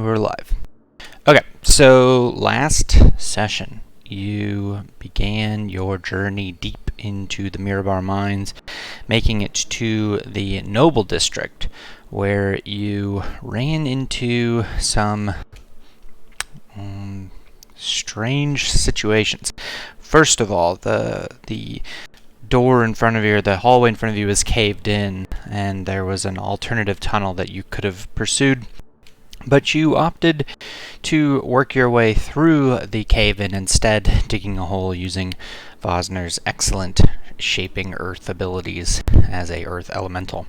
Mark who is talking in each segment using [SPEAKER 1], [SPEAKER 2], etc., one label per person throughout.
[SPEAKER 1] we're live. Okay, so last session, you began your journey deep into the Mirabar Mines, making it to the Noble District, where you ran into some strange situations. First of all, the door in front of you, or the hallway in front of you, was caved in, and there was an alternative tunnel that you could have pursued. But you opted to work your way through the cave-in instead, digging a hole using Vosner's excellent shaping earth abilities as a earth elemental.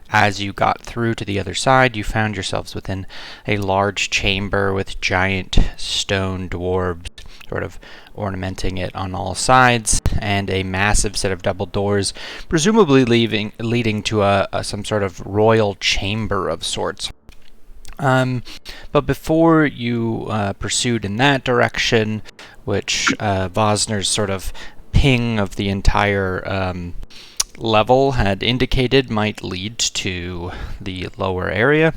[SPEAKER 1] As you got through to the other side, you found yourselves within a large chamber with giant stone dwarves sort of ornamenting it on all sides, and a massive set of double doors, presumably leading to some sort of royal chamber of sorts. But before you pursued in that direction, which Vosner's sort of ping of the entire level had indicated might lead to the lower area,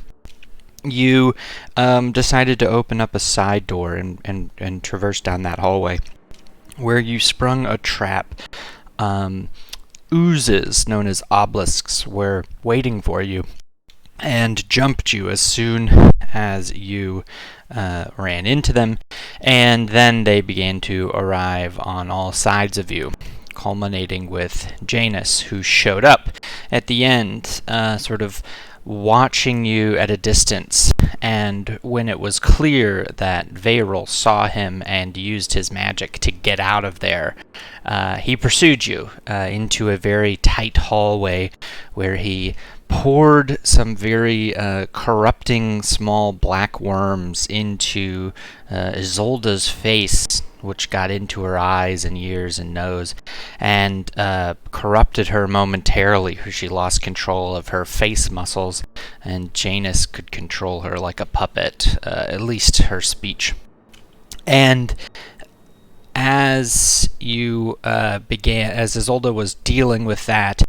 [SPEAKER 1] you decided to open up a side door and traverse down that hallway, where you sprung a trap. Oozes, known as obelisks, were waiting for you and jumped you as soon as you ran into them, and then they began to arrive on all sides of you, culminating with Janus, who showed up at the end, sort of watching you at a distance, and when it was clear that Vayril saw him and used his magic to get out of there, he pursued you into a very tight hallway where he poured some very corrupting small black worms into Isolda's face, which got into her eyes and ears and nose, and corrupted her momentarily. She lost control of her face muscles, and Janus could control her like a puppet, at least her speech. And as you as Isolda was dealing with that,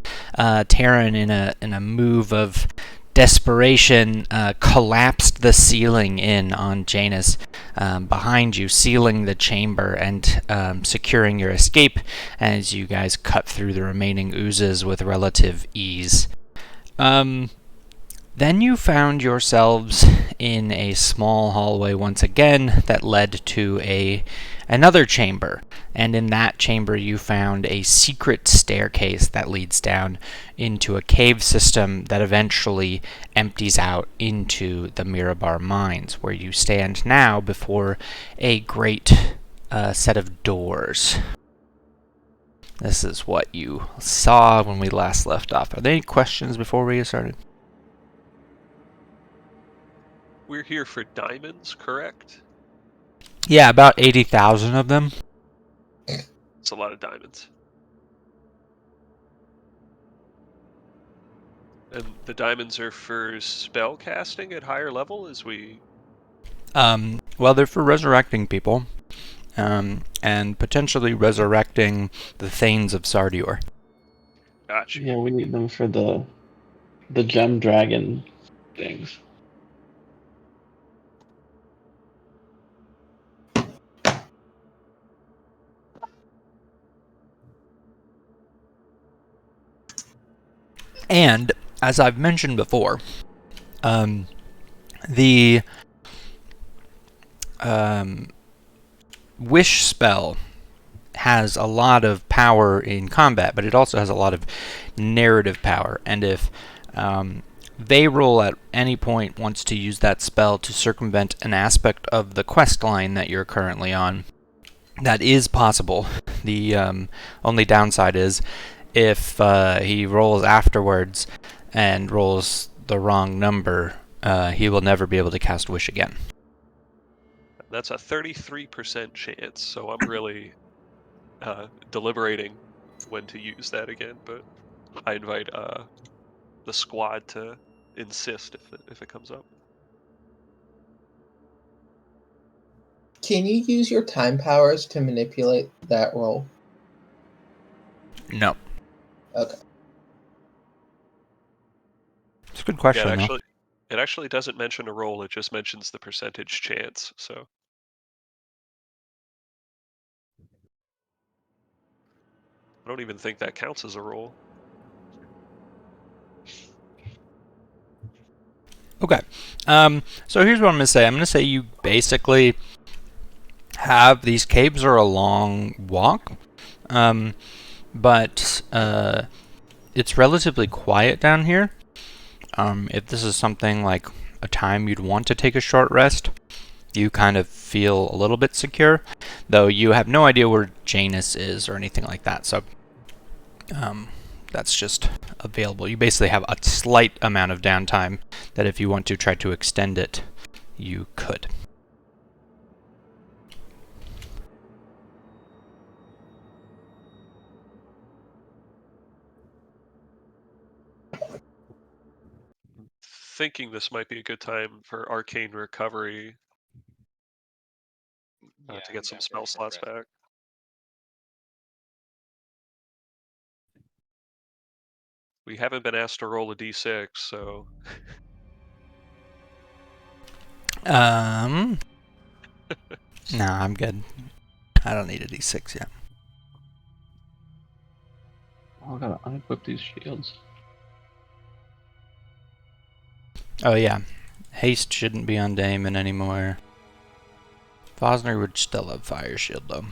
[SPEAKER 1] Terran, in a move of desperation, collapsed the ceiling in on Janus behind you, sealing the chamber and securing your escape as you guys cut through the remaining oozes with relative ease. Then you found yourselves in a small hallway once again that led to another chamber, and in that chamber you found a secret staircase that leads down into a cave system that eventually empties out into the Mirabar Mines, where you stand now before a great set of doors. This is what you saw when we last left off. Are there any questions before we get started?
[SPEAKER 2] We're here for diamonds, correct?
[SPEAKER 1] Yeah, about 80,000 of them.
[SPEAKER 2] It's a lot of diamonds. And the diamonds are for spell casting at higher level, as we...
[SPEAKER 1] Well, they're for resurrecting people, and potentially resurrecting the Thanes of Sardior.
[SPEAKER 2] Gotcha.
[SPEAKER 3] Yeah, we need them for the gem dragon things.
[SPEAKER 1] And, as I've mentioned before, the Wish spell has a lot of power in combat, but it also has a lot of narrative power. And if Vayril at any point wants to use that spell to circumvent an aspect of the quest line that you're currently on, that is possible. The only downside is if he rolls afterwards and rolls the wrong number, he will never be able to cast Wish again.
[SPEAKER 2] That's a 33% chance, so I'm really deliberating when to use that again, but I invite the squad to insist if it comes up.
[SPEAKER 4] Can you use your time powers to manipulate that roll?
[SPEAKER 1] No.
[SPEAKER 4] Okay.
[SPEAKER 1] It's a good question,
[SPEAKER 2] Yeah,
[SPEAKER 1] though.
[SPEAKER 2] actually, It actually doesn't mention a roll, it just mentions the percentage chance, so. I don't even think that counts as a roll.
[SPEAKER 1] Okay. So here's what I'm going to say. I'm going to say you basically have these caves are a long walk, but it's relatively quiet down here. If this is something like a time you'd want to take a short rest, you kind of feel a little bit secure, though you have no idea where Janus is or anything like that, so that's just available. You basically have a slight amount of downtime that if you want to try to extend it, you could.
[SPEAKER 2] Thinking this might be a good time for arcane recovery to get some spell slots back. We haven't been asked to roll a d6, so.
[SPEAKER 1] No, I'm good. I don't need a d6 yet.
[SPEAKER 3] Oh, I gotta unequip these shields.
[SPEAKER 1] Oh yeah, haste shouldn't be on Damon anymore. Fosner would still have fire shield though.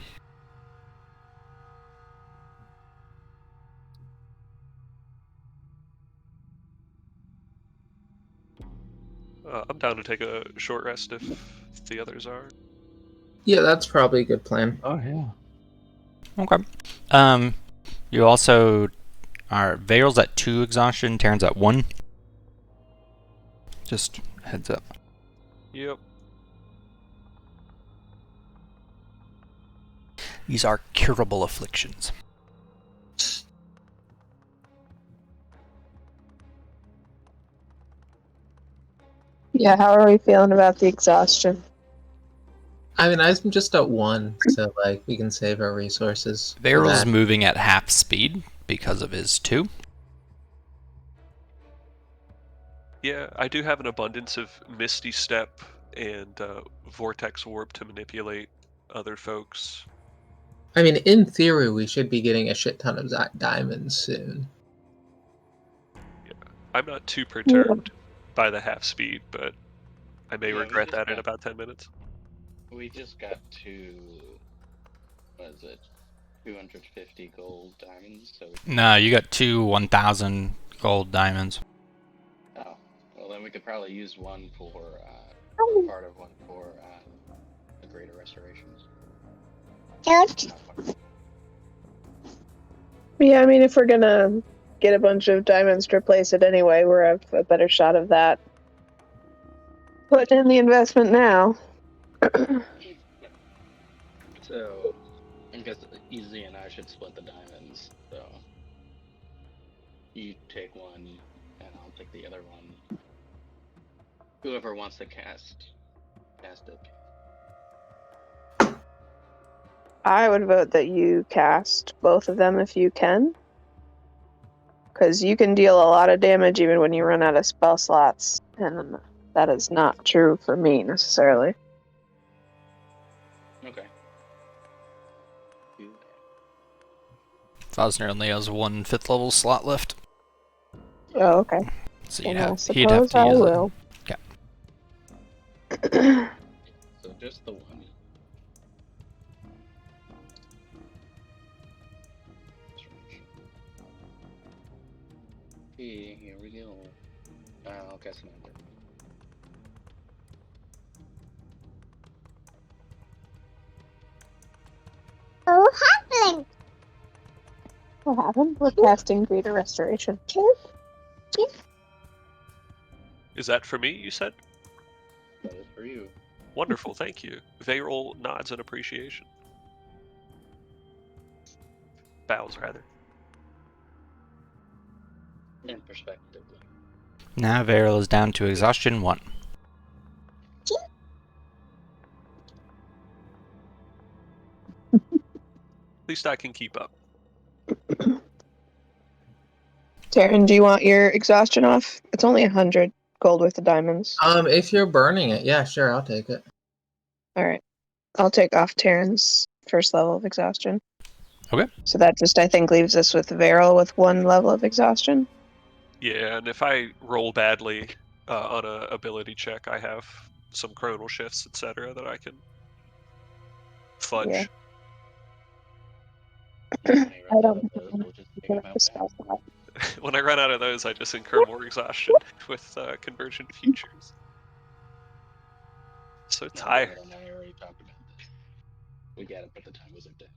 [SPEAKER 2] I'm down to take a short rest if the others are.
[SPEAKER 4] Yeah, that's probably a good plan.
[SPEAKER 3] Oh yeah.
[SPEAKER 1] Okay. You also are Veil's at 2 exhaustion, Terran's at 1. Just heads up.
[SPEAKER 2] Yep.
[SPEAKER 1] These are curable afflictions.
[SPEAKER 5] Yeah, how are we feeling about the exhaustion?
[SPEAKER 4] I mean, I'm just at 1, so like we can save our resources. for
[SPEAKER 1] Veil's
[SPEAKER 4] that.
[SPEAKER 1] moving at half speed because of his 2.
[SPEAKER 2] Yeah, I do have an abundance of Misty Step and Vortex Warp to manipulate other folks.
[SPEAKER 4] I mean, in theory, we should be getting a shit ton of diamonds soon.
[SPEAKER 2] I'm not too perturbed by the half speed, but I may regret that in about 10 minutes.
[SPEAKER 6] We just got to, what is it, 250 gold diamonds, so...
[SPEAKER 1] No, you got 2 1,000 gold diamonds.
[SPEAKER 6] Oh, well then we could probably use one for, part of one for, the Greater Restorations.
[SPEAKER 5] Yeah, I mean, if we're gonna get a bunch of diamonds to replace it anyway, we're have a better shot of that. Putting in the investment now.
[SPEAKER 6] So, I guess Easy and I should split the diamonds, so... You take one, and I'll take the other one. Whoever wants to cast it.
[SPEAKER 5] I would vote that you cast both of them if you can. Because you can deal a lot of damage even when you run out of spell slots. And that is not true for me, necessarily.
[SPEAKER 6] Okay.
[SPEAKER 1] Fosner only has 1 5th level slot left.
[SPEAKER 5] Oh, okay.
[SPEAKER 1] So
[SPEAKER 5] Then
[SPEAKER 1] he'd
[SPEAKER 5] I
[SPEAKER 1] have
[SPEAKER 5] suppose
[SPEAKER 1] to
[SPEAKER 5] I
[SPEAKER 1] use
[SPEAKER 5] will.
[SPEAKER 1] Okay.
[SPEAKER 6] So just the one. Okay, here we go. I'll guess another.
[SPEAKER 5] What happened? We're casting Greater Restoration.
[SPEAKER 2] Is that for me, you said?
[SPEAKER 6] That is for you.
[SPEAKER 2] Wonderful, thank you. Veyrol nods in appreciation. Bows, rather.
[SPEAKER 6] And perspectively.
[SPEAKER 1] Now Veil is down to exhaustion 1.
[SPEAKER 2] At least I can keep up.
[SPEAKER 5] Taryn, do you want your exhaustion off? It's only 100 gold worth of diamonds.
[SPEAKER 4] If you're burning it, yeah, sure, I'll take it.
[SPEAKER 5] All right. I'll take off Terran's first level of exhaustion.
[SPEAKER 1] Okay.
[SPEAKER 5] So that just, I think, leaves us with Varel with 1 level of exhaustion.
[SPEAKER 2] Yeah, and if I roll badly on a ability check, I have some chronal shifts, etc., that I can fudge.
[SPEAKER 5] Yeah.
[SPEAKER 6] When he
[SPEAKER 5] I
[SPEAKER 6] runs out
[SPEAKER 5] don't
[SPEAKER 6] of
[SPEAKER 5] think
[SPEAKER 6] those,
[SPEAKER 5] I'm
[SPEAKER 6] we'll just take
[SPEAKER 5] gonna
[SPEAKER 6] him
[SPEAKER 5] have
[SPEAKER 6] out
[SPEAKER 5] to
[SPEAKER 6] back.
[SPEAKER 5] spell slot.
[SPEAKER 2] When I run out of those, I just incur more exhaustion with Convergent Futures. So
[SPEAKER 6] No,
[SPEAKER 2] tired.
[SPEAKER 6] Brad and I already talked about this. We get it, but the time was up there.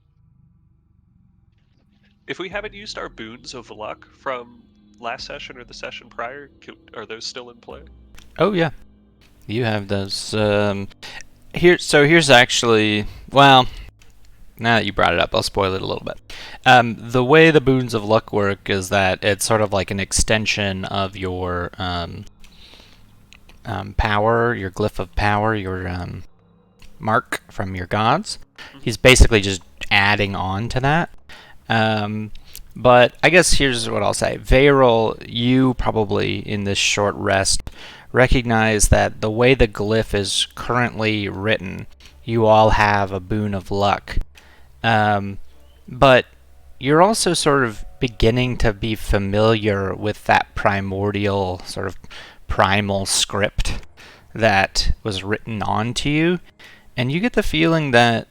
[SPEAKER 2] If we haven't used our boons of luck from last session or the session prior, are those still in play?
[SPEAKER 1] Oh yeah, you have those. Here's actually, well, now that you brought it up, I'll spoil it a little bit. The way the boons of luck work is that it's sort of like an extension of your power, your glyph of power, your mark from your gods. He's basically just adding on to that. But I guess here's what I'll say. Varel, you probably, in this short rest, recognize that the way the glyph is currently written, you all have a boon of luck. But you're also sort of beginning to be familiar with that primordial, sort of primal script that was written onto you, and you get the feeling that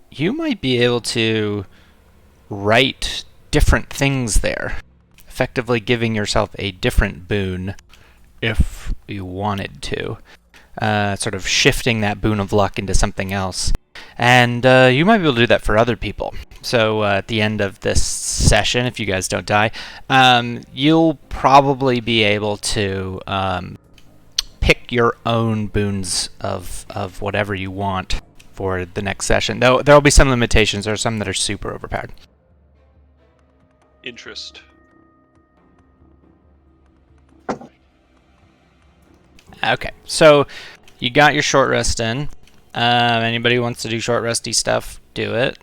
[SPEAKER 1] you might be able to write different things there, effectively giving yourself a different boon if you wanted to, sort of shifting that boon of luck into something else. And you might be able to do that for other people. So at the end of this session, if you guys don't die, you'll probably be able to pick your own boons of whatever you want for the next session. Though there'll be some limitations. There are some that are super overpowered.
[SPEAKER 2] Interest.
[SPEAKER 1] Okay, so you got your short rest in. Anybody who wants to do short resty stuff, do it.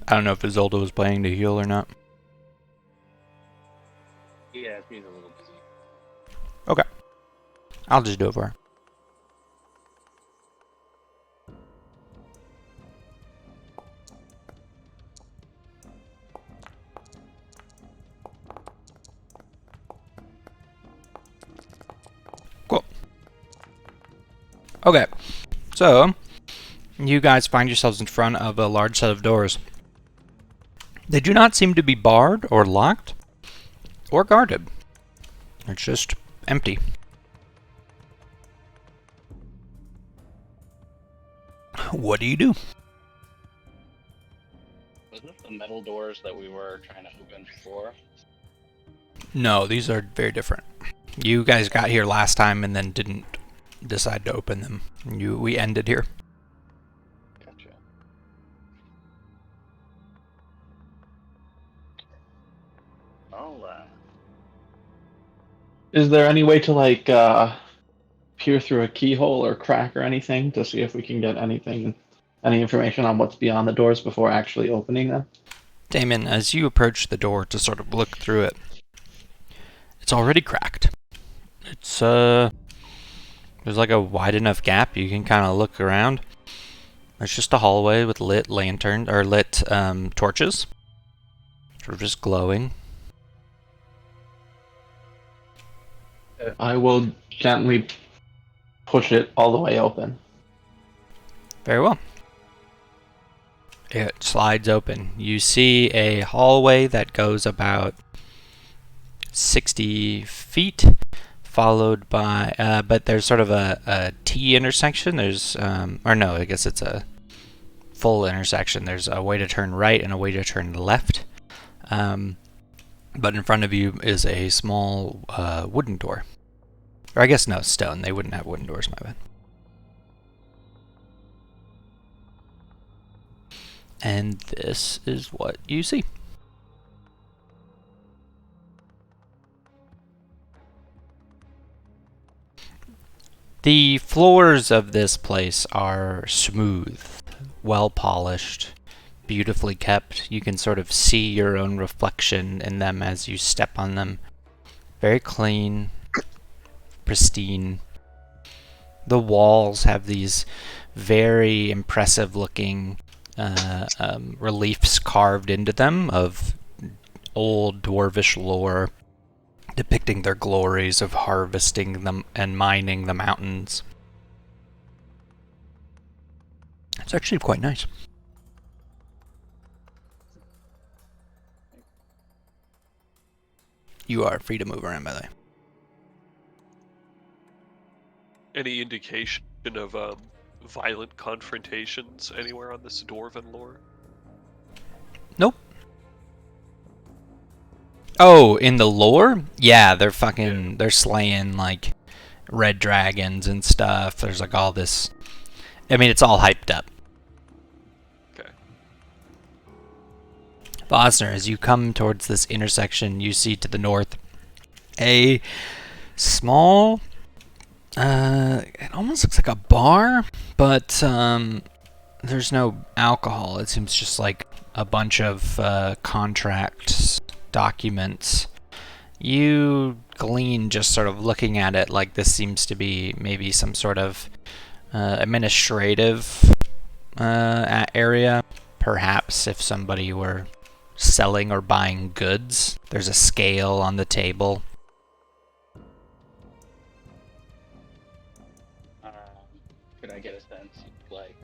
[SPEAKER 1] I don't know if Isolde was planning to heal or not.
[SPEAKER 6] Yeah, he's a little busy.
[SPEAKER 1] Okay. I'll just do it for her. Cool. Okay. So, you guys find yourselves in front of a large set of doors. They do not seem to be barred or locked or guarded. It's just empty. What do you do?
[SPEAKER 6] Was this the metal doors that we were trying to open before?
[SPEAKER 1] No, these are very different. You guys got here last time and then didn't decide to open them. We ended here.
[SPEAKER 6] Gotcha.
[SPEAKER 3] Is there any way to like peer through a keyhole or crack or anything to see if we can get anything, any information on what's beyond the doors before actually opening them?
[SPEAKER 1] Damon, as you approach the door to sort of look through it, it's already cracked. It's there's like a wide enough gap you can kind of look around. It's just a hallway with lit lantern or lit torches, sort of just glowing.
[SPEAKER 3] I will gently push it all the way open.
[SPEAKER 1] Very well. It slides open. You see a hallway that goes about 60 feet, followed by, but there's sort of a T intersection. There's, or no, I guess it's a full intersection. There's a way to turn right and a way to turn left. But in front of you is a small wooden door. Or I guess no, stone. They wouldn't have wooden doors, my bad. And this is what you see. The floors of this place are smooth, well polished, beautifully kept. You can sort of see your own reflection in them as you step on them. Very clean, pristine. The walls have these very impressive looking reliefs carved into them of old dwarvish lore depicting their glories of harvesting them and mining the mountains. It's actually quite nice. You are free to move around, by the way.
[SPEAKER 2] Any indication of violent confrontations anywhere on this dwarven lore?
[SPEAKER 1] Nope. Oh, in the lore? Yeah, they're fucking, they're slaying, like, red dragons and stuff. There's, like, all this... I mean, it's all hyped up.
[SPEAKER 2] Okay.
[SPEAKER 1] Bosner, as you come towards this intersection, you see to the north a small... it almost looks like a bar, but, there's no alcohol. It seems just like a bunch of, contracts, documents. You glean just sort of looking at it like this seems to be maybe some sort of administrative area. Perhaps if somebody were selling or buying goods. There's a scale on the table.
[SPEAKER 6] Could I get a sense, like,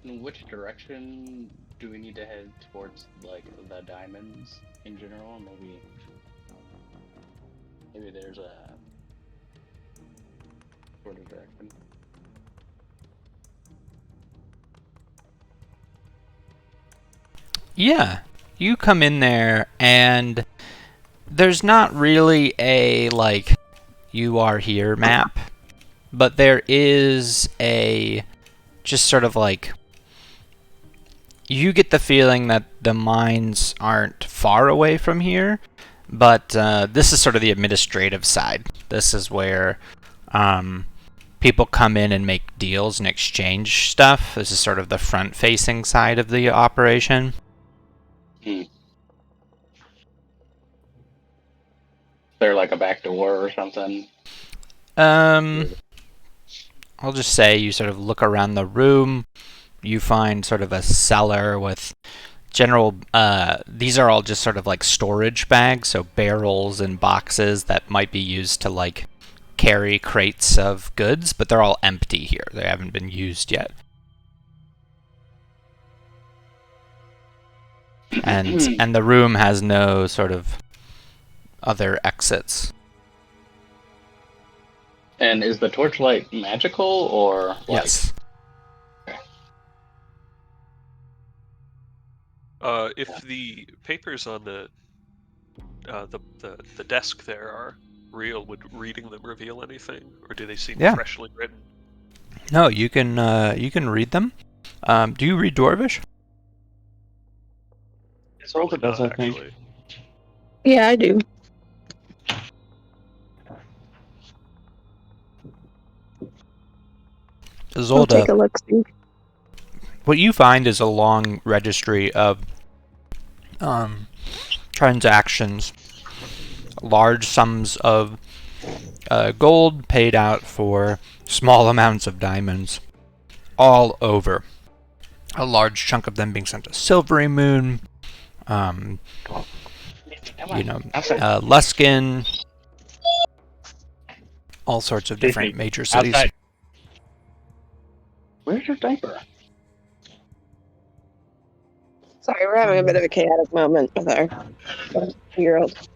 [SPEAKER 6] in which direction do we need to head towards, like, the diamonds in general? Maybe there's a sort of direction.
[SPEAKER 1] Yeah, you come in there and there's not really a, like, you are here map, but there is a, just sort of like, you get the feeling that the mines aren't far away from here, but this is sort of the administrative side. This is where people come in and make deals and exchange stuff. This is sort of the front-facing side of the operation.
[SPEAKER 6] Is there like a back door or something?
[SPEAKER 1] I'll just say you sort of look around the room. You find sort of a cellar with general, these are all just sort of like storage bags, so barrels and boxes that might be used to like carry crates of goods, but they're all empty here. They haven't been used yet. And the room has no sort of other exits.
[SPEAKER 6] And is the torchlight magical or like...
[SPEAKER 1] Yes.
[SPEAKER 2] If the papers on the desk there are real, would reading them reveal anything, or do they seem freshly written?
[SPEAKER 1] No, you can read them. Do you read Dwarvish?
[SPEAKER 3] Isolde does, I think.
[SPEAKER 2] Actually.
[SPEAKER 5] Yeah, I do. I'll
[SPEAKER 1] Isolde,
[SPEAKER 5] take a look. See.
[SPEAKER 1] what you find is a long registry of transactions, large sums of gold paid out for small amounts of diamonds, all over. A large chunk of them being sent to Silvery Moon, Luskin, all sorts of different major cities.
[SPEAKER 6] Outside. Where's your diaper?
[SPEAKER 5] Sorry, we're having a bit of a chaotic moment with our 1-year-old.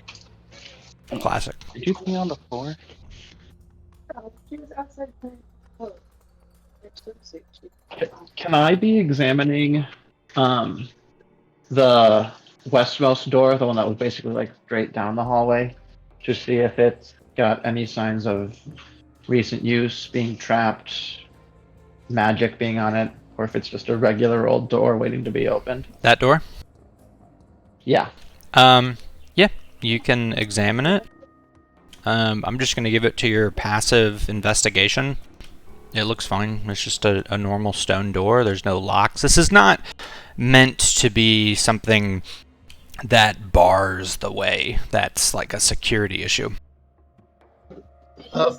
[SPEAKER 1] Classic.
[SPEAKER 6] Did you pee on the floor?
[SPEAKER 5] She was outside playing.
[SPEAKER 3] Can I be examining the westmost door, the one that was basically like straight down the hallway, to see if it's got any signs of recent use, being trapped, magic being on it, or if it's just a regular old door waiting to be opened?
[SPEAKER 1] That door?
[SPEAKER 3] Yeah.
[SPEAKER 1] Yeah, you can examine it. I'm just going to give it to your passive investigation. It looks fine. It's just a normal stone door. There's no locks. This is not meant to be something that bars the way. That's like a security issue.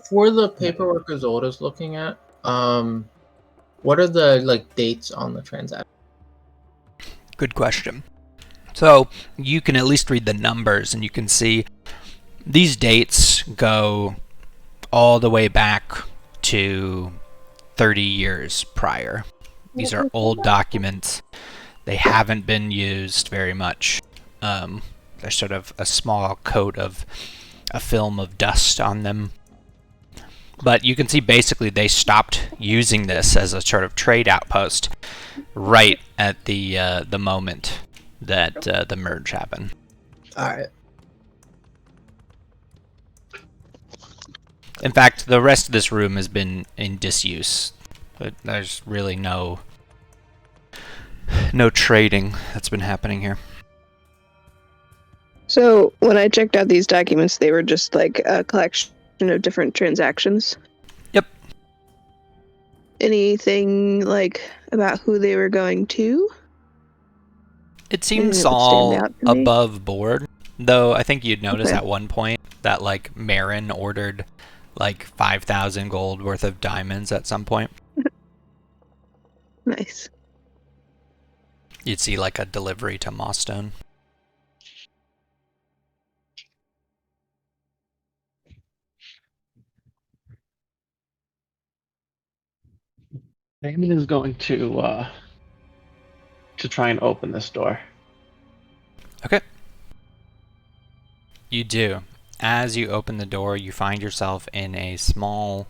[SPEAKER 4] For the paperwork Izolda's looking at, what are the dates on the transaction?
[SPEAKER 1] Good question. So you can at least read the numbers, and you can see these dates go all the way back to 30 years prior. These are old documents. They haven't been used very much. There's sort of a small coat of a film of dust on them. But you can see basically they stopped using this as a sort of trade outpost right at the moment that the merge happened.
[SPEAKER 4] All right.
[SPEAKER 1] In fact, the rest of this room has been in disuse. But there's really no trading that's been happening here.
[SPEAKER 5] So when I checked out these documents, they were just like a collection of different transactions.
[SPEAKER 1] Yep.
[SPEAKER 5] Anything like about who they were going to?
[SPEAKER 1] It seems
[SPEAKER 5] Anything that would stand
[SPEAKER 1] all
[SPEAKER 5] out to me?
[SPEAKER 1] above board, though I think you'd notice
[SPEAKER 5] Okay.
[SPEAKER 1] at one point that like Marin ordered like 5,000 gold worth of diamonds at some point.
[SPEAKER 5] Nice.
[SPEAKER 1] You'd see like a delivery to Mossstone.
[SPEAKER 3] Damon is going to try and open this door.
[SPEAKER 1] Okay. You do. As you open the door, you find yourself in a small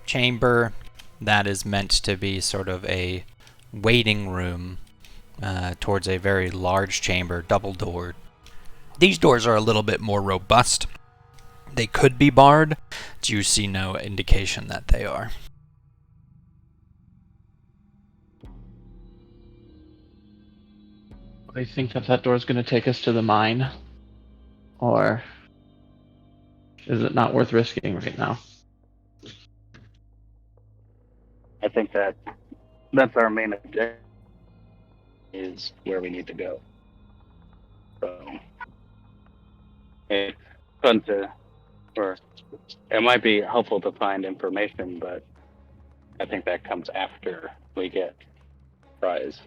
[SPEAKER 1] chamber that is meant to be sort of a waiting room towards a very large chamber, double-doored. These doors are a little bit more robust. They could be barred, but you see no indication that they are.
[SPEAKER 3] Do you think that door is going to take us to the mine? Or is it not worth risking right now?
[SPEAKER 6] I think that's our main objective, is where we need to go. So it's fun or it might be helpful to find information, but I think that comes after we get prize.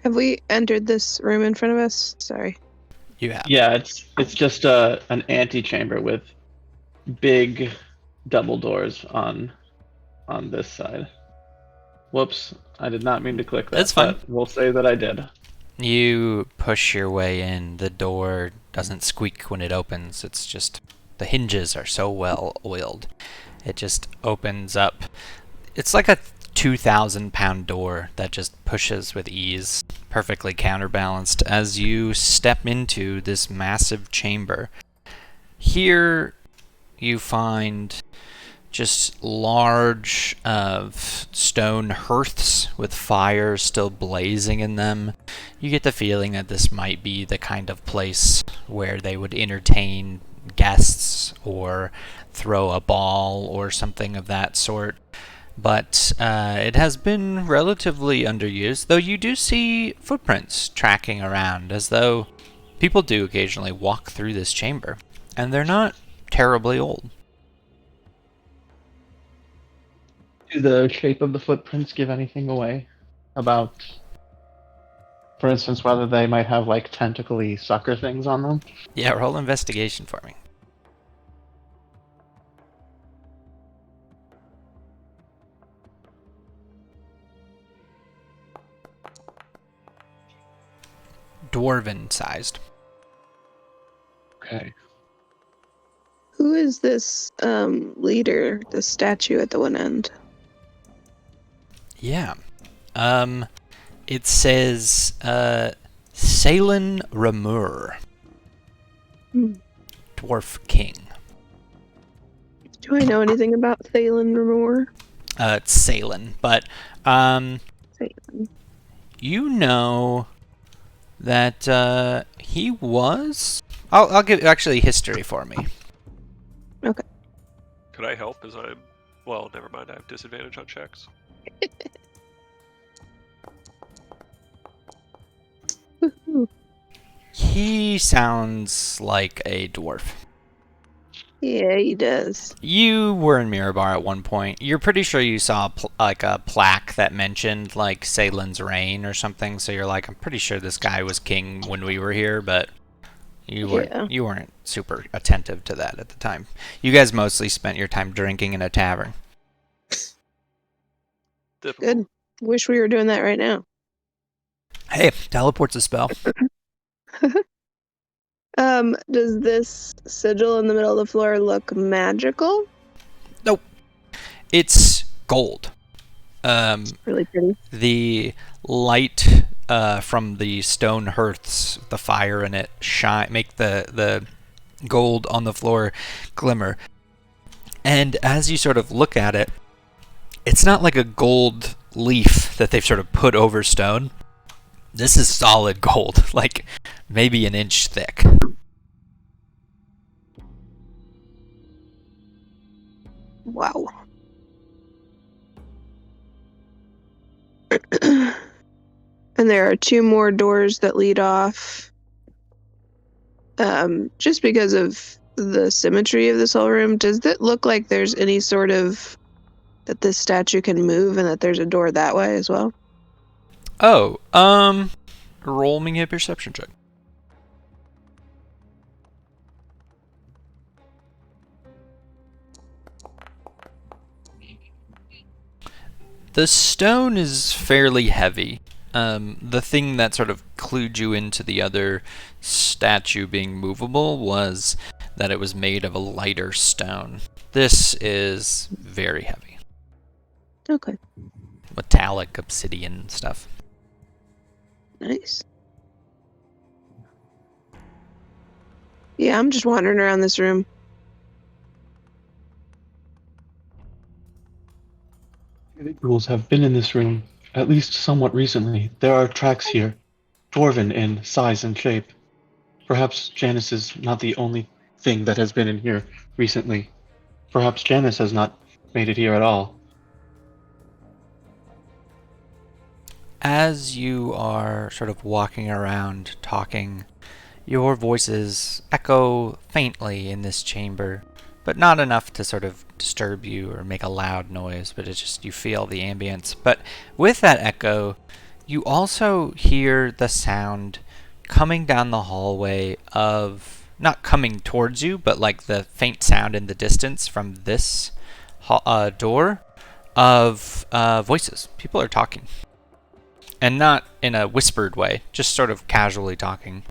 [SPEAKER 5] Have we entered this room in front of us? Sorry.
[SPEAKER 1] You have.
[SPEAKER 3] Yeah, it's just an antechamber with big double doors on this side. Whoops, I did not mean to click that.
[SPEAKER 1] That's fine.
[SPEAKER 3] But we'll say that I did.
[SPEAKER 1] You push your way in. The door doesn't squeak when it opens. It's just the hinges are so well oiled. It just opens up. It's like a 2,000-pound door that just pushes with ease, perfectly counterbalanced as you step into this massive chamber. Here you find just large stone hearths with fires still blazing in them. You get the feeling that this might be the kind of place where they would entertain guests or throw a ball or something of that sort. But it has been relatively underused, though you do see footprints tracking around, as though people do occasionally walk through this chamber, and they're not terribly old.
[SPEAKER 3] Do the shape of the footprints give anything away about, for instance, whether they might have like tentacly sucker things on them?
[SPEAKER 1] Yeah, roll investigation for me. Dwarven-sized.
[SPEAKER 3] Okay.
[SPEAKER 5] Who is this leader, the statue at the one end?
[SPEAKER 1] Yeah. It says, Salen Ramur.
[SPEAKER 5] Hmm.
[SPEAKER 1] Dwarf King.
[SPEAKER 5] Do I know anything about Thalen Ramor?
[SPEAKER 1] It's Salen, but,
[SPEAKER 5] Thalen.
[SPEAKER 1] you know that, he was I'll give actually history for me.
[SPEAKER 2] Could I help as I'm... Well, never mind. I have disadvantage on checks.
[SPEAKER 1] He sounds like a dwarf.
[SPEAKER 5] Yeah, he does.
[SPEAKER 1] You were in Mirabar at one point. You're pretty sure you saw like a plaque that mentioned like Salen's reign or something. So you're like, I'm pretty sure this guy was king when we were here, but you weren't super attentive to that at the time. You guys mostly spent your time drinking in a tavern.
[SPEAKER 2] Typical.
[SPEAKER 5] Good. Wish we were doing that right now.
[SPEAKER 1] Hey, teleport's a spell.
[SPEAKER 5] Does this sigil in the middle of the floor look magical?
[SPEAKER 1] Nope. It's gold.
[SPEAKER 5] Really pretty.
[SPEAKER 1] The light from the stone hearths, the fire in it, make the gold on the floor glimmer. And as you sort of look at it, it's not like a gold leaf that they've sort of put over stone. This is solid gold, like maybe an inch thick.
[SPEAKER 5] Wow. And there are 2 more doors that lead off. Just because of the symmetry of this whole room, does it look like there's any sort of that this statue can move and that there's a door that way as well?
[SPEAKER 1] Oh, roll me a perception check. The stone is fairly heavy. The thing that sort of clued you into the other statue being movable was that it was made of a lighter stone. This is very heavy.
[SPEAKER 5] Okay.
[SPEAKER 1] Metallic obsidian stuff.
[SPEAKER 5] Nice. Yeah, I'm just wandering around this room.
[SPEAKER 3] Individuals have been in this room, at least somewhat recently. There are tracks here, dwarven in size and shape. Perhaps Janice is not the only thing that has been in here recently. Perhaps Janice has not made it here at all.
[SPEAKER 1] As you are sort of walking around talking, your voices echo faintly in this chamber, but not enough to sort of disturb you or make a loud noise, but it's just you feel the ambience. But with that echo, you also hear the sound coming down the hallway of, not coming towards you, but like the faint sound in the distance from this door of voices. People are talking. And not in a whispered way, just sort of casually talking.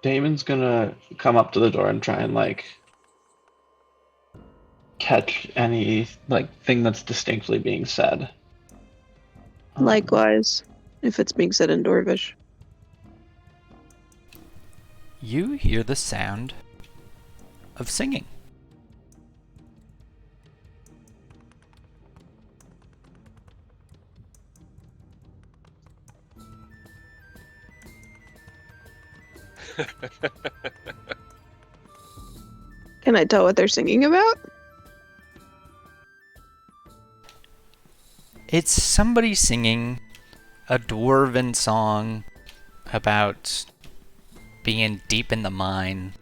[SPEAKER 3] Damon's gonna come up to the door and try and catch any thing that's distinctly being said.
[SPEAKER 5] Likewise, if it's being said in Dwarvish.
[SPEAKER 1] You hear the sound of singing.
[SPEAKER 5] Can I tell what they're singing about?
[SPEAKER 1] It's somebody singing a dwarven song about being deep in the mine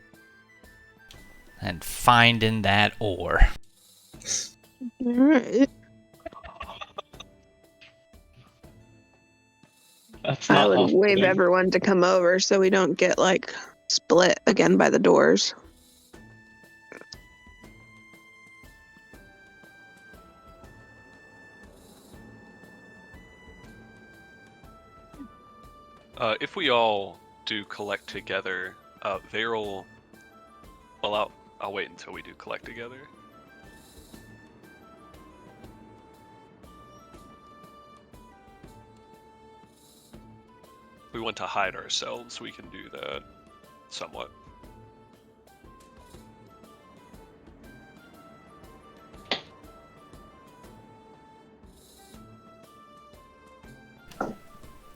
[SPEAKER 1] and finding that ore.
[SPEAKER 5] Alright.
[SPEAKER 3] That's
[SPEAKER 5] I
[SPEAKER 3] not
[SPEAKER 5] would wave
[SPEAKER 3] off-putting.
[SPEAKER 5] everyone to come over so we don't get split again by the doors.
[SPEAKER 2] If we all do collect together, Varel... Well, I'll wait until we do collect together. If we want to hide ourselves, we can do that somewhat.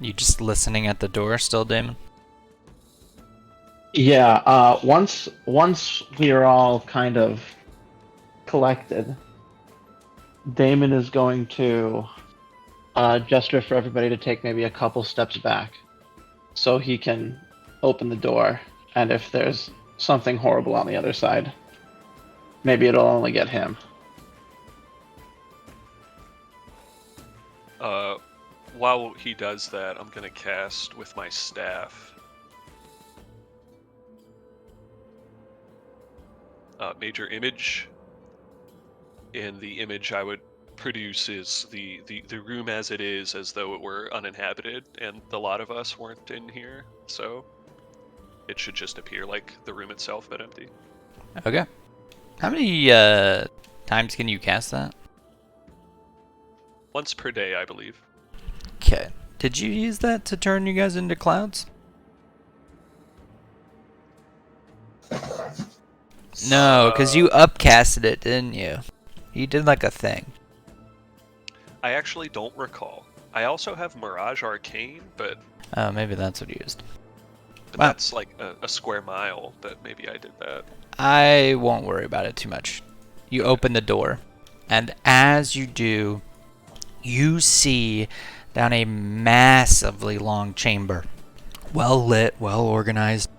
[SPEAKER 1] You just listening at the door still, Damon?
[SPEAKER 3] Yeah. Once we are all kind of collected, Damon is going to gesture for everybody to take maybe a couple steps back, so he can open the door. And if there's something horrible on the other side, maybe it'll only get him.
[SPEAKER 2] While he does that, I'm gonna cast with my staff. Major image. And the image I would produce is the room as it is, as though it were uninhabited, and the lot of us weren't in here, so it should just appear like the room itself, but empty.
[SPEAKER 1] Okay. How many times can you cast that?
[SPEAKER 2] Once per day, I believe.
[SPEAKER 1] Okay. Did you use that to turn you guys into clouds? No, because you upcasted it, didn't you? You did like a thing.
[SPEAKER 2] I actually don't recall. I also have Mirage Arcane, but
[SPEAKER 1] Oh, maybe that's what you used. Wow.
[SPEAKER 2] that's like a square mile, but maybe I did that.
[SPEAKER 1] I won't worry about it too much. You open the door, and as you do, you see down a massively long chamber, well lit, well organized,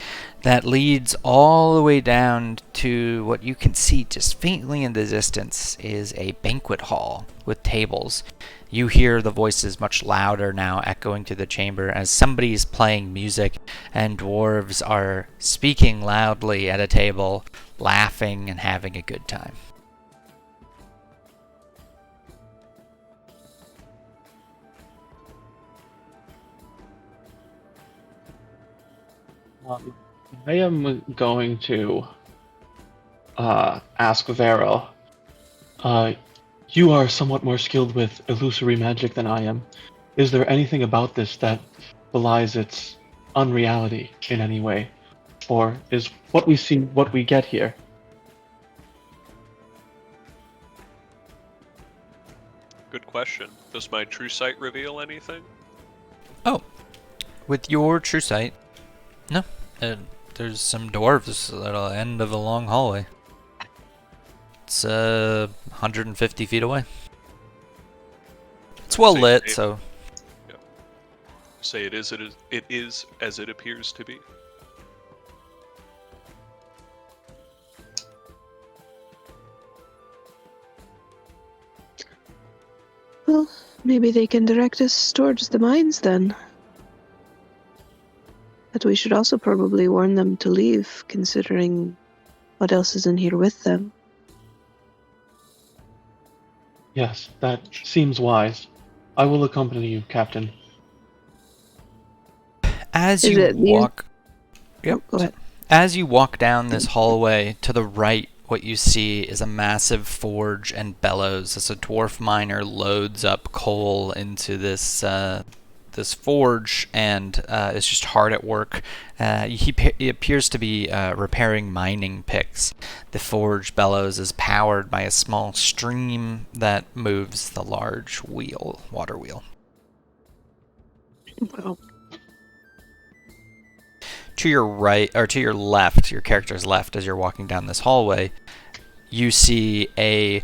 [SPEAKER 1] that leads all the way down to what you can see just faintly in the distance is a banquet hall with tables. You hear the voices much louder now echoing through the chamber as somebody is playing music and dwarves are speaking loudly at a table, laughing and having a good time.
[SPEAKER 3] I am going to ask Vero. You are somewhat more skilled with illusory magic than I am. Is there anything about this that belies its unreality in any way? Or is what we see what we get here?
[SPEAKER 2] Good question. Does my true sight reveal anything?
[SPEAKER 1] Oh, with your true sight, no. There's some dwarves at the end of a long hallway. It's 150 feet away. It's well lit, so.
[SPEAKER 2] Yeah. Say it is as it appears to be.
[SPEAKER 5] Well, maybe they can direct us towards the mines then. But we should also probably warn them to leave, considering what else is in here with them.
[SPEAKER 3] Yes, that seems wise. I will accompany you, Captain.
[SPEAKER 1] As
[SPEAKER 5] Is
[SPEAKER 1] you
[SPEAKER 5] it the-
[SPEAKER 1] walk, yep.
[SPEAKER 5] Go ahead.
[SPEAKER 1] As you walk down this hallway, to the right, what you see is a massive forge and bellows as a dwarf miner loads up coal into this this forge and is just hard at work. He appears to be repairing mining picks. The forge bellows is powered by a small stream that moves the large water wheel.
[SPEAKER 5] Well,
[SPEAKER 1] To your right, or to your left, your character's left as you're walking down this hallway, you see a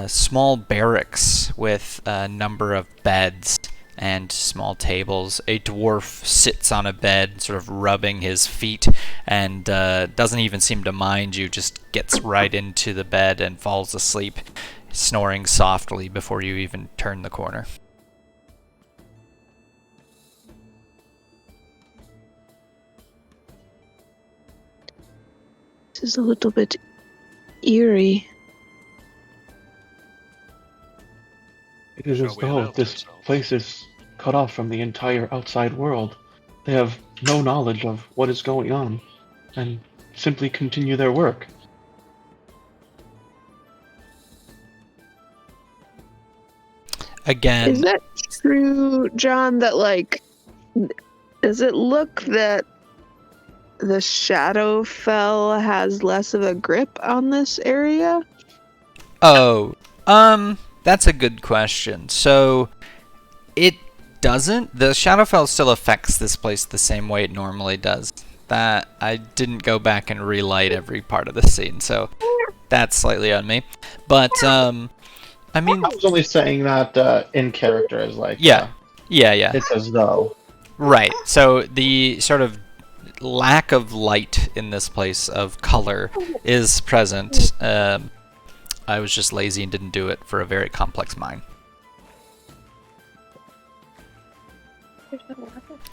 [SPEAKER 1] small barracks with a number of beds and small tables. A dwarf sits on a bed, sort of rubbing his feet, and doesn't even seem to mind you, just gets right into the bed and falls asleep, snoring softly before you even turn the corner.
[SPEAKER 5] this is a little bit eerie.
[SPEAKER 3] It is
[SPEAKER 2] Shall
[SPEAKER 3] as
[SPEAKER 2] we
[SPEAKER 3] though
[SPEAKER 2] announce
[SPEAKER 3] this
[SPEAKER 2] ourselves?
[SPEAKER 3] place is cut off from the entire outside world. They have no knowledge of what is going on, and simply continue their work.
[SPEAKER 1] Again,
[SPEAKER 5] Is that true, John, that, like, does it look that the Shadowfell has less of a grip on this area?
[SPEAKER 1] oh, that's a good question. So, it doesn't. The Shadowfell still affects this place the same way it normally does. That I didn't go back and relight every part of the scene, so that's slightly on me. But I mean,
[SPEAKER 3] I was only saying that in character as like
[SPEAKER 1] yeah.
[SPEAKER 3] it's as though.
[SPEAKER 1] Right. So the sort of lack of light in this place of color is present. I was just lazy and didn't do it for a very complex mine.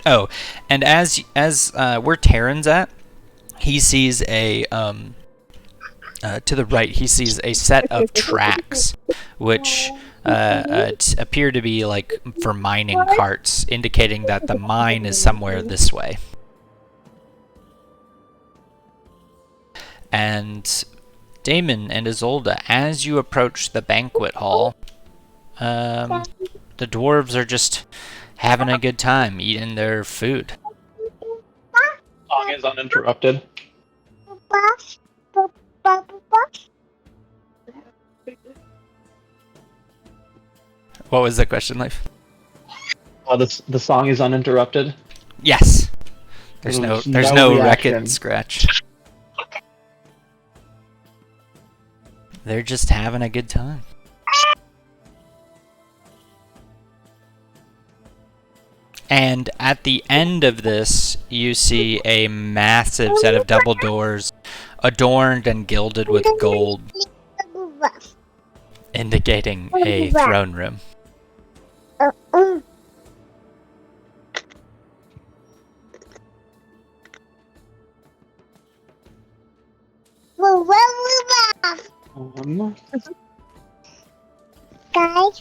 [SPEAKER 1] Oh, and as where Terran's at, he sees a to the right. He sees a set of tracks, which appear to be like for mining carts, indicating that the mine is somewhere this way. And Damon and Isolde, as you approach the banquet hall, the dwarves are just having a good time eating their food.
[SPEAKER 3] Song is uninterrupted.
[SPEAKER 1] What was the question, Leif?
[SPEAKER 3] The song is uninterrupted.
[SPEAKER 1] Yes. There's no wreck
[SPEAKER 3] reaction.
[SPEAKER 1] it scratch. They're just having a good time. And at the end of this, you see a massive set of double doors, adorned and gilded with gold, indicating a throne room.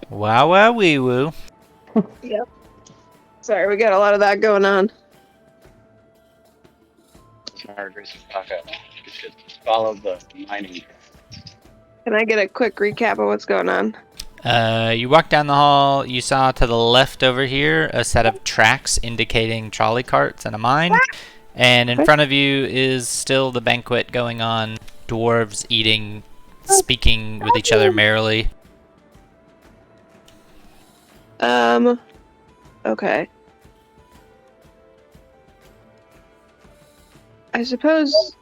[SPEAKER 1] Wow, wow, wee woo.
[SPEAKER 5] Yep. Sorry, we got a lot of that going on.
[SPEAKER 6] Margaret's okay. You should follow the mining.
[SPEAKER 5] Can I get a quick recap of what's going on?
[SPEAKER 1] You walk down the hall, you saw to the left over here a set of tracks indicating trolley carts and a mine. And in front of you is still the banquet going on, dwarves eating, speaking with each other merrily.
[SPEAKER 5] Okay. I suppose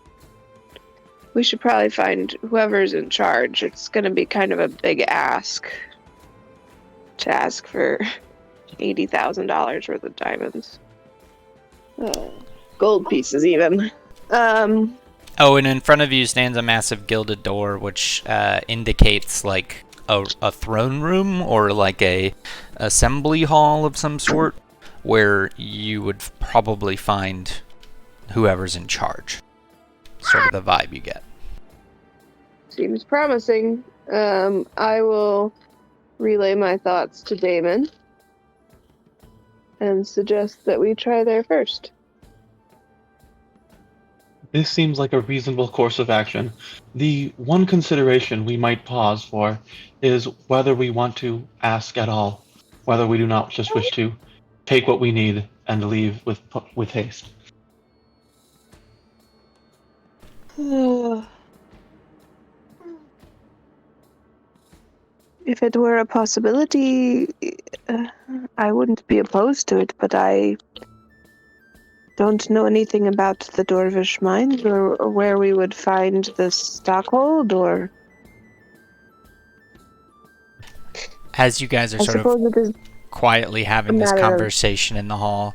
[SPEAKER 5] we should probably find whoever's in charge. It's gonna be kind of a big ask to ask for $80,000 worth of diamonds. Gold pieces, even.
[SPEAKER 1] Oh, and in front of you stands a massive gilded door, which indicates like a throne room or like a assembly hall of some sort, where you would probably find whoever's in charge. Sort of the vibe you get.
[SPEAKER 5] Seems promising. I will relay my thoughts to Damon and suggest that we try there first.
[SPEAKER 3] This seems like a reasonable course of action. The one consideration we might pause for is whether we want to ask at all, whether we do not just wish to take what we need and leave with haste.
[SPEAKER 5] If it were a possibility, I wouldn't be opposed to it, but I don't know anything about the Dwarvish mines or where we would find the stockhold, or...
[SPEAKER 1] As you guys are sort of quietly having this conversation in the hall,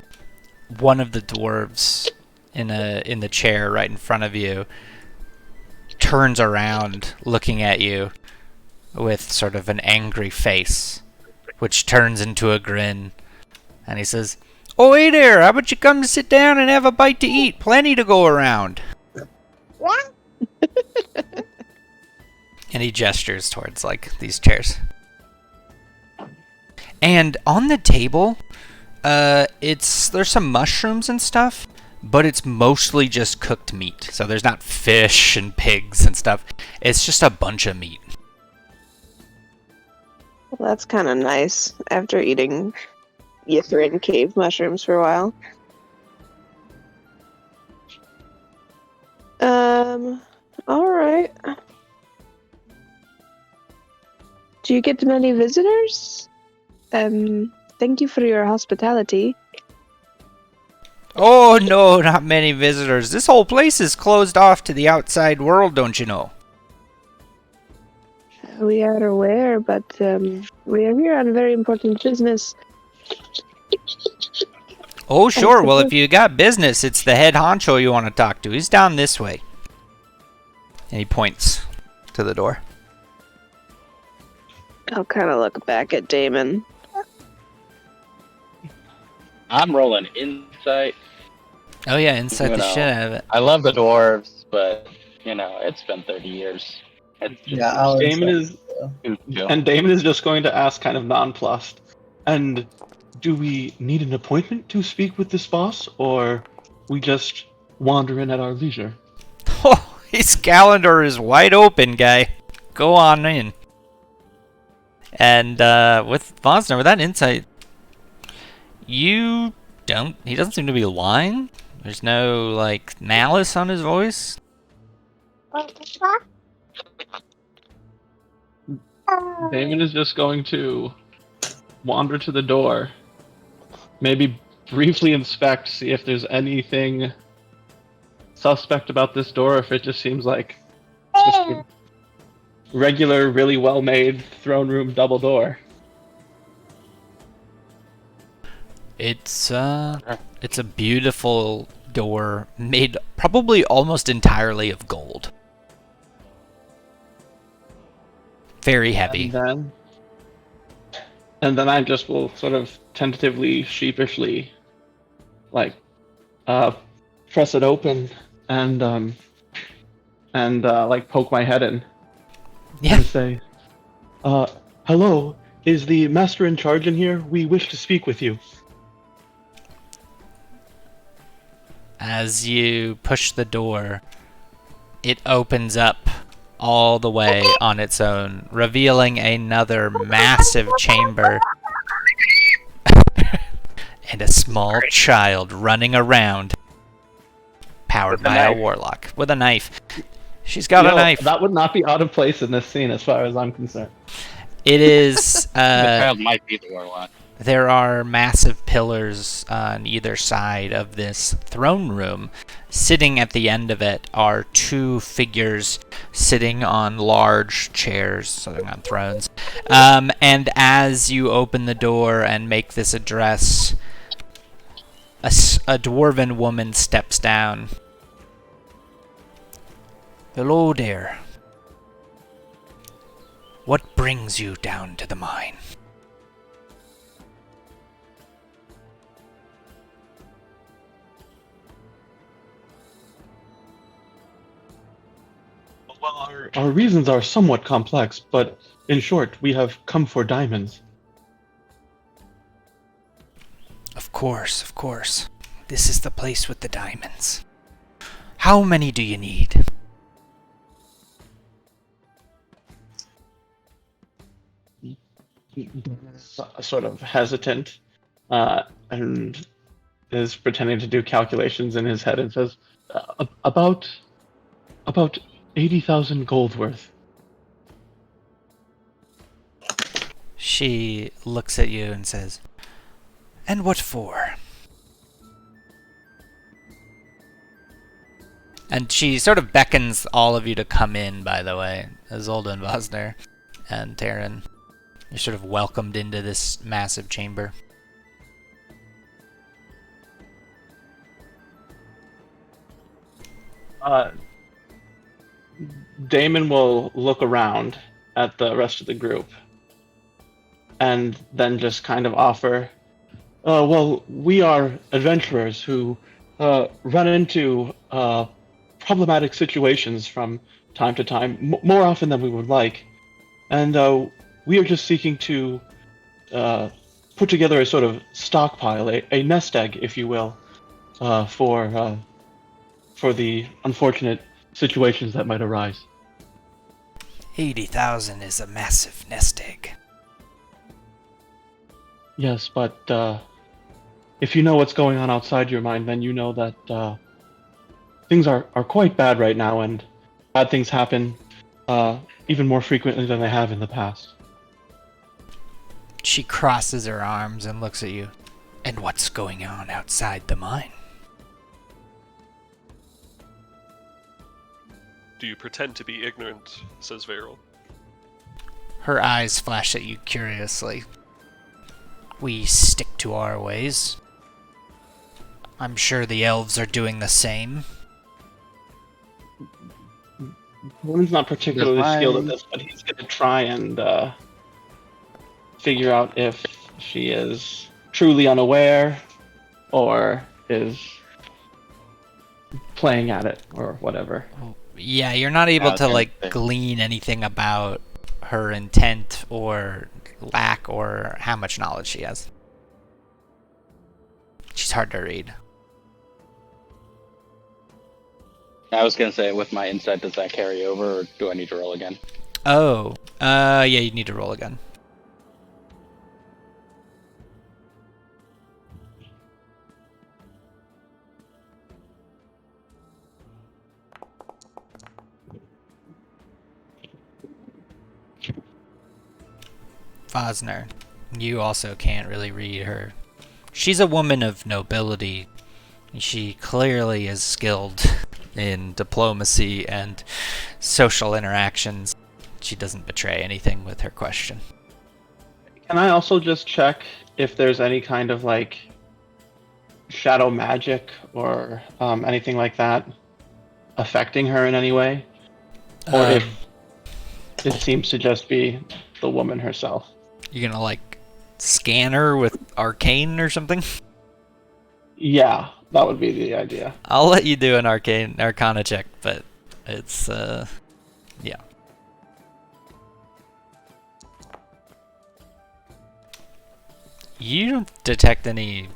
[SPEAKER 1] one of the dwarves in the chair right in front of you turns around looking at you with sort of an angry face, which turns into a grin, and he says, "Oh, hey there, how about you come sit down and have a bite to eat? Plenty to go around." And he gestures towards like these chairs. And on the table, there's some mushrooms and stuff, but it's mostly just cooked meat. So there's not fish and pigs and stuff. It's just a bunch of meat.
[SPEAKER 5] Well, that's kind of nice after eating Yithrin cave mushrooms for a while. Alright. Do you get many visitors? thank you for your hospitality.
[SPEAKER 1] Oh no, not many visitors. This whole place is closed off to the outside world, don't you know?
[SPEAKER 5] We are aware, but we are here on very important business.
[SPEAKER 1] Oh sure, well if you got business, it's the head honcho you want to talk to. He's down this way. And he points to the door.
[SPEAKER 5] I'll kind of look back at Damon.
[SPEAKER 6] I'm rolling insight.
[SPEAKER 1] Oh yeah, inside
[SPEAKER 6] You
[SPEAKER 1] the
[SPEAKER 6] know,
[SPEAKER 1] shit out of it.
[SPEAKER 6] I love the dwarves, but it's been 30 years. It's just
[SPEAKER 4] Yeah, I'll
[SPEAKER 3] Damon
[SPEAKER 4] insight.
[SPEAKER 3] is
[SPEAKER 6] chill.
[SPEAKER 3] and Damon is just going to ask, kind of nonplussed. And do we need an appointment to speak with this boss, or we just wander in at our leisure?
[SPEAKER 1] Oh, his calendar is wide open, guy. Go on in. And with Vosner, with that insight, he doesn't seem to be lying. There's no, like, malice on his voice.
[SPEAKER 3] Damon is just going to wander to the door, maybe briefly inspect, see if there's anything suspect about this door, if it just seems like just a regular, really well-made throne room double door.
[SPEAKER 1] It's a beautiful door made probably almost entirely of gold. Very heavy.
[SPEAKER 3] And then I just will sort of tentatively, sheepishly, like, press it open and like poke my head in.
[SPEAKER 1] Yeah.
[SPEAKER 3] And say, hello, is the master in charge in here? We wish to speak with you.
[SPEAKER 1] As you push the door, it opens up all the way on its own, revealing another massive chamber and a small child running around, powered by a warlock with a knife. She's got a knife.
[SPEAKER 3] That would not be out of place in this scene, as far as I'm concerned.
[SPEAKER 1] It is.
[SPEAKER 6] The child might be the warlock.
[SPEAKER 1] There are massive pillars on either side of this throne room. Sitting at the end of it are two figures sitting on large chairs, sitting on thrones. And as you open the door and make this address, a dwarven woman steps down. Hello there. What brings you down to the mine?
[SPEAKER 3] Well, our reasons are somewhat complex, but in short, we have come for diamonds.
[SPEAKER 1] Of course, of course. This is the place with the diamonds. How many do you need?
[SPEAKER 3] Sort of hesitant, and is pretending to do calculations in his head and says, about 80,000 gold worth.
[SPEAKER 1] She looks at you and says, "And what for?" And she sort of beckons all of you to come in, by the way, Isolde and Vosner and Terran. You're sort of welcomed into this massive chamber.
[SPEAKER 3] Damon will look around at the rest of the group and then just kind of offer, well, we are adventurers who run into problematic situations from time to time, more often than we would like. And we are just seeking to put together a sort of stockpile, a nest egg, if you will, for the unfortunate situations that might arise.
[SPEAKER 1] 80,000 is a massive nest egg.
[SPEAKER 3] Yes, but if you know what's going on outside your mind, then you know that things are quite bad right now, and bad things happen even more frequently than they have in the past.
[SPEAKER 1] She crosses her arms and looks at you. And what's going on outside the mine?
[SPEAKER 2] Do you pretend to be ignorant? Says Varel.
[SPEAKER 1] Her eyes flash at you curiously. We stick to our ways. I'm sure the elves are doing the same.
[SPEAKER 3] One's not particularly skilled at this, but he's going to try and figure out if she is truly unaware or is playing at it or whatever.
[SPEAKER 1] Yeah, you're not able to,
[SPEAKER 6] Okay.
[SPEAKER 1] glean anything about her intent or lack or how much knowledge she has. She's hard to read.
[SPEAKER 6] I was gonna say, with my insight, does that carry over, or do I need to roll again?
[SPEAKER 1] Oh, yeah, you need to roll again. Vosner, you also can't really read her. She's a woman of nobility. She clearly is skilled in diplomacy and social interactions. She doesn't betray anything with her question.
[SPEAKER 3] Can I also just check if there's any kind of shadow magic or anything like that affecting her in any way? Or if it seems to just be the woman herself?
[SPEAKER 1] You're gonna scan her with arcane or something?
[SPEAKER 3] Yeah, that would be the idea.
[SPEAKER 1] I'll let you do an arcana check, but it's yeah. You don't detect any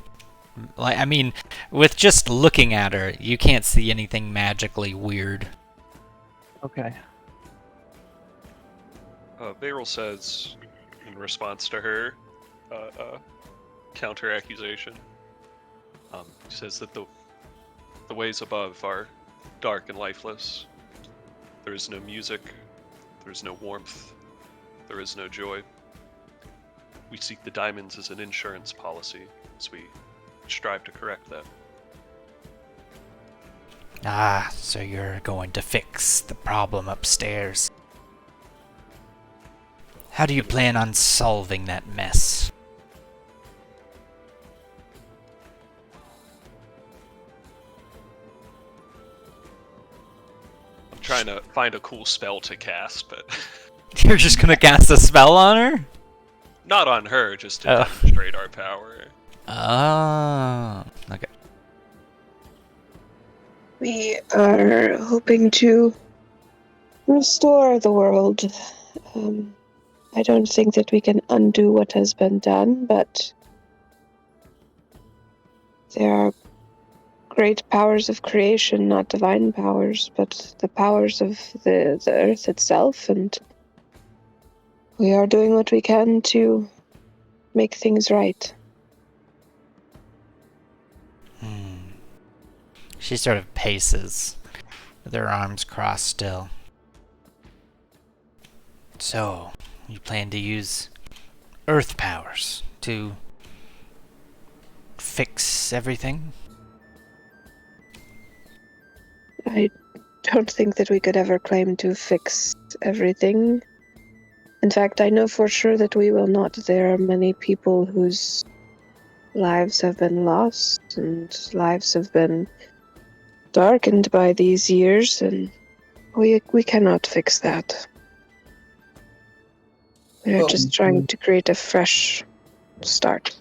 [SPEAKER 1] with just looking at her, you can't see anything magically weird.
[SPEAKER 3] Okay.
[SPEAKER 2] Varel says, in response to her counter-accusation, he says that the ways above are dark and lifeless. There is no music, there is no warmth, there is no joy. We seek the diamonds as an insurance policy, as we strive to correct that.
[SPEAKER 1] Ah, so you're going to fix the problem upstairs. How do you plan on solving that mess?
[SPEAKER 2] I'm trying to find a cool spell to cast, but
[SPEAKER 1] You're just gonna cast a spell on her?
[SPEAKER 2] not on her, just to
[SPEAKER 1] Oh.
[SPEAKER 2] demonstrate our power.
[SPEAKER 1] Oh, okay.
[SPEAKER 5] We are hoping to restore the world. I don't think that we can undo what has been done, but there are great powers of creation, not divine powers, but the powers of the earth itself, and we are doing what we can to make things right.
[SPEAKER 1] She sort of paces, with her arms crossed still. So, you plan to use earth powers to fix everything?
[SPEAKER 5] I don't think that we could ever claim to fix everything. In fact, I know for sure that we will not. There are many people whose lives have been lost and lives have been darkened by these years, and we cannot fix that. We are just trying to create a fresh start.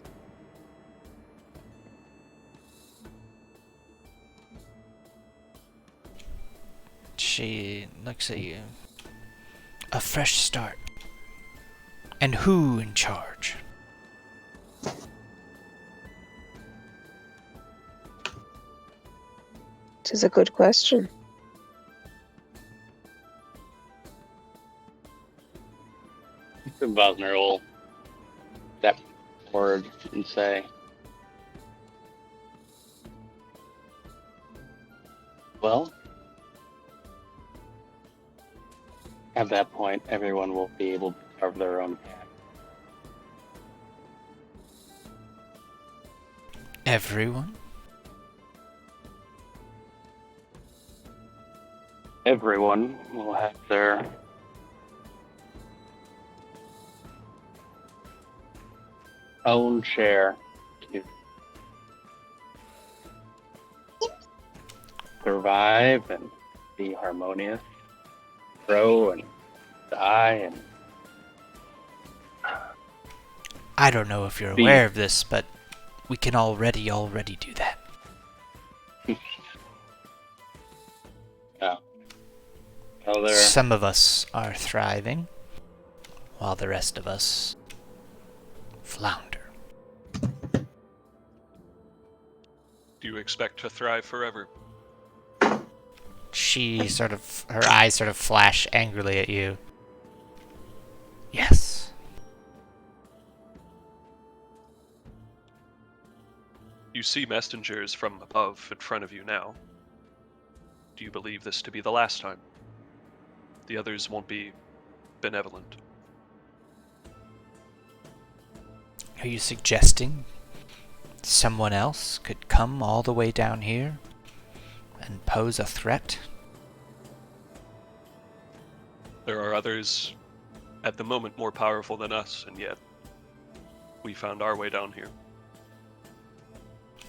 [SPEAKER 1] She looks at you. A fresh start. And who in charge?
[SPEAKER 5] It is a good question.
[SPEAKER 6] Vosner will step forward and say, well, at that point, everyone will be able to carve their own path.
[SPEAKER 1] Everyone?
[SPEAKER 6] Everyone will have their own share to survive and be harmonious, grow and die, and
[SPEAKER 1] I don't know if you're
[SPEAKER 6] Be-
[SPEAKER 1] aware of this, but we can already do that.
[SPEAKER 6] well,
[SPEAKER 1] Some of us are thriving, while the rest of us flounder.
[SPEAKER 2] Do you expect to thrive forever?
[SPEAKER 1] Her eyes sort of flash angrily at you. Yes.
[SPEAKER 2] You see messengers from above in front of you now. Do you believe this to be the last time? The others won't be benevolent.
[SPEAKER 1] Are you suggesting someone else could come all the way down here and pose a threat?
[SPEAKER 2] There are others at the moment more powerful than us, and yet we found our way down here.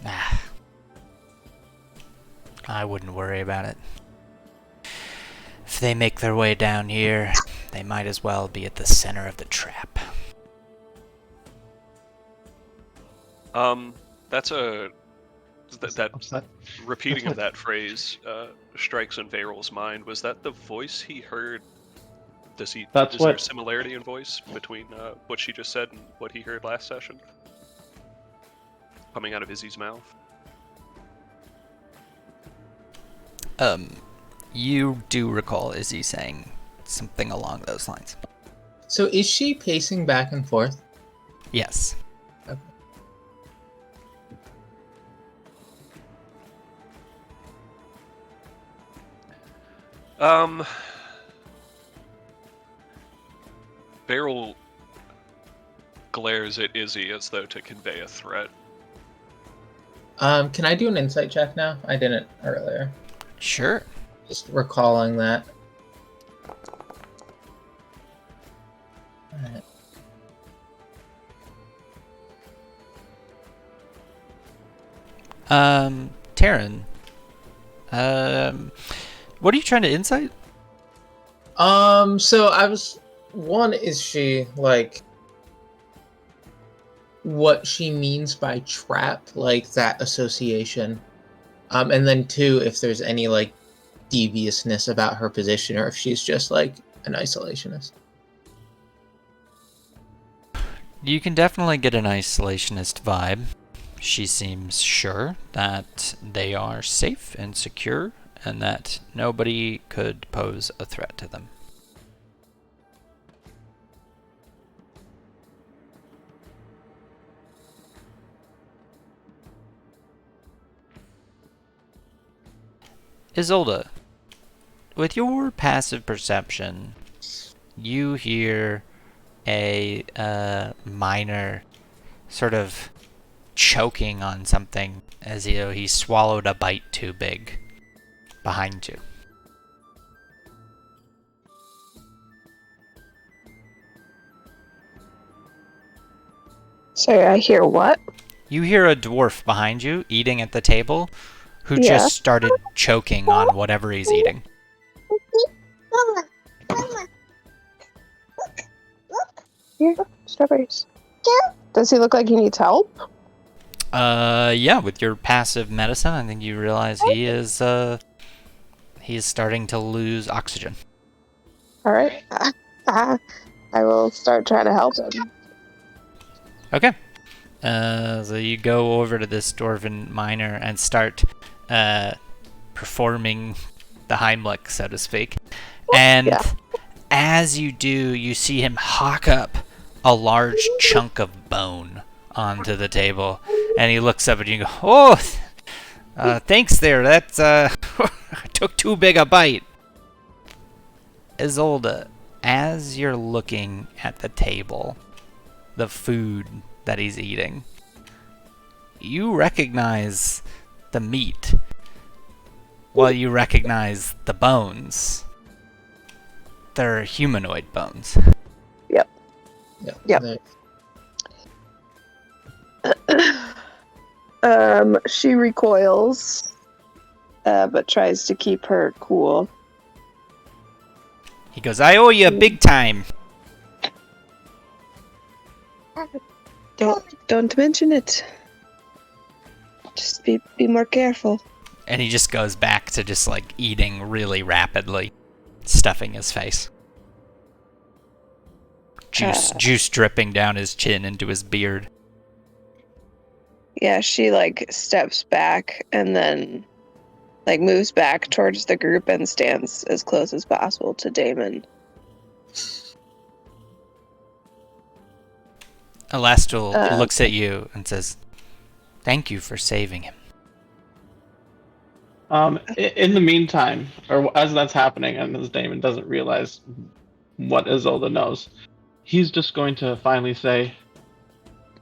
[SPEAKER 1] Nah. I wouldn't worry about it. If they make their way down here, they might as well be at the center of the trap.
[SPEAKER 2] That's that
[SPEAKER 3] Upset.
[SPEAKER 2] repeating of that phrase strikes in Varyl's mind. Was that the voice he heard? Is there a similarity in voice between what she just said and what he heard last session? Coming out of Izzy's mouth?
[SPEAKER 1] You do recall Izzy saying something along those lines.
[SPEAKER 4] So is she pacing back and forth?
[SPEAKER 1] Yes.
[SPEAKER 4] Okay.
[SPEAKER 2] Beryl glares at Izzy as though to convey a threat.
[SPEAKER 4] Can I do an insight check now? I didn't earlier.
[SPEAKER 1] Sure.
[SPEAKER 4] Just recalling that. Alright.
[SPEAKER 1] Taryn. What are you trying to insight?
[SPEAKER 4] So I was... One, is she, like... what she means by trap, like that association. And then two, if there's any, like, deviousness about her position, or if she's just, like, an isolationist.
[SPEAKER 1] You can definitely get an isolationist vibe. She seems sure that they are safe and secure, and that nobody could pose a threat to them. Isolde, with your passive perception, you hear a minor sort of choking on something as though he swallowed a bite too big behind you.
[SPEAKER 5] Sorry, I hear what?
[SPEAKER 1] You hear a dwarf behind you eating at the table who
[SPEAKER 5] Yeah.
[SPEAKER 1] just started choking on whatever he's eating.
[SPEAKER 5] Here, strawberries. Does he look like he needs help?
[SPEAKER 1] Yeah, with your passive medicine, I think you realize he is starting to lose oxygen.
[SPEAKER 5] All right. I will start trying to help him.
[SPEAKER 1] Okay. So you go over to this dwarven miner and start performing the Heimlich, so to speak. And
[SPEAKER 5] Yeah.
[SPEAKER 1] as you do, you see him hawk up a large chunk of bone onto the table. And he looks up at you and goes, "Oh, thanks there. That's, I took too big a bite." Isolde, as you're looking at the table, the food that he's eating, you recognize the meat. Well, you recognize the bones. They're humanoid bones.
[SPEAKER 5] Yep.
[SPEAKER 4] Yeah.
[SPEAKER 5] She recoils, but tries to keep her cool.
[SPEAKER 1] He goes, I owe you big time.
[SPEAKER 5] Don't mention it. Just be more careful.
[SPEAKER 1] And he just goes back to just like eating really rapidly, stuffing his face. Juice dripping down his chin into his beard.
[SPEAKER 5] Yeah, she like steps back and then like moves back towards the group and stands as close as possible to Damon.
[SPEAKER 1] Elastil looks at you and says, thank you for saving him.
[SPEAKER 3] In the meantime, or as that's happening, and as Damon doesn't realize what Isolde knows, he's just going to finally say,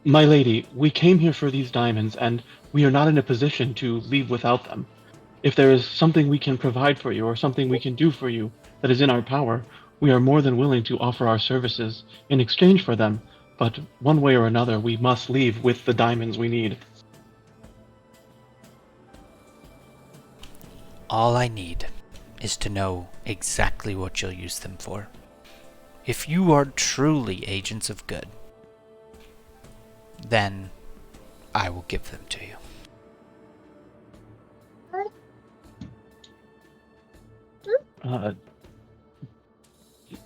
[SPEAKER 3] My lady, we came here for these diamonds, and we are not in a position to leave without them. If there is something we can provide for you, or something we can do for you that is in our power, we are more than willing to offer our services in exchange for them, but one way or another, we must leave with the diamonds we need.
[SPEAKER 1] All I need is to know exactly what you'll use them for. If you are truly agents of good, then I will give them to you.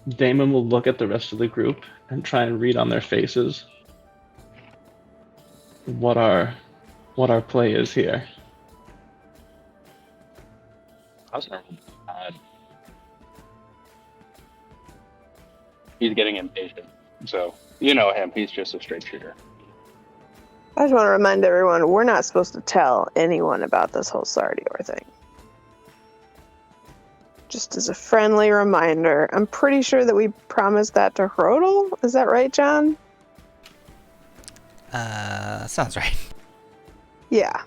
[SPEAKER 3] Damon will look at the rest of the group and try and read on their faces what our play is here.
[SPEAKER 6] He's getting impatient. So, you know him, he's just a straight shooter.
[SPEAKER 5] I just want to remind everyone, we're not supposed to tell anyone about this whole Sardior thing. Just as a friendly reminder, I'm pretty sure that we promised that to Hrodel. Is that right, John?
[SPEAKER 1] Sounds right.
[SPEAKER 5] Yeah.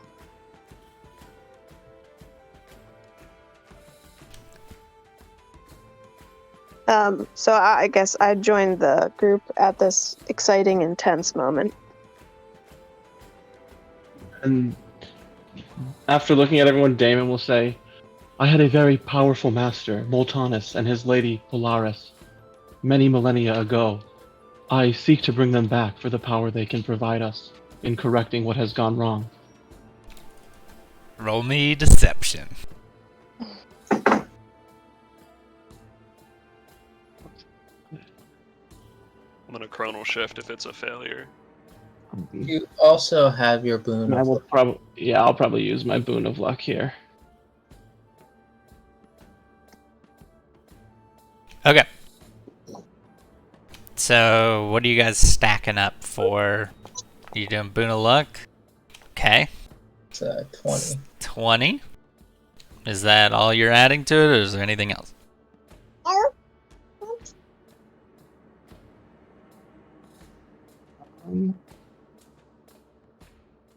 [SPEAKER 5] So I guess I joined the group at this exciting, intense moment.
[SPEAKER 3] And after looking at everyone, Damon will say, I had a very powerful master, Moltanus, and his lady, Polaris, many millennia ago. I seek to bring them back for the power they can provide us in correcting what has gone wrong.
[SPEAKER 1] Roll me deception.
[SPEAKER 2] I'm gonna chronal shift if it's a failure.
[SPEAKER 4] You also have your boon.
[SPEAKER 3] I will I'll probably use my boon of luck here.
[SPEAKER 1] Okay. So, what are you guys stacking up for? You doing boon of luck? Okay.
[SPEAKER 4] It's 20.
[SPEAKER 1] 20? Is that all you're adding to it, or is there anything else?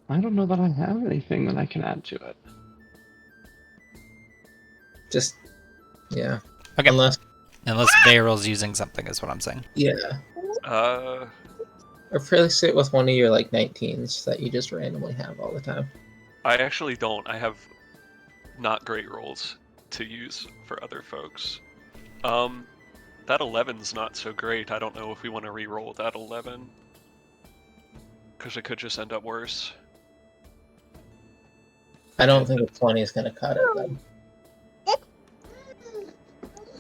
[SPEAKER 3] I don't know that I have anything that I can add to it.
[SPEAKER 4] Just, yeah.
[SPEAKER 1] Okay.
[SPEAKER 4] Unless
[SPEAKER 1] Barrel's using something, is what I'm saying.
[SPEAKER 4] Yeah.
[SPEAKER 2] Uh,
[SPEAKER 4] Or probably sit with one of your like 19s that you just randomly have all the time.
[SPEAKER 2] I actually don't. I have not great rolls to use for other folks. That 11's not so great. I don't know if we want to re-roll that 11. Because it could just end up worse.
[SPEAKER 4] I don't think a 20 is going to cut it then.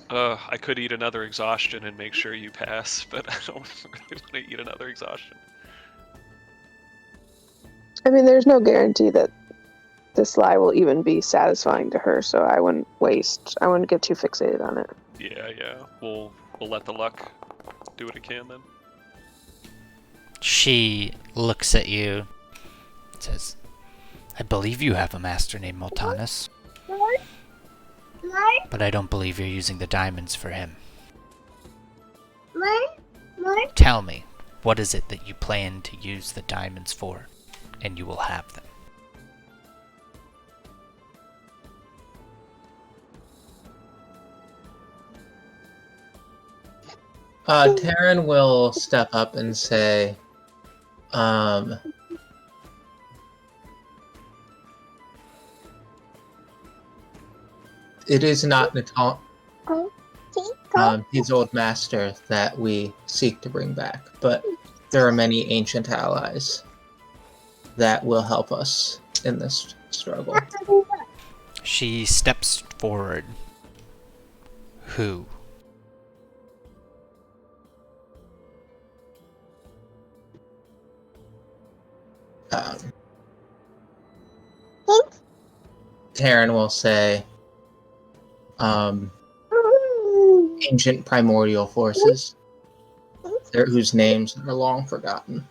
[SPEAKER 2] I could eat another exhaustion and make sure you pass, but I don't really want to eat another exhaustion.
[SPEAKER 5] I mean, there's no guarantee that this lie will even be satisfying to her, so I wouldn't get too fixated on it.
[SPEAKER 2] Yeah. We'll let the luck do what it can then.
[SPEAKER 1] She looks at you and says, I believe you have a master named Moltanus, but I don't believe you're using the diamonds for him. Tell me, what is it that you plan to use the diamonds for? and you will have them.
[SPEAKER 4] Taryn will step up and say, it is not Natal, his old master that we seek to bring back, but there are many ancient allies that will help us in this struggle.
[SPEAKER 1] She steps forward. Who?
[SPEAKER 4] Taryn will say, ancient primordial forces, whose names are long forgotten.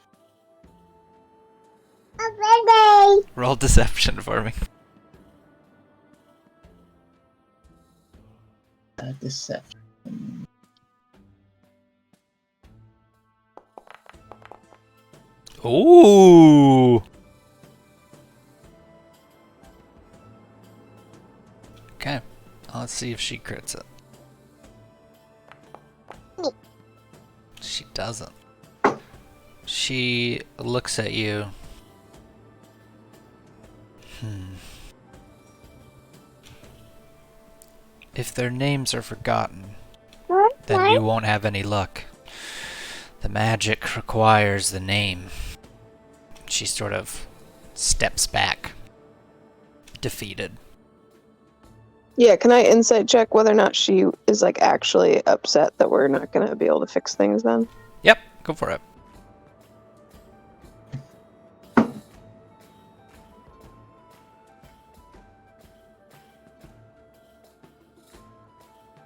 [SPEAKER 1] Roll deception for me.
[SPEAKER 4] Deception.
[SPEAKER 1] Ooh. Okay. Let's see if she crits it. She doesn't. She looks at you. If their names are forgotten, then you won't have any luck. The magic requires the name. She sort of steps back, defeated.
[SPEAKER 5] Yeah, can I insight check whether or not she is like actually upset that we're not gonna be able to fix things then?
[SPEAKER 1] Yep, go for it.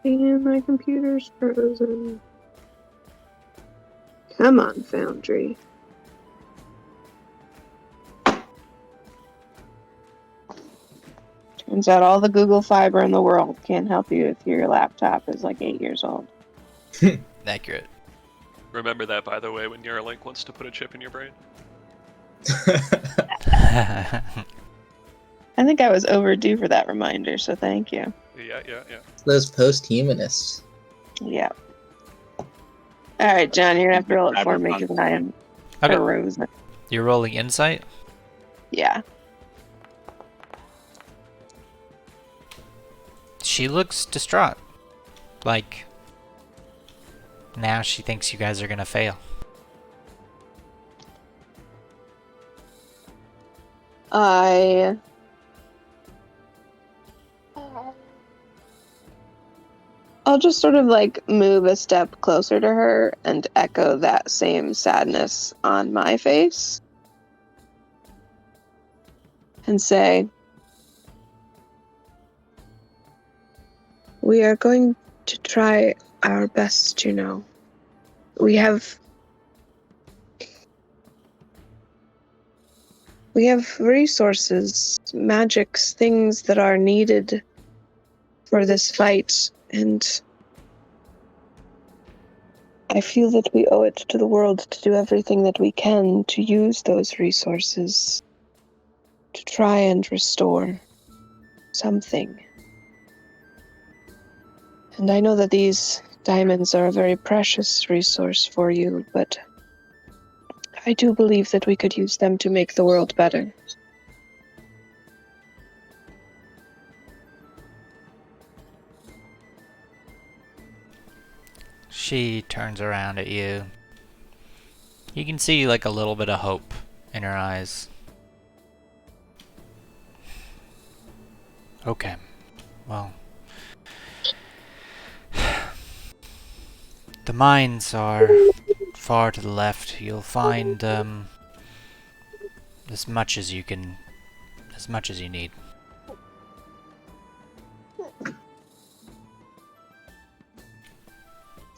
[SPEAKER 5] And my computer's frozen. Come on, Foundry. Turns out all the Google Fiber in the world can't help you if your laptop is like 8 years old.
[SPEAKER 1] Accurate.
[SPEAKER 2] Remember that, by the way, when Neuralink wants to put a chip in your brain.
[SPEAKER 5] I think I was overdue for that reminder, so thank you.
[SPEAKER 2] Yeah.
[SPEAKER 4] Those post-humanists.
[SPEAKER 5] Yeah. Alright, John, you're gonna have to roll it for me because I am
[SPEAKER 1] Okay.
[SPEAKER 5] frozen.
[SPEAKER 1] You're rolling insight?
[SPEAKER 5] Yeah.
[SPEAKER 1] She looks distraught. Like, now she thinks you guys are gonna fail.
[SPEAKER 5] I'll just sort of like move a step closer to her and echo that same sadness on my face and say, we are going to try our best, you know. We have resources, magics, things that are needed for this fight, and I feel that we owe it to the world to do everything that we can to use those resources to try and restore something. And I know that these diamonds are a very precious resource for you, but I do believe that we could use them to make the world better.
[SPEAKER 1] She turns around at you. You can see like a little bit of hope in her eyes. Okay. Well, the mines are far to the left. You'll find as much as you need.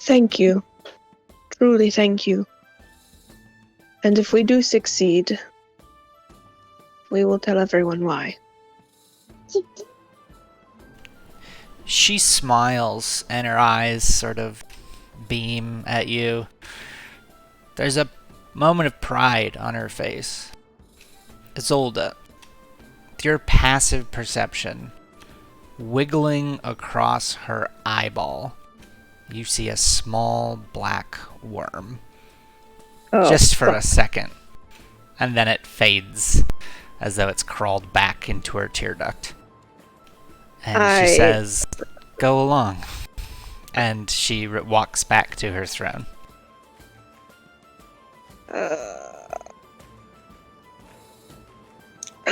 [SPEAKER 5] Thank you. Truly thank you. And if we do succeed, we will tell everyone why.
[SPEAKER 1] She smiles and her eyes sort of beam at you. There's a moment of pride on her face. Isolde, with your passive perception, wiggling across her eyeball, you see a small black worm.
[SPEAKER 5] Oh,
[SPEAKER 1] Just for a
[SPEAKER 5] fuck.
[SPEAKER 1] second. And then it fades as though it's crawled back into her tear duct. And she says, "Go along." And she walks back to her throne.
[SPEAKER 5] I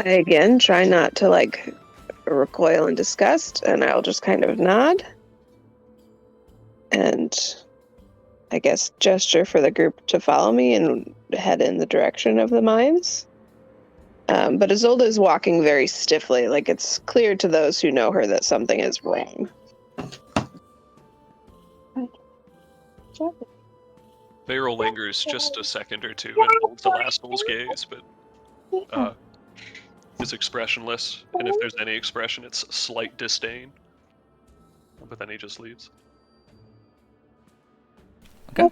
[SPEAKER 5] again try not to like recoil in disgust, and I'll just kind of nod and I guess gesture for the group to follow me and head in the direction of the mines. But Isolde is walking very stiffly, like it's clear to those who know her that something is wrong.
[SPEAKER 2] Beryl lingers just a second or two and holds the last soul's gaze, but is expressionless, and if there's any expression, it's slight disdain. But then he just leaves.
[SPEAKER 1] Okay.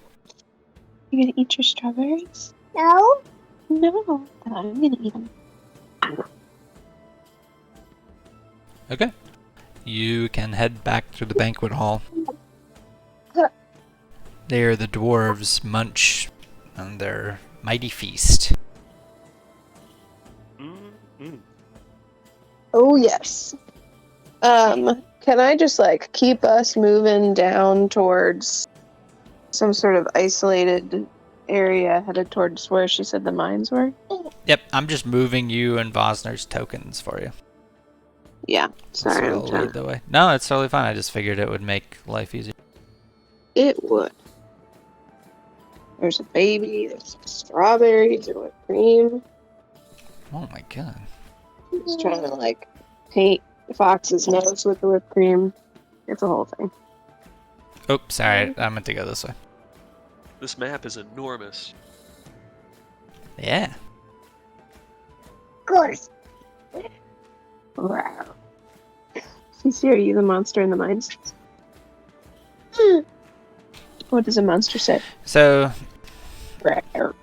[SPEAKER 7] You gonna eat your strawberries? No. No. I'm gonna eat them.
[SPEAKER 1] Okay. You can head back through the banquet hall. There the dwarves munch on their mighty feast.
[SPEAKER 2] Mm-hmm.
[SPEAKER 5] Oh yes. Can I just like keep us moving down towards some sort of isolated area headed towards where she said the mines were?
[SPEAKER 1] Yep, I'm just moving you and Vosner's tokens for you.
[SPEAKER 5] Yeah. Sorry,
[SPEAKER 1] So
[SPEAKER 5] I'm
[SPEAKER 1] I'll
[SPEAKER 5] trying.
[SPEAKER 1] lead the way. No, it's totally fine. I just figured it would make life easier.
[SPEAKER 5] It would. There's a baby, there's strawberries or whipped cream.
[SPEAKER 1] Oh my god.
[SPEAKER 5] Just trying to like paint Fox's nose with the whipped cream. It's a whole thing.
[SPEAKER 1] Oh, sorry. I meant to go this way.
[SPEAKER 2] This map is enormous.
[SPEAKER 1] Yeah.
[SPEAKER 7] Of course.
[SPEAKER 5] Wow. Cece, are you the monster in the mines? What does a monster say?
[SPEAKER 1] So,
[SPEAKER 5] Rawr.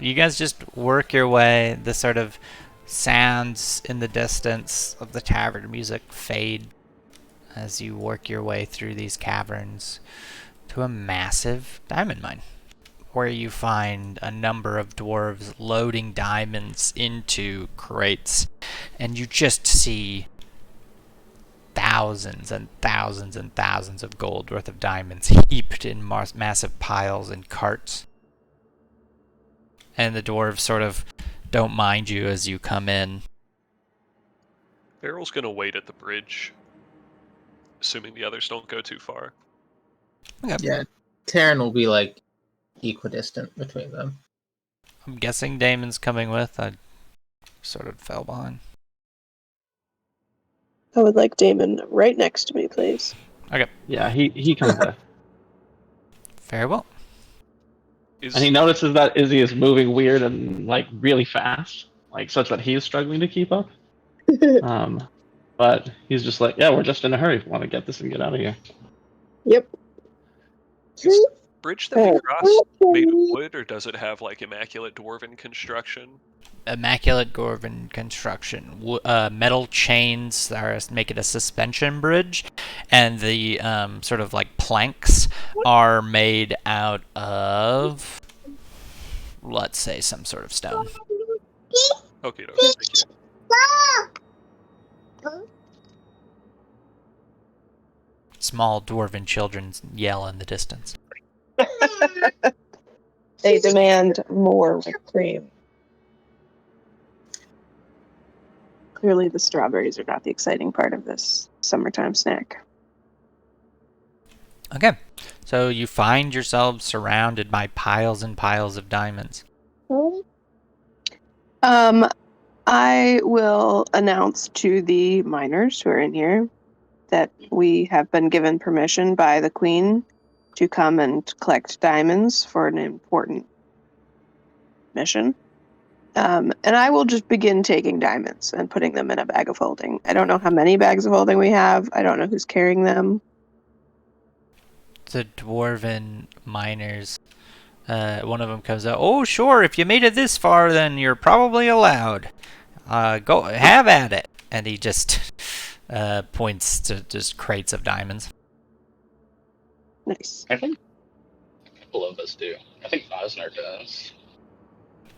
[SPEAKER 1] you guys just work your way. The sort of sounds in the distance of the tavern music fade as you work your way through these caverns to a massive diamond mine, where you find a number of dwarves loading diamonds into crates, and you just see thousands and thousands and thousands of gold worth of diamonds heaped in massive piles and carts. And the dwarves sort of don't mind you as you come in.
[SPEAKER 2] Beryl's gonna wait at the bridge, assuming the others don't go too far.
[SPEAKER 1] Okay.
[SPEAKER 4] Yeah, Terran will be like equidistant between them.
[SPEAKER 1] I'm guessing Damon's coming with. I sort of fell behind.
[SPEAKER 5] I would like Damon right next to me, please.
[SPEAKER 3] Yeah, he comes with.
[SPEAKER 1] Very well.
[SPEAKER 2] Is
[SPEAKER 3] And he notices that Izzy is moving weird and like really fast, like such that he is struggling to keep up. But he's just like, yeah, we're just in a hurry. Want to get this and get out of here.
[SPEAKER 5] Yep.
[SPEAKER 2] is the bridge that we crossed made of wood, or does it have like immaculate dwarven construction?
[SPEAKER 1] Immaculate dwarven construction. Metal chains make it a suspension bridge, and the sort of like planks are made out of, let's say, some sort of stone.
[SPEAKER 2] Okay, thank you.
[SPEAKER 1] Small dwarven children yell in the distance.
[SPEAKER 5] They demand more whipped cream. Clearly, the strawberries are not the exciting part of this summertime snack.
[SPEAKER 1] Okay, so you find yourselves surrounded by piles and piles of diamonds.
[SPEAKER 5] I will announce to the miners who are in here that we have been given permission by the Queen to come and collect diamonds for an important mission. And I will just begin taking diamonds and putting them in a bag of holding. I don't know how many bags of holding we have. I don't know who's carrying them.
[SPEAKER 1] The dwarven miners one of them comes out. Oh, sure. If you made it this far, then you're probably allowed. Go have at it. And he just points to just crates of diamonds.
[SPEAKER 5] Nice.
[SPEAKER 6] I think a couple of us do. I think Osner does.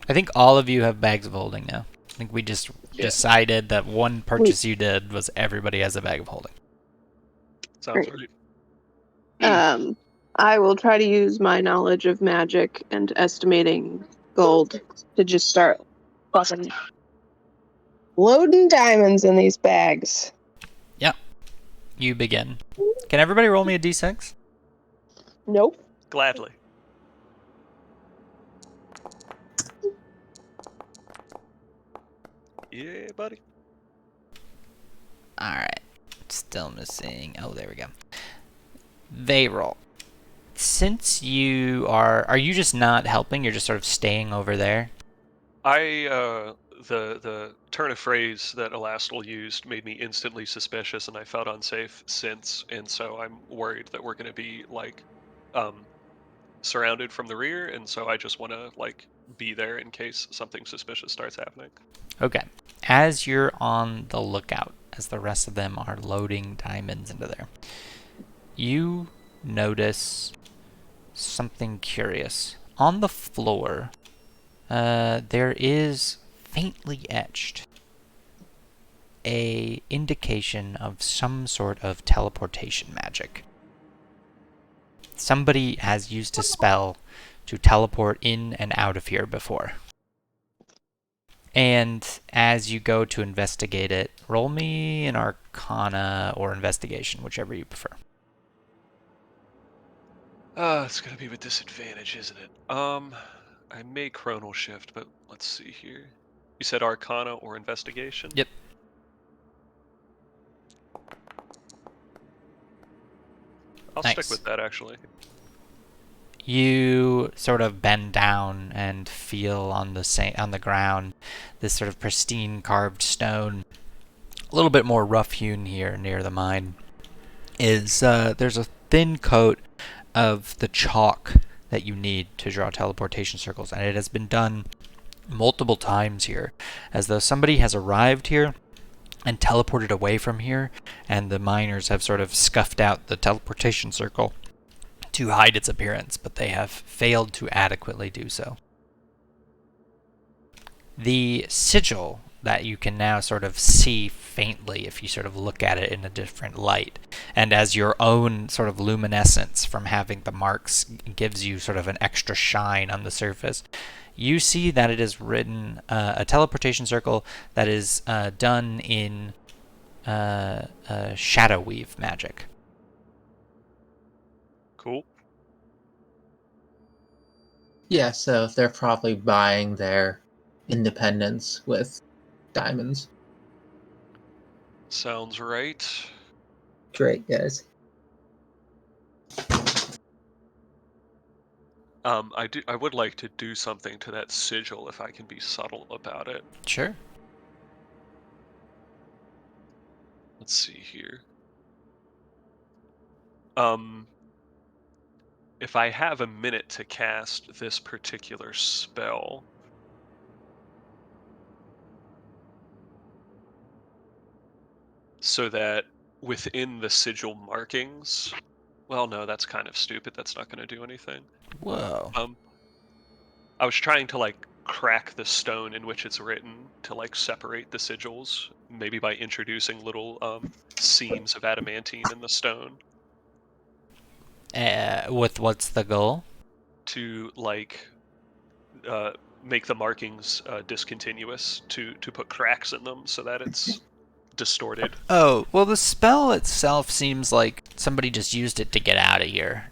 [SPEAKER 1] I think all of you have bags of holding now. I think we just decided that one purchase you did was everybody has a bag of holding.
[SPEAKER 2] Sounds
[SPEAKER 5] Great.
[SPEAKER 2] right.
[SPEAKER 5] I will try to use my knowledge of magic and estimating gold to just start fucking loading diamonds in these bags.
[SPEAKER 1] Yep. You begin. Can everybody roll me a d6?
[SPEAKER 5] Nope.
[SPEAKER 2] Gladly. Yeah, buddy.
[SPEAKER 1] Alright. Still missing. Oh, there we go. They roll. Since you are you just not helping? You're just sort of staying over there?
[SPEAKER 2] The turn of phrase that Elastil used made me instantly suspicious, and I felt unsafe since, and so I'm worried that we're going to be like surrounded from the rear, and so I just want to like be there in case something suspicious starts happening.
[SPEAKER 1] Okay. As you're on the lookout, as the rest of them are loading diamonds into there, you notice something curious. On the floor, there is faintly etched a indication of some sort of teleportation magic. Somebody has used a spell to teleport in and out of here before. And as you go to investigate it, roll me an Arcana or Investigation, whichever you prefer.
[SPEAKER 2] It's gonna be with disadvantage, isn't it? I may chronal shift, but let's see here. You said Arcana or Investigation?
[SPEAKER 1] Yep.
[SPEAKER 2] I'll
[SPEAKER 1] Nice.
[SPEAKER 2] stick with that, actually.
[SPEAKER 1] You sort of bend down and feel on the ground this sort of pristine carved stone, a little bit more rough hewn here near the mine. There's a thin coat of the chalk that you need to draw teleportation circles, and it has been done multiple times here, as though somebody has arrived here and teleported away from here, and the miners have sort of scuffed out the teleportation circle to hide its appearance, but they have failed to adequately do so. The sigil that you can now sort of see faintly if you sort of look at it in a different light, and as your own sort of luminescence from having the marks gives you sort of an extra shine on the surface, you see that it is written a teleportation circle that is done in shadow weave magic.
[SPEAKER 2] Cool.
[SPEAKER 4] Yeah, so they're probably buying their independence with diamonds.
[SPEAKER 2] Sounds right.
[SPEAKER 4] Great, guys.
[SPEAKER 2] I would like to do something to that sigil if I can be subtle about it.
[SPEAKER 1] Sure.
[SPEAKER 2] Let's see here. If I have a minute to cast this particular spell, so that within the sigil markings, well, no, that's kind of stupid. That's not going to do anything.
[SPEAKER 1] Whoa.
[SPEAKER 2] I was trying to like crack the stone in which it's written to like separate the sigils, maybe by introducing little seams of adamantine in the stone
[SPEAKER 1] With what's the goal?
[SPEAKER 2] to like make the markings discontinuous, to put cracks in them so that it's distorted.
[SPEAKER 1] Oh, well, the spell itself seems like somebody just used it to get out of here.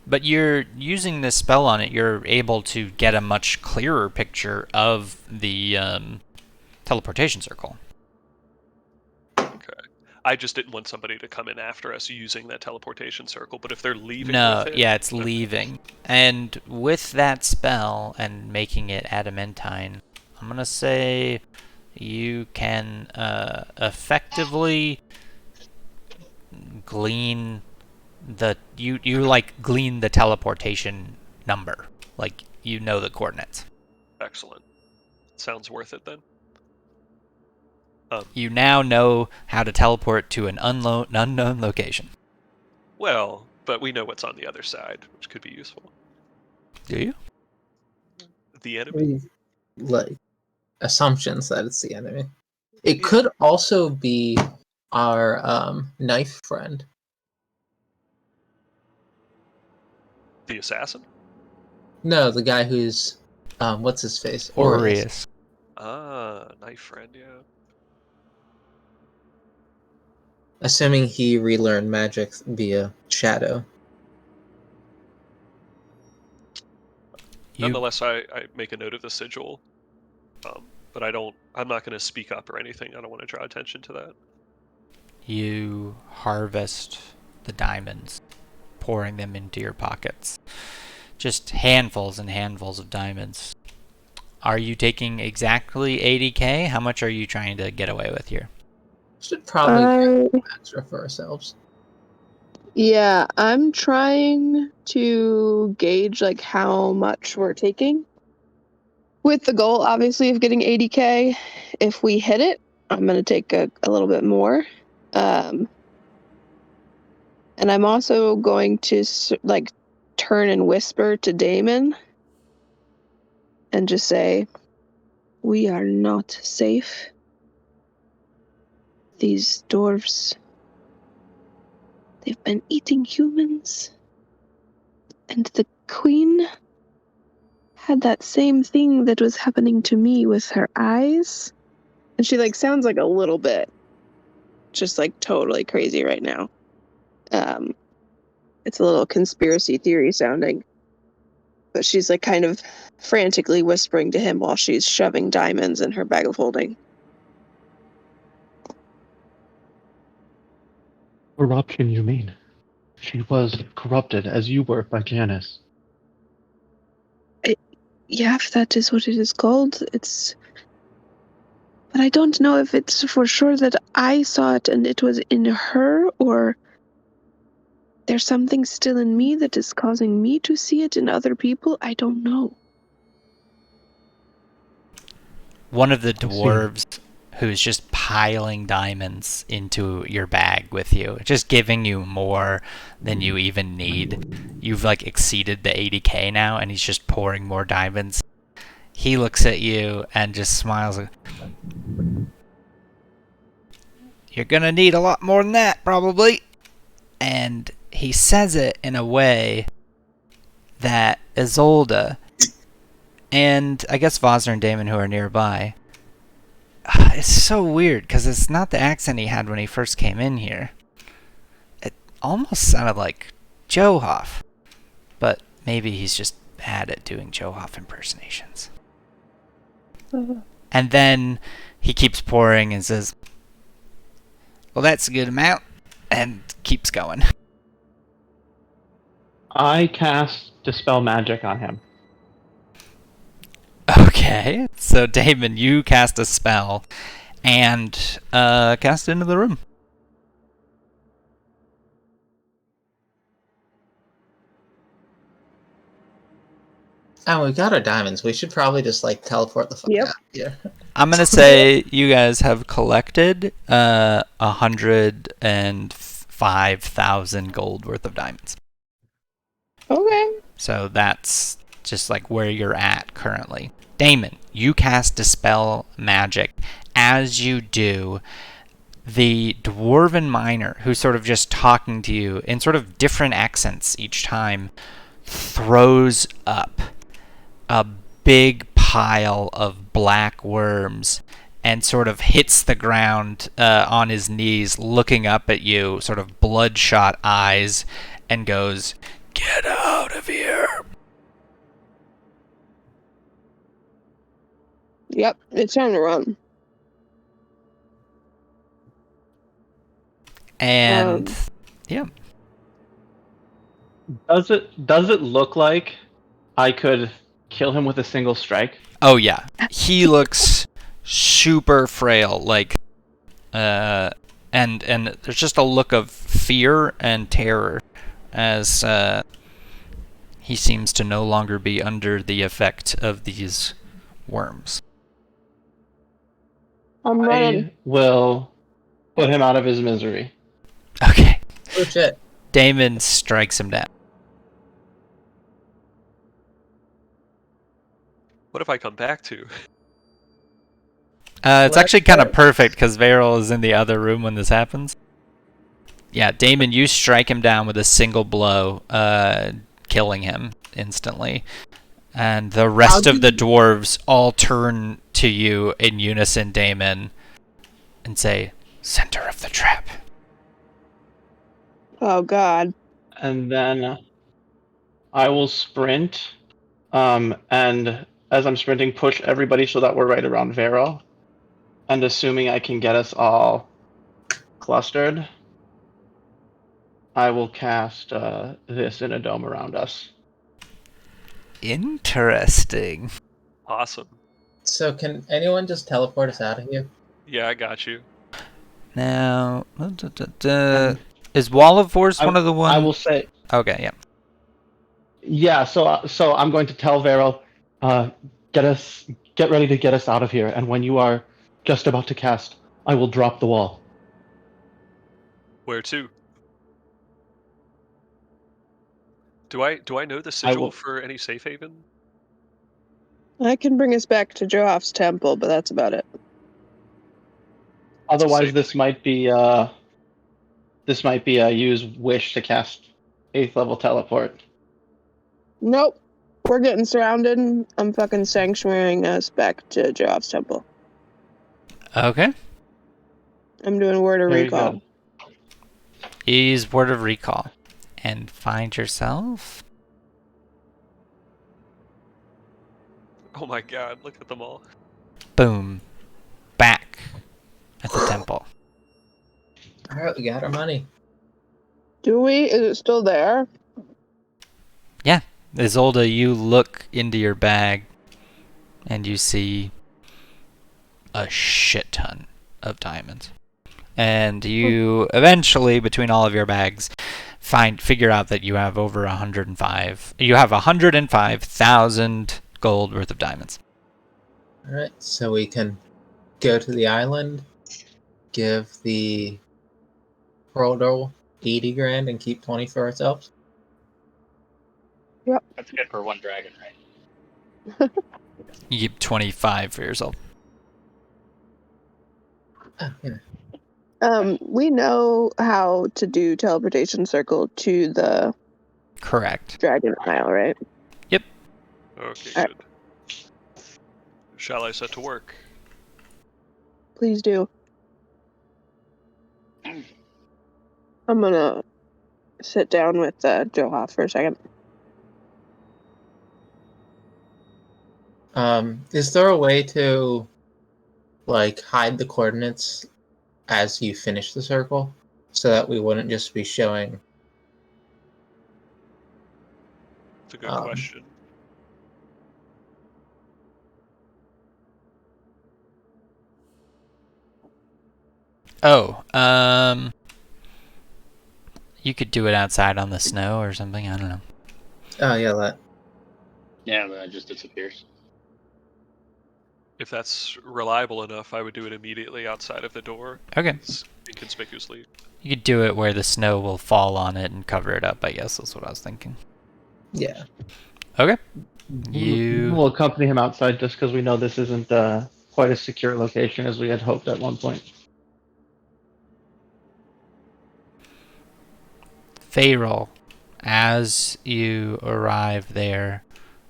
[SPEAKER 1] But you're using this spell on it, you're able to get a much clearer picture of the teleportation circle.
[SPEAKER 2] Okay. I just didn't want somebody to come in after us using that teleportation circle, but if they're leaving
[SPEAKER 1] No,
[SPEAKER 2] with it...
[SPEAKER 1] yeah, it's leaving. And with that spell and making it adamantine, I'm going to say you can effectively glean you like glean the teleportation number, like you know the coordinates.
[SPEAKER 2] Excellent. Sounds worth it then.
[SPEAKER 1] You now know how to teleport to an unknown location.
[SPEAKER 2] Well, but we know what's on the other side, which could be useful.
[SPEAKER 1] Do you?
[SPEAKER 2] The enemy.
[SPEAKER 4] Like assumptions that it's the enemy. It
[SPEAKER 2] Yeah.
[SPEAKER 4] could also be our knife friend.
[SPEAKER 2] The assassin?
[SPEAKER 4] No, the guy who's what's his face?
[SPEAKER 1] Aureus.
[SPEAKER 2] Ah, knife friend, yeah.
[SPEAKER 4] Assuming he relearned magic via shadow.
[SPEAKER 2] Nonetheless, I make a note of the sigil. But I'm not going to speak up or anything. I don't want to draw attention to that.
[SPEAKER 1] You harvest the diamonds, pouring them into your pockets. Just handfuls and handfuls of diamonds. Are you taking exactly 80k? How much are you trying to get away with here?
[SPEAKER 4] Should probably get extra for ourselves.
[SPEAKER 5] Yeah, I'm trying to gauge like how much we're taking. With the goal, obviously, of getting 80k. If we hit it, I'm gonna take a little bit more. And I'm also going to like turn and whisper to Damon and just say, "We are not safe. These dwarves, they've been eating humans. And the queen had that same thing that was happening to me with her eyes." And she like sounds like a little bit just like totally crazy right now. It's a little conspiracy theory sounding. But she's like kind of frantically whispering to him while she's shoving diamonds in her bag of holding.
[SPEAKER 3] Corruption, you mean? She was corrupted as you were by Janice.
[SPEAKER 5] Yeah, if that is what it is called, it's... But I don't know if it's for sure that I saw it and it was in her, or there's something still in me that is causing me to see it in other people. I don't know.
[SPEAKER 1] One of the dwarves who's just piling diamonds into your bag with you, just giving you more than you even need. You've like exceeded the 80k now, and he's just pouring more diamonds. He looks at you and just smiles. You're gonna need a lot more than that, probably. And he says it in a way that Isolde and I guess Vosner and Damon, who are nearby, it's so weird because it's not the accent he had when he first came in here. It almost sounded like Johoff, but maybe he's just bad at doing Johoff impersonations. And then he keeps pouring and says, "Well, that's a good amount," and keeps going.
[SPEAKER 3] I cast Dispel Magic on him.
[SPEAKER 1] Okay, so Damon, you cast a spell and cast it into the room.
[SPEAKER 4] Oh, we got our diamonds. We should probably just like teleport the fuck out here.
[SPEAKER 1] I'm gonna say you guys have collected 105,000 gold worth of diamonds.
[SPEAKER 5] Okay.
[SPEAKER 1] So that's just like where you're at currently. Damon, you cast Dispel Magic. As you do, the dwarven miner, who's sort of just talking to you in sort of different accents each time, throws up a big pile of black worms and sort of hits the ground on his knees, looking up at you, sort of bloodshot eyes, and goes, "Get out of here."
[SPEAKER 5] Yep, it's time to run.
[SPEAKER 1] And yeah.
[SPEAKER 3] Does it look like I could kill him with a single strike?
[SPEAKER 1] Oh yeah. He looks super frail, like and there's just a look of fear and terror as he seems to no longer be under the effect of these worms.
[SPEAKER 5] I'm running.
[SPEAKER 3] I will put him out of his misery.
[SPEAKER 1] Okay.
[SPEAKER 4] Oh shit.
[SPEAKER 1] Damon strikes him down.
[SPEAKER 2] What if I come back to?
[SPEAKER 1] It's actually kind of perfect because Varel is in the other room when this happens. Yeah, Damon, you strike him down with a single blow, killing him instantly. And the rest of the dwarves all turn to you in unison, Damon, and say, "Center of the trap."
[SPEAKER 5] Oh God.
[SPEAKER 3] And then I will sprint, and as I'm sprinting, push everybody so that we're right around Vero. And assuming I can get us all clustered, I will cast this in a dome around us.
[SPEAKER 1] Interesting.
[SPEAKER 2] Awesome.
[SPEAKER 4] So can anyone just teleport us out of here?
[SPEAKER 2] Yeah, I got you.
[SPEAKER 1] Now, is Wall of Force one of the ones?
[SPEAKER 3] I will say,
[SPEAKER 1] Okay, yeah.
[SPEAKER 3] yeah. So I'm going to tell Vero, get ready to get us out of here. And when you are just about to cast, I will drop the wall.
[SPEAKER 2] Where to? Do I know the sigil
[SPEAKER 3] will-
[SPEAKER 2] for any safe haven?
[SPEAKER 5] I can bring us back to Joaf's temple, but that's about it.
[SPEAKER 3] Otherwise,
[SPEAKER 2] safe
[SPEAKER 3] this might be a use wish to cast 8th level teleport.
[SPEAKER 5] Nope. We're getting surrounded. I'm fucking sanctuarying us back to Joaf's temple.
[SPEAKER 1] Okay.
[SPEAKER 5] I'm doing word of
[SPEAKER 3] Very
[SPEAKER 5] recall.
[SPEAKER 3] good.
[SPEAKER 1] Use Word of Recall. And find yourself.
[SPEAKER 2] Oh my god, look at them all.
[SPEAKER 1] Boom. Back at the temple.
[SPEAKER 4] Alright, we got our money.
[SPEAKER 5] Do we? Is it still there?
[SPEAKER 1] Yeah. Isolde, you look into your bag and you see a shit ton of diamonds. And you eventually, between all of your bags, figure out that you have over 105. You have 105,000 gold worth of diamonds.
[SPEAKER 4] Alright, so we can go to the island, give the Pearl 80 grand and keep 20 for ourselves.
[SPEAKER 6] That's good for one dragon, right?
[SPEAKER 1] You keep 25 for yourself.
[SPEAKER 4] Oh, yeah.
[SPEAKER 5] We know how to do teleportation circle to the
[SPEAKER 1] Correct.
[SPEAKER 5] Dragon Isle, right?
[SPEAKER 2] Okay,
[SPEAKER 5] Alright.
[SPEAKER 2] good. Shall I set to work?
[SPEAKER 5] Please do. I'm gonna sit down with Joaf for a second.
[SPEAKER 4] Is there a way to, like, hide the coordinates as you finish the circle? So that we wouldn't just be showing...
[SPEAKER 2] It's a good question.
[SPEAKER 1] Oh, you could do it outside on the snow or something. I don't know.
[SPEAKER 4] Oh, yeah, that.
[SPEAKER 6] Yeah, but it just disappears.
[SPEAKER 2] If that's reliable enough, I would do it immediately outside of the door.
[SPEAKER 1] Okay.
[SPEAKER 2] It's inconspicuously.
[SPEAKER 1] You could do it where the snow will fall on it and cover it up, I guess. That's what I was thinking.
[SPEAKER 4] Yeah.
[SPEAKER 1] Okay.
[SPEAKER 3] We'll accompany him outside just because we know this isn't quite a secure location as we had hoped at one point.
[SPEAKER 1] Varel, as you arrive there,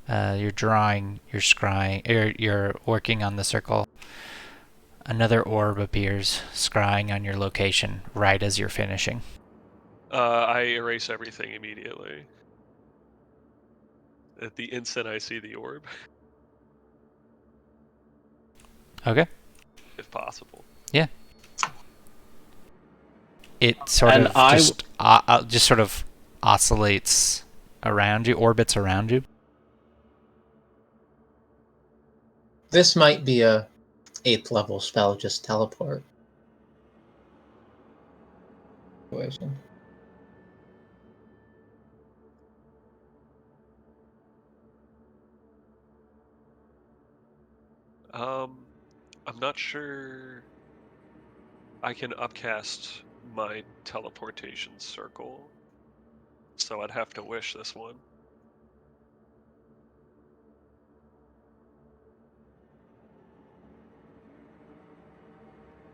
[SPEAKER 1] you're drawing, you're scrying, you're working on the circle. Another orb appears, scrying on your location right as you're finishing.
[SPEAKER 2] I erase everything immediately. At the instant I see the orb.
[SPEAKER 1] Okay.
[SPEAKER 2] If possible.
[SPEAKER 1] Yeah. It sort
[SPEAKER 3] And
[SPEAKER 1] of just sort of oscillates around you, orbits around you.
[SPEAKER 4] This might be a 8th level spell, just teleport. Situation.
[SPEAKER 2] I'm not sure I can upcast my teleportation circle, so I'd have to wish this one.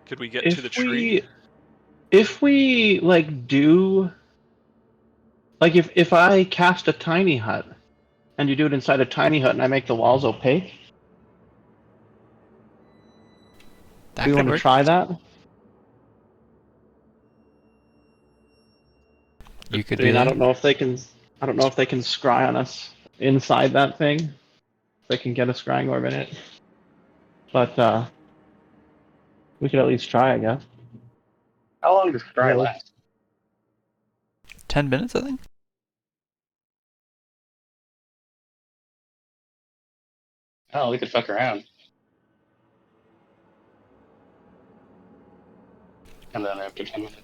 [SPEAKER 2] Could we get to the tree?
[SPEAKER 3] If we like do like if I cast a tiny hut and you do it inside a tiny hut and I make the walls opaque,
[SPEAKER 1] That
[SPEAKER 3] do you
[SPEAKER 1] could
[SPEAKER 3] want to
[SPEAKER 1] work.
[SPEAKER 3] try that?
[SPEAKER 1] You could
[SPEAKER 3] I
[SPEAKER 1] do
[SPEAKER 3] mean, I
[SPEAKER 1] that.
[SPEAKER 3] don't know if they can. I don't know if they can scry on us inside that thing. If they can get a scrying orb in it, but we could at least try, I guess.
[SPEAKER 6] How long does Scry
[SPEAKER 3] Yeah,
[SPEAKER 6] last?
[SPEAKER 1] 10 minutes, I think.
[SPEAKER 6] Oh, we could fuck around. And then after 10 minutes.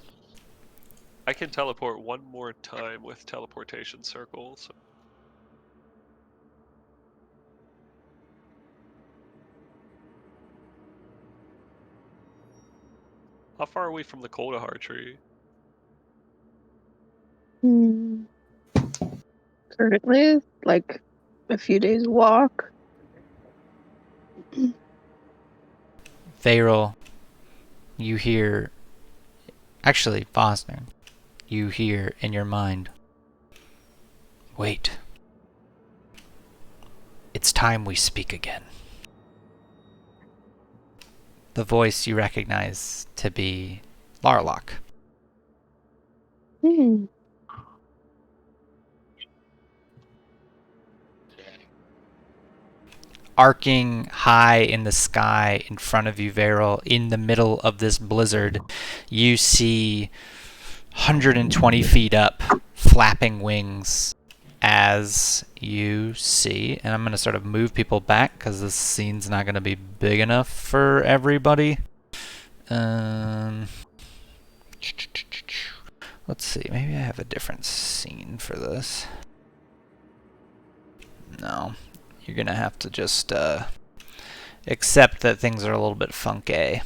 [SPEAKER 2] I can teleport one more time with teleportation circles. How far are we from the Koldahar tree?
[SPEAKER 5] Currently, like a few days walk.
[SPEAKER 1] Varel, you hear. Actually, Foster, you hear in your mind. Wait. It's time we speak again. The voice you recognize to be Larlock. Arcing high in the sky in front of you, Varel, in the middle of this blizzard, you see 120 feet up, flapping wings, as you see, and I'm going to sort of move people back because this scene's not going to be big enough for everybody. Let's see, maybe I have a different scene for this. No. You're gonna have to just accept that things are a little bit funky.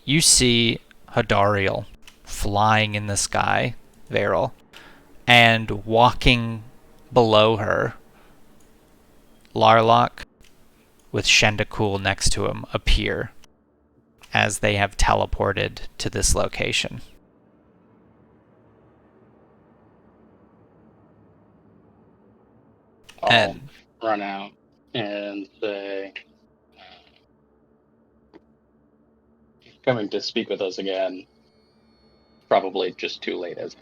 [SPEAKER 1] You see Hadariel flying in the sky, Varel, and walking below her, Larlock with Shendakul next to him appear as they have teleported to this location.
[SPEAKER 6] I'll run out and say, coming to speak with us again, probably just too late as.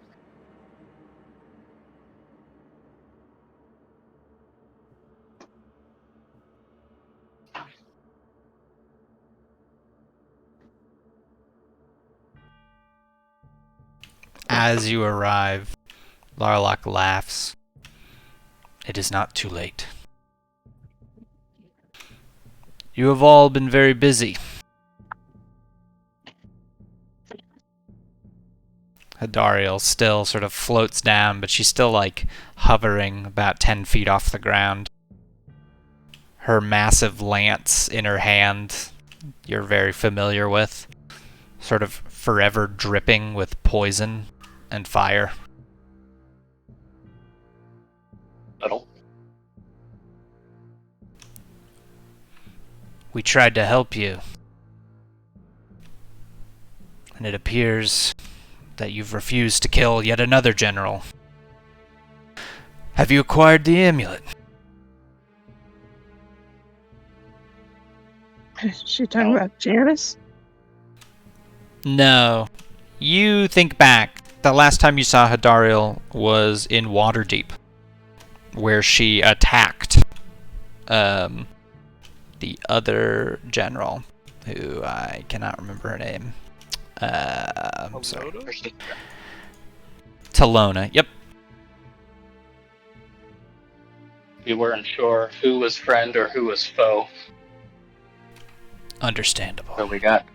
[SPEAKER 1] As you arrive, Larlock laughs. It is not too late. You have all been very busy. Hadariel still sort of floats down, but she's still like hovering about 10 feet off the ground. Her massive lance in her hand, you're very familiar with, sort of forever dripping with poison and fire.
[SPEAKER 6] Metal.
[SPEAKER 1] We tried to help you, and it appears that you've refused to kill yet another general. Have you acquired the amulet?
[SPEAKER 5] Is she talking about Janice?
[SPEAKER 1] No. You think back. The last time you saw Hadariel was in Waterdeep, where she attacked the other general, who I cannot remember her name. I'm sorry. Talona, yep.
[SPEAKER 6] We weren't sure who was friend or who was foe.
[SPEAKER 1] Understandable.
[SPEAKER 6] So we got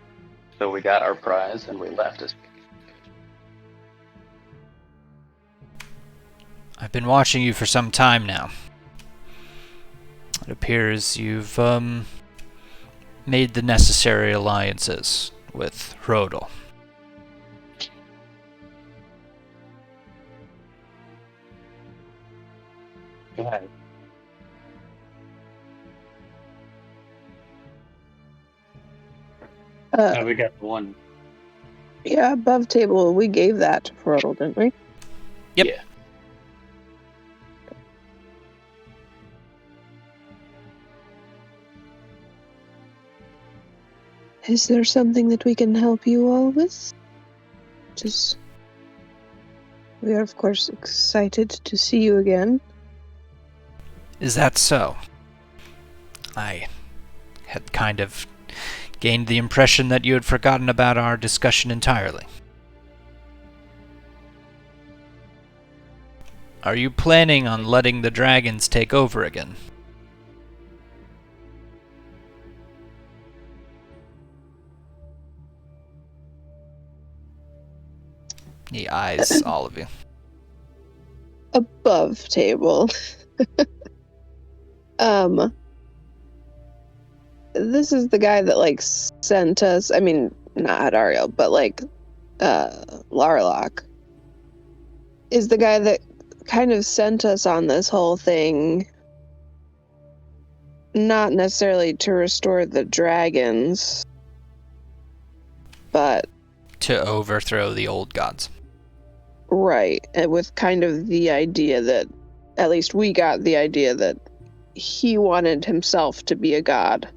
[SPEAKER 6] our prize and we left us.
[SPEAKER 1] I've been watching you for some time now. It appears you've made the necessary alliances with Rodel.
[SPEAKER 6] Go ahead. Now we got one.
[SPEAKER 5] Yeah, above table, we gave that to Frodel, didn't we?
[SPEAKER 1] Yep.
[SPEAKER 6] Yeah.
[SPEAKER 5] Is there something that we can help you all with? We are, of course, excited to see you again.
[SPEAKER 1] Is that so? I had kind of gained the impression that you had forgotten about our discussion entirely. Are you planning on letting the dragons take over again? He eyes all of you.
[SPEAKER 5] Above table. This is the guy that, like, sent us, I mean, not Hadario, but, like, Larlock. Is the guy that kind of sent us on this whole thing, not necessarily to restore the dragons, but...
[SPEAKER 1] To overthrow the old gods.
[SPEAKER 5] Right, and with kind of the idea that, at least we got the idea that he wanted himself to be a god.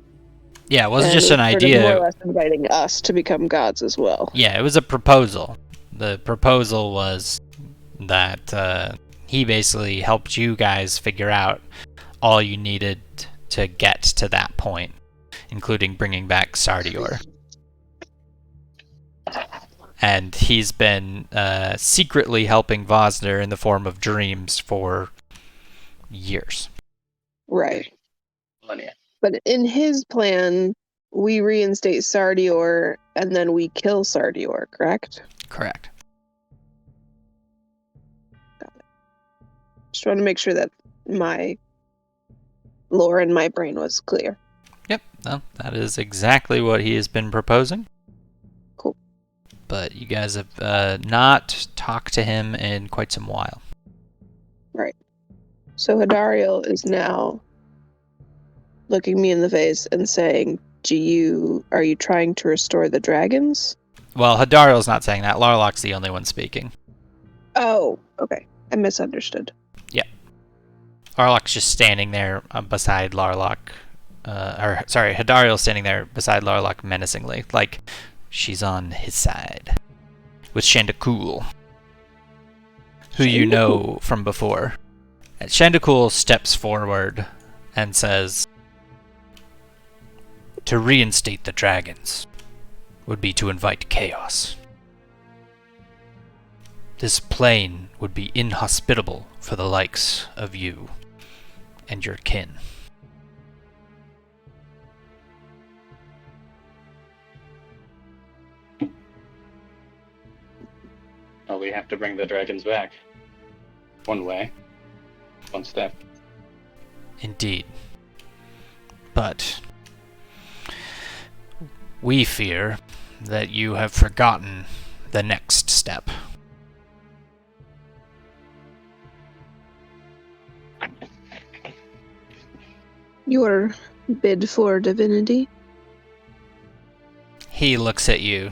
[SPEAKER 1] Yeah, it wasn't
[SPEAKER 5] And
[SPEAKER 1] just an
[SPEAKER 5] was sort of
[SPEAKER 1] idea.
[SPEAKER 5] more or less inviting us to become gods as well.
[SPEAKER 1] Yeah, it was a proposal. The proposal was that he basically helped you guys figure out all you needed to get to that point, including bringing back Sardior. And he's been secretly helping Vosner in the form of dreams for years.
[SPEAKER 5] Right.
[SPEAKER 6] Millennia.
[SPEAKER 5] But in his plan, we reinstate Sardior, and then we kill Sardior, correct?
[SPEAKER 1] Correct.
[SPEAKER 5] Just want to make sure that my lore in my brain was clear.
[SPEAKER 1] Yep, well, that is exactly what he has been proposing.
[SPEAKER 5] Cool.
[SPEAKER 1] But you guys have not talked to him in quite some while.
[SPEAKER 5] Right. So Hadariel is now looking me in the face and saying, are you trying to restore the dragons?
[SPEAKER 1] Well, Hadariel's not saying that. Larlock's the only one speaking.
[SPEAKER 5] Oh, okay. I misunderstood.
[SPEAKER 1] Larlock's just standing there beside Larlock. Hadariel's standing there beside Larlock menacingly, like she's on his side. With Shandakul, who you know from before. And Shandakul steps forward and says, "To reinstate the dragons would be to invite chaos. This plane would be inhospitable for the likes of you and your kin."
[SPEAKER 6] Well, we have to bring the dragons back. One way. One step.
[SPEAKER 1] Indeed. But we fear that you have forgotten the next step.
[SPEAKER 5] Your bid for divinity?
[SPEAKER 1] He looks at you.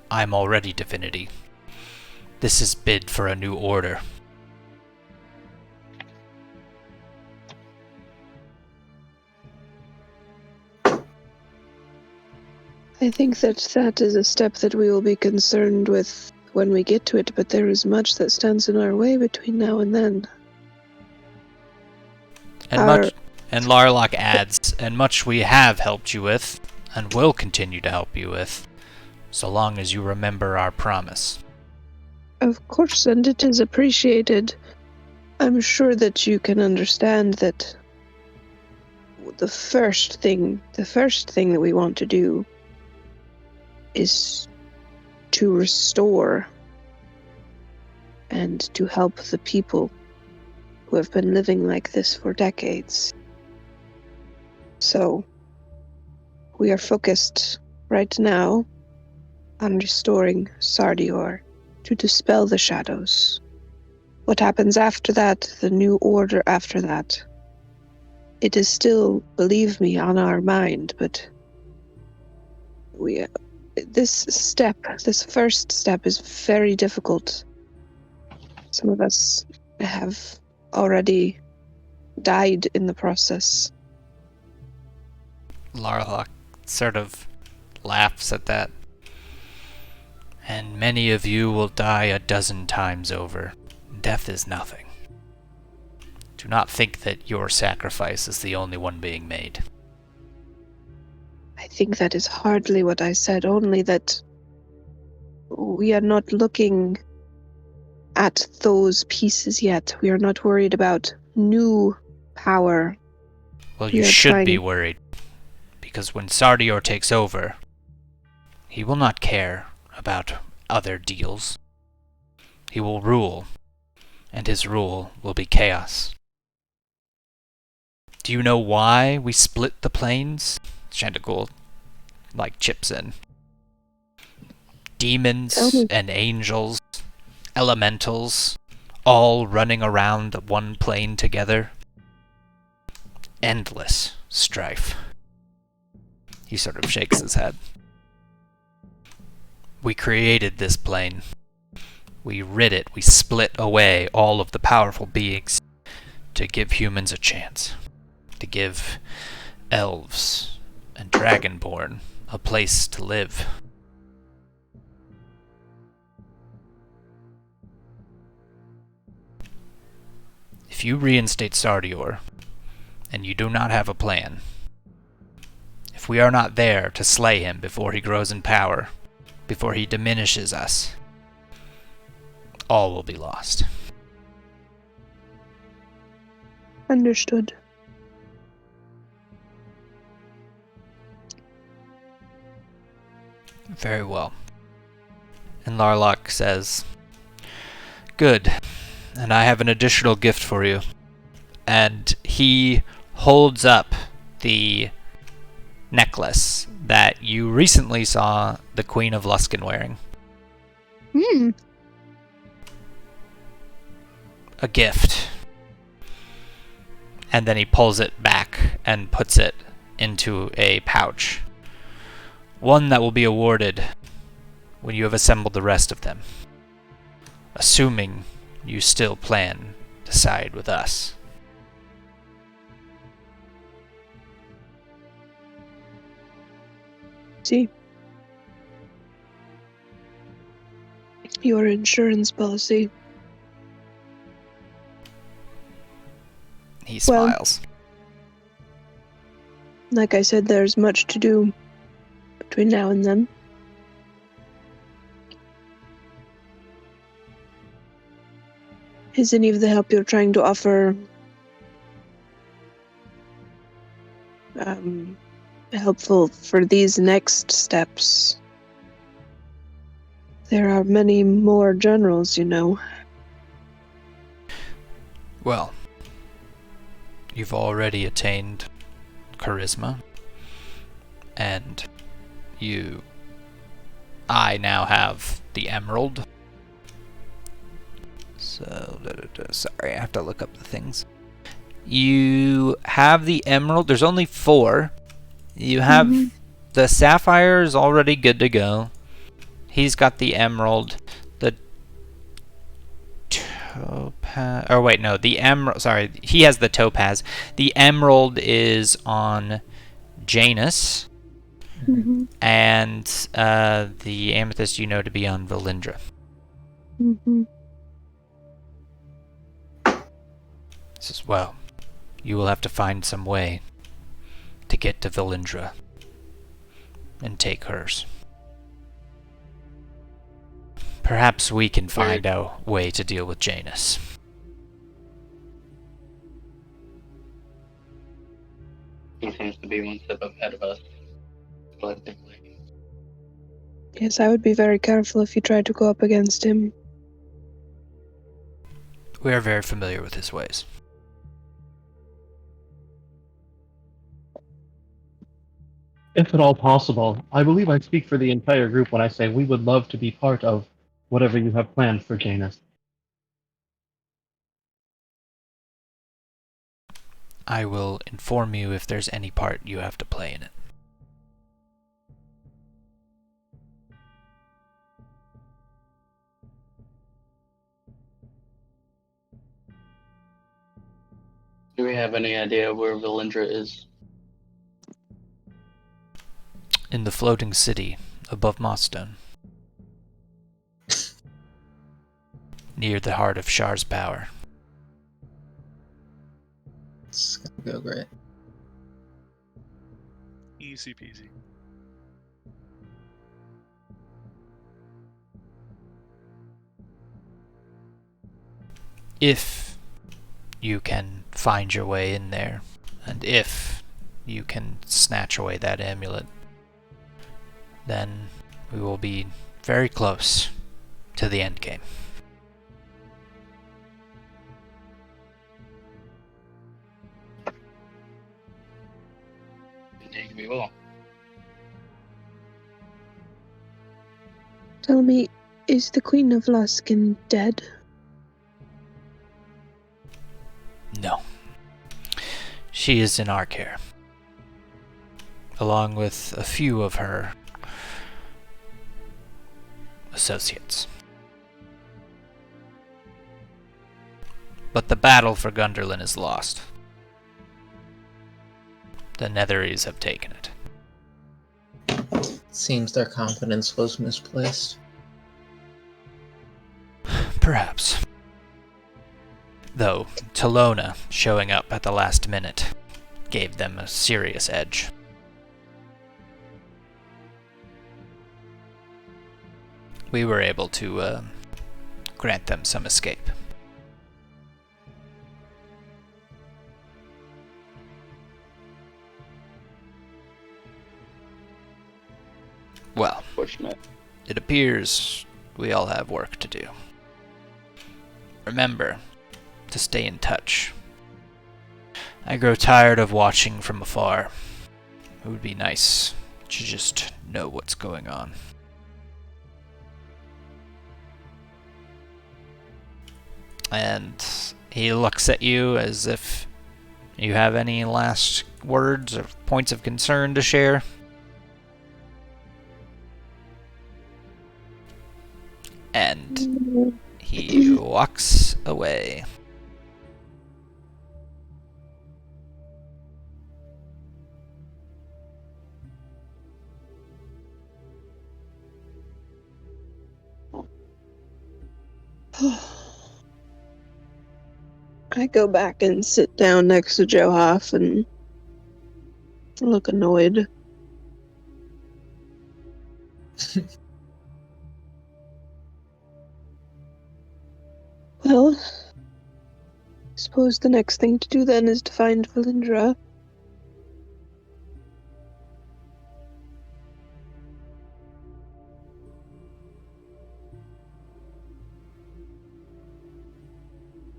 [SPEAKER 1] I'm already divinity. This is bid for a new order.
[SPEAKER 5] I think that is a step that we will be concerned with when we get to it, but there is much that stands in our way between now and then.
[SPEAKER 1] And Larlock adds, and much we have helped you with, and will continue to help you with, so long as you remember our promise.
[SPEAKER 5] Of course, and it is appreciated. I'm sure that you can understand that the first thing that we want to do is to restore and to help the people who have been living like this for decades. So, we are focused right now on restoring Sardior to dispel the shadows. What happens after that, the new order after that, it is still, believe me, on our mind, but this first step is very difficult. Some of us have already died in the process.
[SPEAKER 1] Larlock sort of laughs at that. And many of you will die a dozen times over. Death is nothing. Do not think that your sacrifice is the only one being made.
[SPEAKER 5] I think that is hardly what I said, only that we are not looking at those pieces yet. We are not worried about new power.
[SPEAKER 1] Well,
[SPEAKER 5] We
[SPEAKER 1] you
[SPEAKER 5] are
[SPEAKER 1] should be
[SPEAKER 5] trying-
[SPEAKER 1] worried. Because when Sardior takes over, he will not care about other deals. He will rule, and his rule will be chaos. Do you know why we split the planes? Chanticleer, chips in. Demons
[SPEAKER 5] Tell me.
[SPEAKER 1] and angels, elementals, all running around the one plane together. Endless strife. He sort of shakes his head. We created this plane. We rid it, we split away all of the powerful beings to give humans a chance. To give elves and dragonborn a place to live. If you reinstate Sardior, and you do not have a plan, if we are not there to slay him before he grows in power, before he diminishes us, all will be lost.
[SPEAKER 5] Understood.
[SPEAKER 1] Very well. And Larlock says, "Good. And I have an additional gift for you." And he holds up the necklace that you recently saw the Queen of Luskan wearing. A gift. And then he pulls it back and puts it into a pouch. One that will be awarded when you have assembled the rest of them. Assuming you still plan to side with us.
[SPEAKER 5] See? Your insurance policy.
[SPEAKER 1] He
[SPEAKER 5] Well-
[SPEAKER 1] smiles.
[SPEAKER 5] Like I said, there's much to do between now and then. Is any of the help you're trying to offer helpful for these next steps? There are many more generals, you know.
[SPEAKER 1] Well, you've already attained charisma, and I now have the emerald. So, sorry, I have to look up the things. You have the emerald. There's only 4. You have the sapphire is already good to go. He's got the emerald. The topaz. Or wait, no, the emerald. Sorry, he has the topaz. The emerald is on Janus,
[SPEAKER 5] Mm-hmm.
[SPEAKER 1] and the amethyst you know to be on Valindra.
[SPEAKER 5] Mm-hmm.
[SPEAKER 1] Says, well, you will have to find some way to get to Valindra and take hers. Perhaps we can find a way to deal with Janus.
[SPEAKER 6] He seems to be one step ahead of us, collectively.
[SPEAKER 5] Yes, I would be very careful if you tried to go up against him.
[SPEAKER 1] We are very familiar with his ways.
[SPEAKER 3] If at all possible, I believe I speak for the entire group when I say we would love to be part of whatever you have planned for Janus.
[SPEAKER 1] I will inform you if there's any part you have to play in it.
[SPEAKER 6] Do we have any idea where Valindra is?
[SPEAKER 1] In the floating city above Mossstone. Near the heart of Shar's power.
[SPEAKER 4] It's gonna go great.
[SPEAKER 2] Easy peasy.
[SPEAKER 1] If you can find your way in there, and if you can snatch away that amulet, then we will be very close to the end game.
[SPEAKER 6] Indeed, we will.
[SPEAKER 7] Tell me, is the Queen of Luskin dead?
[SPEAKER 1] No. She is in our care, along with a few of her associates. But the battle for Gunderlin is lost. The Netheries have taken it.
[SPEAKER 4] It seems their confidence was misplaced.
[SPEAKER 1] Perhaps. Though Talona showing up at the last minute gave them a serious edge. We were able to grant them some escape. Well,
[SPEAKER 6] Fortunate.
[SPEAKER 1] it appears we all have work to do. Remember to stay in touch. I grow tired of watching from afar. It would be nice to just know what's going on. And he looks at you as if you have any last words or points of concern to share. And he walks away.
[SPEAKER 5] I go back and sit down next to Johaff and look annoyed. Well, I suppose the next thing to do then is to find Valindra.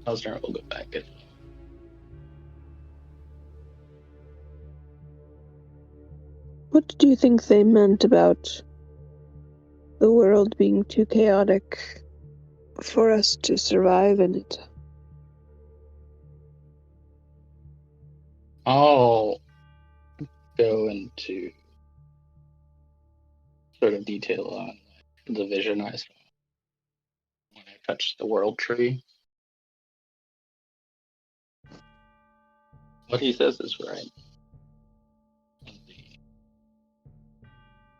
[SPEAKER 6] Elsner will go back in.
[SPEAKER 5] What did you think they meant about the world being too chaotic for us to survive in it?
[SPEAKER 6] I'll go into sort of detail on the vision I saw when I touched the world tree. What he says is right. When the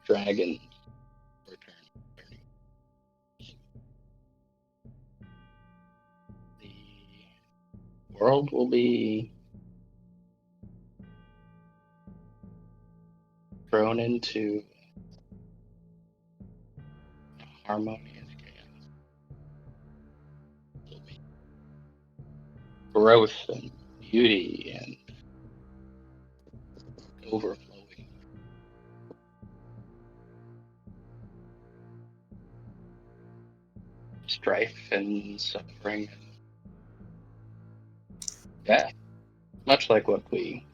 [SPEAKER 6] dragon return, the world will be thrown into harmonious chaos. There'll be growth and beauty and overflowing. Strife and suffering and death. Much like what we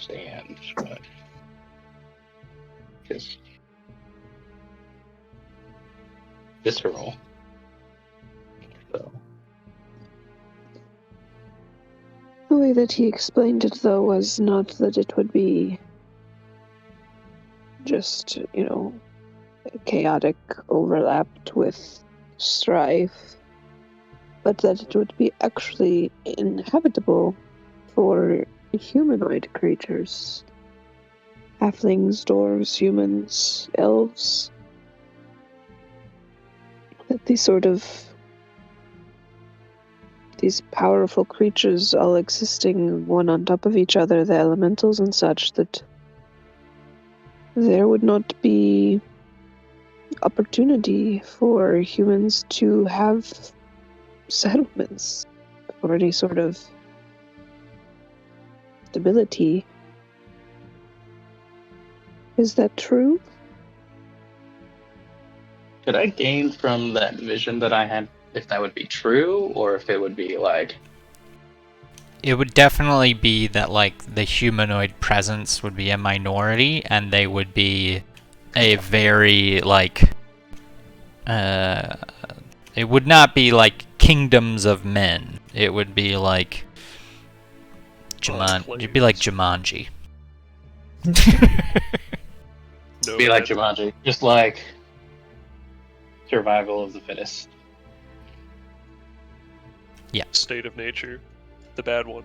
[SPEAKER 6] understand, but just visceral. So,
[SPEAKER 5] The way that he explained it, though, was not that it would be just, chaotic overlapped with strife, but that it would be actually inhabitable for humanoid creatures. Halflings, dwarves, humans, elves. That these powerful creatures all existing one on top of each other, the elementals and such, that there would not be opportunity for humans to have settlements or any sort of stability. Is that true?
[SPEAKER 6] could I gain from that vision that I had if that would be true, or if it would be like
[SPEAKER 1] It would definitely be that, like, the humanoid presence would be a minority, and they would be a very, like, it would not be like kingdoms of men. It would be like it'd be like Jumanji.
[SPEAKER 2] No,
[SPEAKER 6] be like
[SPEAKER 2] that
[SPEAKER 6] Jumanji, just like survival of the fittest.
[SPEAKER 2] state of nature, the bad one.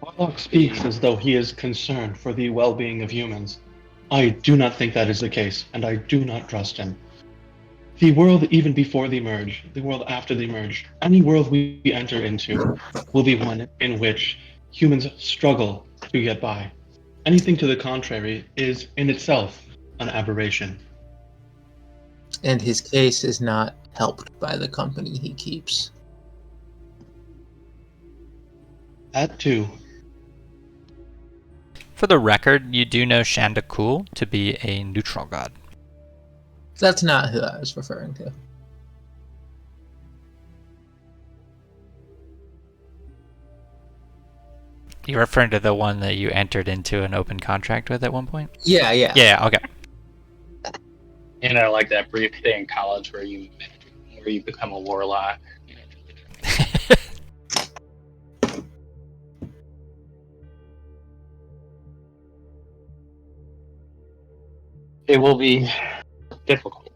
[SPEAKER 8] Warlock speaks as though he is concerned for the well-being of humans. I do not think that is the case, and I do not trust him. The world even before the merge, the world after the merge, any world we enter into will be one in which humans struggle to get by. Anything to the contrary is in itself an aberration.
[SPEAKER 4] And his case is not helped by the company he keeps.
[SPEAKER 8] That too.
[SPEAKER 1] For the record, you do know Shandakul to be a neutral god.
[SPEAKER 4] That's not who I was referring to.
[SPEAKER 1] You're referring to the one that you entered into an open contract with at one point?
[SPEAKER 4] Yeah.
[SPEAKER 1] Yeah, okay.
[SPEAKER 6] You know, like that brief day in college where you become a warlock. It will be difficult.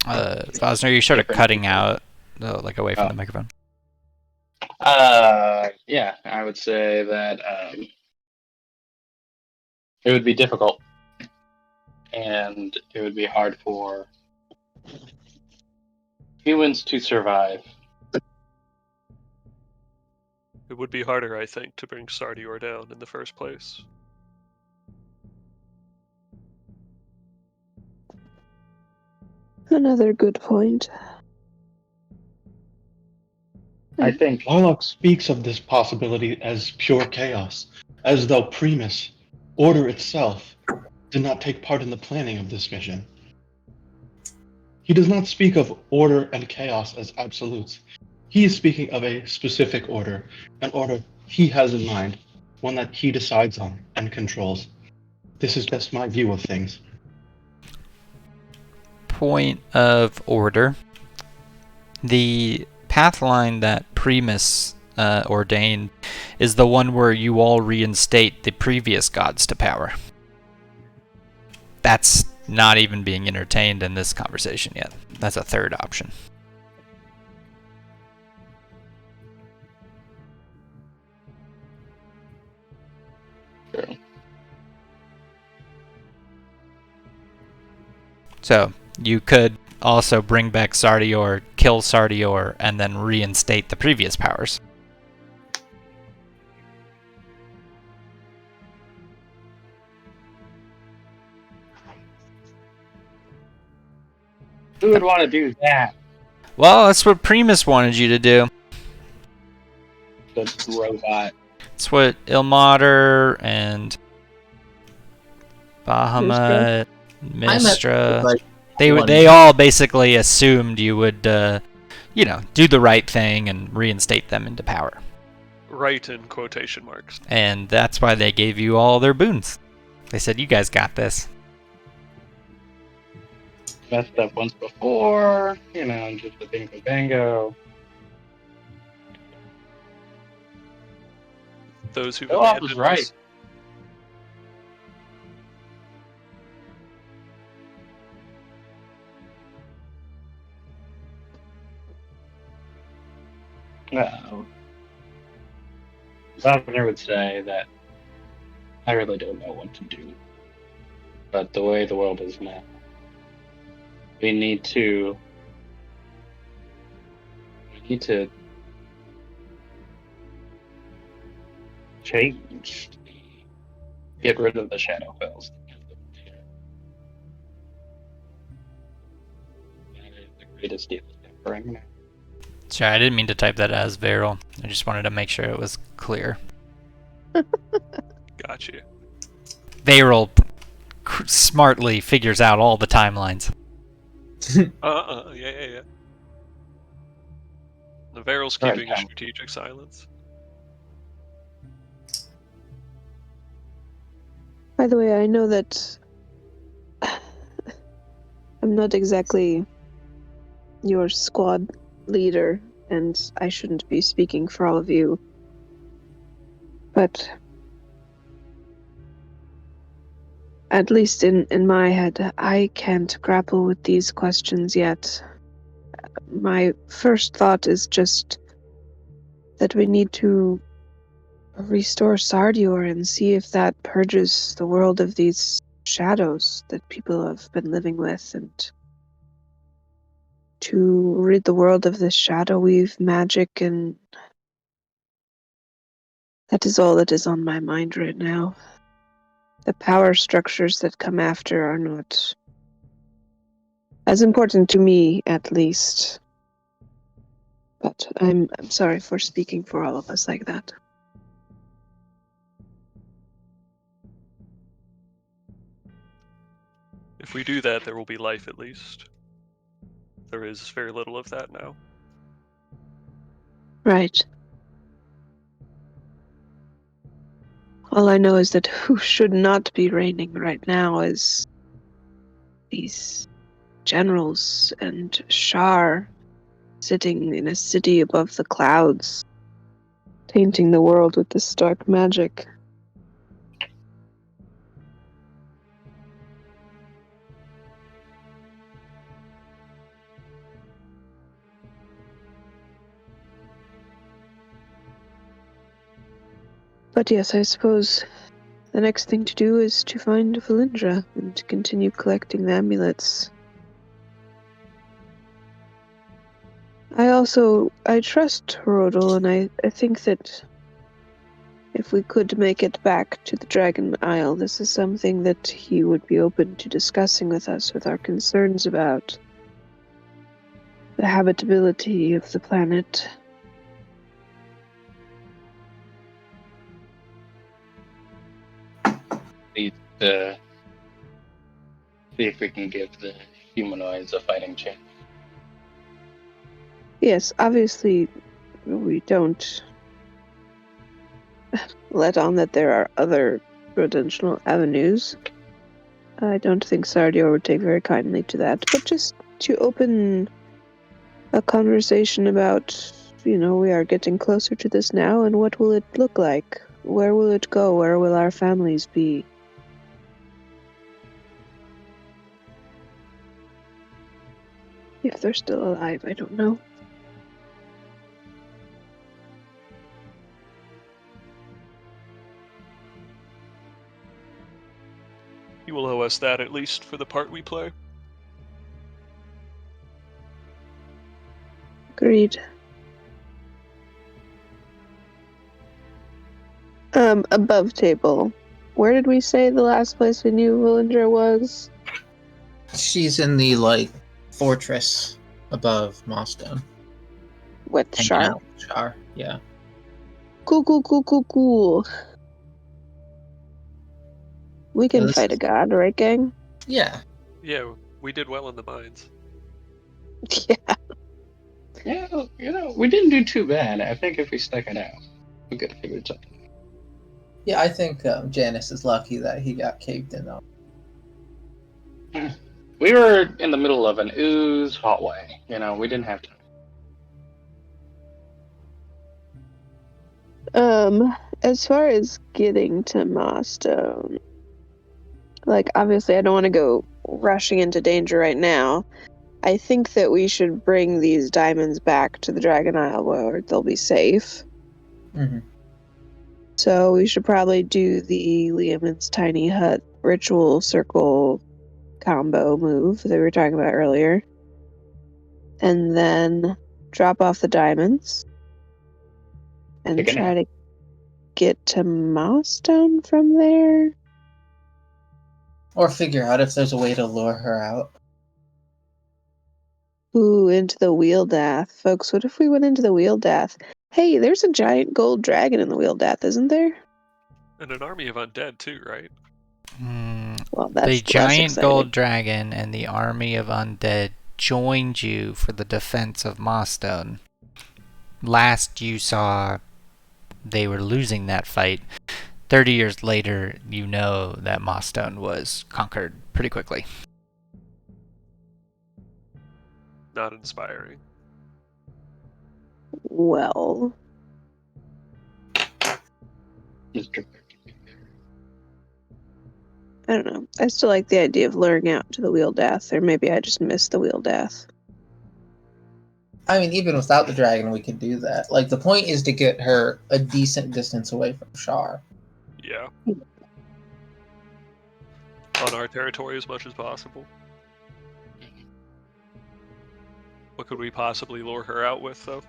[SPEAKER 1] Vosner, you're sort of cutting out, like away from the microphone.
[SPEAKER 6] Yeah, I would say that it would be difficult, and it would be hard for humans to survive.
[SPEAKER 2] It would be harder, I think, to bring Sardior down in the first place.
[SPEAKER 5] Another good point.
[SPEAKER 6] I think
[SPEAKER 8] Warlock speaks of this possibility as pure chaos, as though Primus, order itself, did not take part in the planning of this mission. He does not speak of order and chaos as absolutes. He is speaking of a specific order, an order he has in mind, one that he decides on and controls. This is just my view of things.
[SPEAKER 1] Point of order. The path line that Primus ordained is the one where you all reinstate the previous gods to power. That's not even being entertained in this conversation yet. That's a third option.
[SPEAKER 6] True.
[SPEAKER 1] So, you could also bring back Sardior, kill Sardior, and then reinstate the previous powers.
[SPEAKER 6] Who would want to do that?
[SPEAKER 1] Well, that's what Primus wanted you to do.
[SPEAKER 6] The robot.
[SPEAKER 1] It's what Ilmater and Bahamut, Mistra,
[SPEAKER 4] Like,
[SPEAKER 1] they all basically assumed you would do the right thing and reinstate them into power.
[SPEAKER 2] Right in quotation marks.
[SPEAKER 1] And that's why they gave you all their boons. They said, you guys got this.
[SPEAKER 6] Messed up once before, just a bingo bango.
[SPEAKER 2] Those who've
[SPEAKER 6] Olaf
[SPEAKER 2] abandoned
[SPEAKER 6] was right.
[SPEAKER 2] us.
[SPEAKER 6] Wagner would say that I really don't know what to do. But the way the world is now, we need to change. Get rid of the Shadowfells. That is the greatest deal ever.
[SPEAKER 1] Sorry, I didn't mean to type that as Viral. I just wanted to make sure it was clear.
[SPEAKER 2] Got you.
[SPEAKER 1] Viral smartly figures out all the timelines.
[SPEAKER 2] Yeah. The Varyl's keeping a strategic silence.
[SPEAKER 5] By the way, I know that I'm not exactly your squad leader, and I shouldn't be speaking for all of you. But at least in my head, I can't grapple with these questions yet. My first thought is just that we need to restore Sardior and see if that purges the world of these shadows that people have been living with, and to rid the world of this shadow weave magic, and that is all that is on my mind right now. The power structures that come after are not as important to me, at least. But I'm sorry for speaking for all of us like that.
[SPEAKER 2] If we do that, there will be life at least. There is very little of that now.
[SPEAKER 5] Right. All I know is that who should not be reigning right now is these generals and Shar sitting in a city above the clouds, tainting the world with this dark magic. But yes, I suppose the next thing to do is to find Valindra and to continue collecting the amulets. I trust Rodel, and I think that if we could make it back to the Dragon Isle, this is something that he would be open to discussing with us, with our concerns about the habitability of the planet.
[SPEAKER 6] Need to see if we can give the humanoids a fighting chance.
[SPEAKER 5] Yes, obviously, we don't let on that there are other potential avenues. I don't think Sardior would take very kindly to that, but just to open a conversation about, we are getting closer to this now, and what will it look like? Where will it go? Where will our families be? If they're still alive, I don't know.
[SPEAKER 2] You will owe us that at least for the part we play.
[SPEAKER 5] Agreed. Above table. Where did we say the last place we knew Valindra was?
[SPEAKER 4] She's in the, fortress above Mossstone.
[SPEAKER 5] With
[SPEAKER 4] Hanging
[SPEAKER 5] Shar.
[SPEAKER 4] out with Shar, yeah.
[SPEAKER 5] Cool. We can
[SPEAKER 4] this
[SPEAKER 5] fight a god, right, gang?
[SPEAKER 4] Yeah.
[SPEAKER 2] Yeah, we did well in the mines.
[SPEAKER 5] Yeah.
[SPEAKER 6] Yeah, we didn't do too bad. I think if we stuck it out, we could have figured something.
[SPEAKER 4] Yeah, I think Janice is lucky that he got caved in on.
[SPEAKER 6] We were in the middle of an ooze hallway. We didn't have time.
[SPEAKER 5] As far as getting to Milestone, like, obviously I don't want to go rushing into danger right now. I think that we should bring these diamonds back to the Dragon Isle where they'll be safe.
[SPEAKER 4] Mm-hmm.
[SPEAKER 5] So we should probably do the Liamon's Tiny Hut ritual circle combo move that we were talking about earlier. And then drop off the diamonds. And
[SPEAKER 6] Take a
[SPEAKER 5] try
[SPEAKER 6] nap.
[SPEAKER 5] to get to Milestone from there.
[SPEAKER 4] Or figure out if there's a way to lure her out.
[SPEAKER 5] Ooh, into the Wheeldath. Folks, what if we went into the Wheeldath? Hey, there's a giant gold dragon in the Wheeldath, isn't there?
[SPEAKER 2] And an army of undead too, right?
[SPEAKER 5] Well,
[SPEAKER 1] The
[SPEAKER 5] that's less
[SPEAKER 1] giant
[SPEAKER 5] exciting.
[SPEAKER 1] gold dragon and the army of undead joined you for the defense of Milestone. Last you saw, they were losing that fight. 30 years later, you know that Milestone was conquered pretty quickly.
[SPEAKER 2] Not inspiring.
[SPEAKER 5] Well,
[SPEAKER 6] Mr.
[SPEAKER 5] I don't know. I still like the idea of luring out to the Wheeldath, or maybe I just missed the Wheeldath.
[SPEAKER 4] I mean, even without the dragon, we could do that. Like, the point is to get her a decent distance away from Shar.
[SPEAKER 2] Yeah. On our territory as much as possible. What could we possibly lure her out with, though?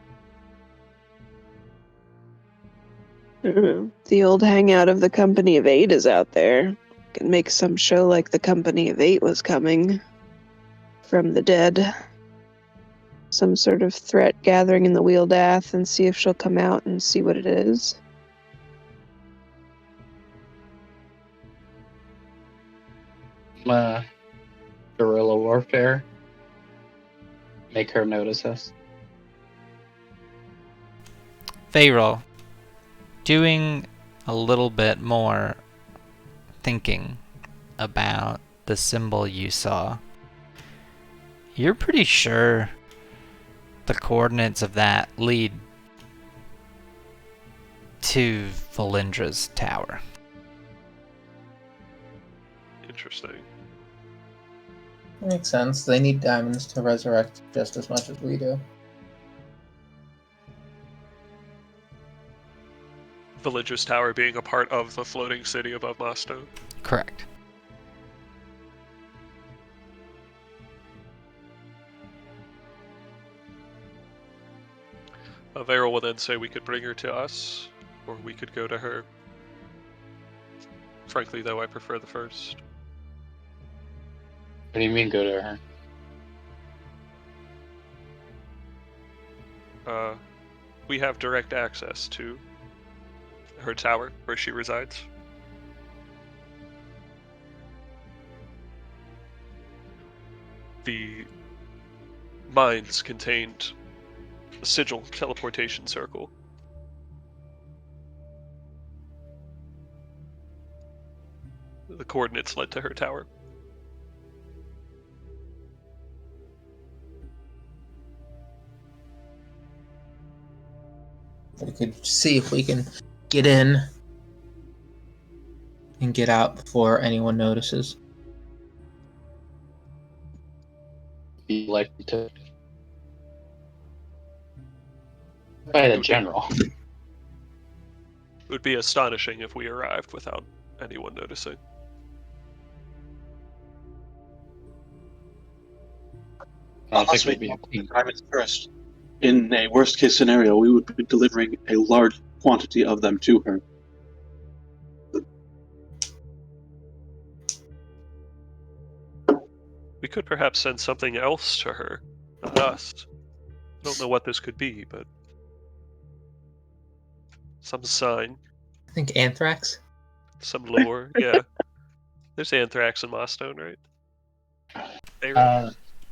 [SPEAKER 5] I don't know. The old hangout of the Company of Eight is out there. Can make some show like the Company of Eight was coming from the dead. Some sort of threat gathering in the Wheeldath and see if she'll come out and see what it is.
[SPEAKER 6] Guerrilla warfare. Make her notice us.
[SPEAKER 1] Pharaoh, doing a little bit more thinking about the symbol you saw, you're pretty sure the coordinates of that lead to Valindra's tower.
[SPEAKER 2] Interesting.
[SPEAKER 4] Makes sense. They need diamonds to resurrect just as much as we do.
[SPEAKER 2] Villager's Tower being a part of the floating city above Milestone.
[SPEAKER 1] Correct.
[SPEAKER 2] Varel will then say we could bring her to us, or we could go to her. Frankly, though, I prefer the first.
[SPEAKER 6] What do you mean, go to her?
[SPEAKER 2] We have direct access to her tower, where she resides. The mines contained a sigil teleportation circle. The coordinates led to her tower.
[SPEAKER 4] We could see if we can get in and get out before anyone notices.
[SPEAKER 6] Be likely to. By the general.
[SPEAKER 2] It would be astonishing if we arrived without anyone noticing.
[SPEAKER 6] I don't think
[SPEAKER 8] Unless we
[SPEAKER 6] we'd be
[SPEAKER 8] drop the diamonds first. In a worst case scenario, we would be delivering a large quantity of them to her.
[SPEAKER 2] We could perhaps send something else to her, not us. I don't know what this could be, but some sign,
[SPEAKER 4] I think anthrax.
[SPEAKER 2] some lure. Yeah, there's anthrax in Milestone, right?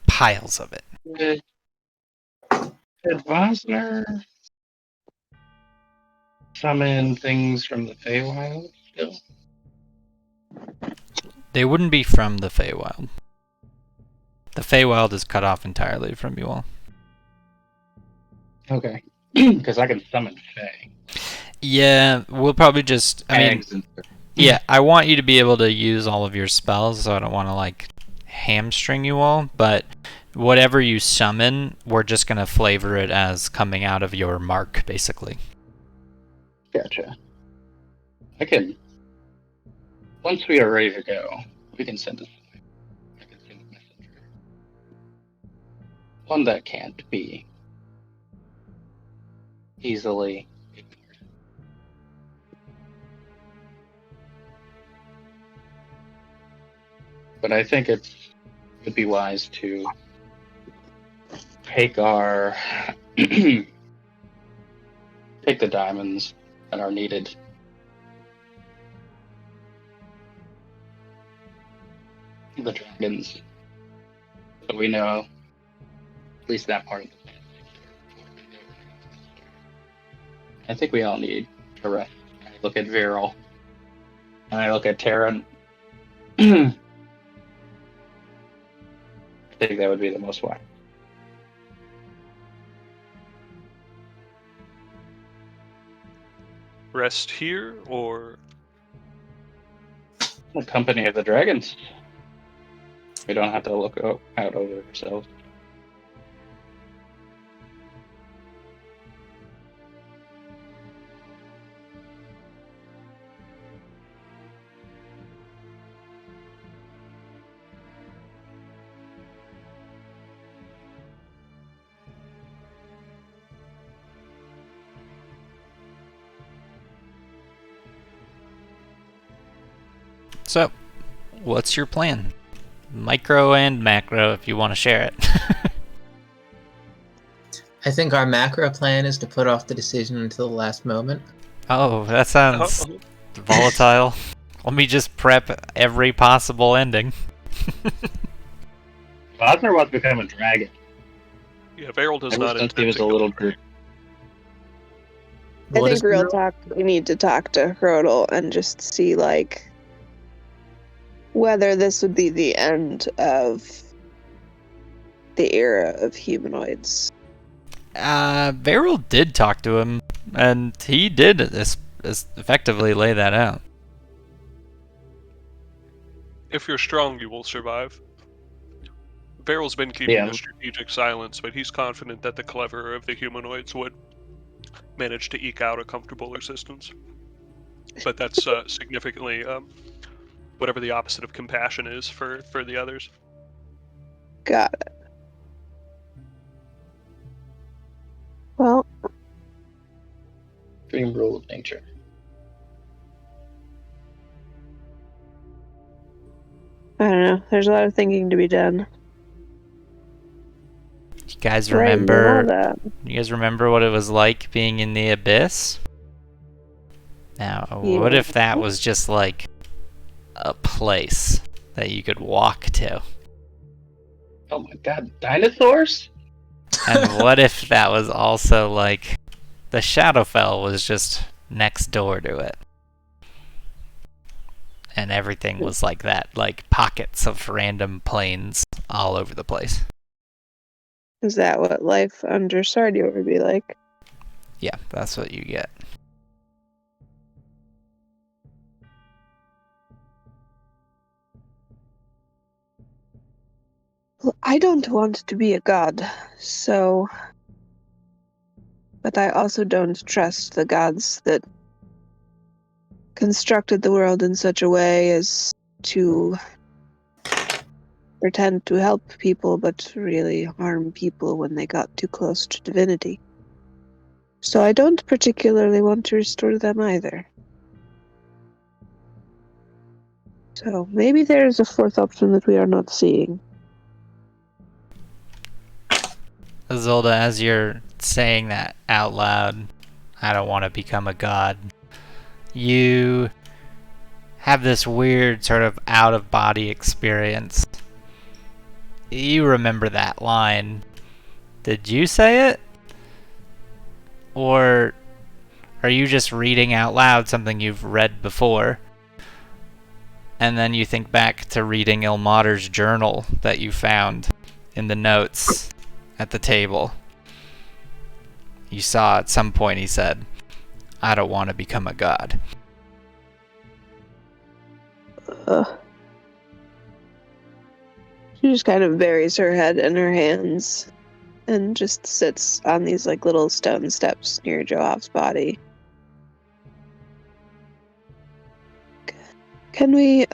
[SPEAKER 1] Piles of it.
[SPEAKER 6] Did Vosner summon things from the Feywild still?
[SPEAKER 1] They wouldn't be from the Feywild. The Feywild is cut off entirely from you all.
[SPEAKER 6] Okay. Because I can summon Fey.
[SPEAKER 1] Yeah, we'll probably just... I mean,
[SPEAKER 6] Eggs and
[SPEAKER 1] yeah, I want you to be able to use all of your spells, so I don't want to, like, hamstring you all, but whatever you summon, we're just going to flavor it as coming out of your mark, basically.
[SPEAKER 6] Gotcha. I can. Once we are ready to go, we can send I can send a messenger. One that can't be easily ignored. But I think it would be wise to take our take the diamonds that are needed. The dragons. So we know at least that part of the plan. I think we all need a rest. I look at Viral. And I look at Terran. I think that would be the most wise.
[SPEAKER 2] Rest here, or
[SPEAKER 6] The company of the dragons. We don't have to look out over ourselves.
[SPEAKER 1] So, what's your plan? Micro and macro, if you want to share it.
[SPEAKER 4] I think our macro plan is to put off the decision until the last moment.
[SPEAKER 1] Oh, that sounds volatile. Let me just prep every possible ending.
[SPEAKER 6] Vosner wants to become a dragon.
[SPEAKER 2] yeah, Varel does
[SPEAKER 6] Ever
[SPEAKER 2] not
[SPEAKER 6] since he
[SPEAKER 2] intend
[SPEAKER 6] was
[SPEAKER 2] to
[SPEAKER 6] a
[SPEAKER 2] kill
[SPEAKER 6] little
[SPEAKER 2] him.
[SPEAKER 6] group.
[SPEAKER 5] I
[SPEAKER 4] What
[SPEAKER 5] think
[SPEAKER 4] is
[SPEAKER 5] real
[SPEAKER 4] real?
[SPEAKER 5] talk, we need to talk to Hrodel and just see, like, whether this would be the end of the era of humanoids.
[SPEAKER 1] Beryl did talk to him, and he did effectively lay that out.
[SPEAKER 2] If you're strong, you will survive. Varel's been keeping
[SPEAKER 6] Yeah.
[SPEAKER 2] a strategic silence, but he's confident that the cleverer of the humanoids would manage to eke out a comfortable existence. But that's significantly whatever the opposite of compassion is for the others.
[SPEAKER 5] Got it. Well,
[SPEAKER 6] Dream rule of nature.
[SPEAKER 5] I don't know. There's a lot of thinking to be done.
[SPEAKER 1] You guys
[SPEAKER 5] Right, and
[SPEAKER 1] remember?
[SPEAKER 5] all that.
[SPEAKER 1] You guys remember what it was like being in the abyss? Now, what
[SPEAKER 5] Yeah.
[SPEAKER 1] if that was just like a place that you could walk to?
[SPEAKER 6] Oh my god, dinosaurs?
[SPEAKER 1] And what if that was also like the Shadowfell was just next door to it? And everything was like that, like pockets of random planes all over the place.
[SPEAKER 5] Is that what life under Sardia would be like?
[SPEAKER 1] Yeah, that's what you get.
[SPEAKER 5] Well, I don't want to be a god, so... But I also don't trust the gods that constructed the world in such a way as to pretend to help people, but really harm people when they got too close to divinity. So I don't particularly want to restore them either. So maybe there's a fourth option that we are not seeing.
[SPEAKER 1] Isolde, as you're saying that out loud, I don't want to become a god, you have this weird sort of out-of-body experience. You remember that line. Did you say it? Or are you just reading out loud something you've read before? And then you think back to reading Ilmater's journal that you found in the notes at the table. You saw at some point he said, "I don't want to become a god."
[SPEAKER 5] She just kind of buries her head in her hands and just sits on these like little stone steps near Joab's body. Can we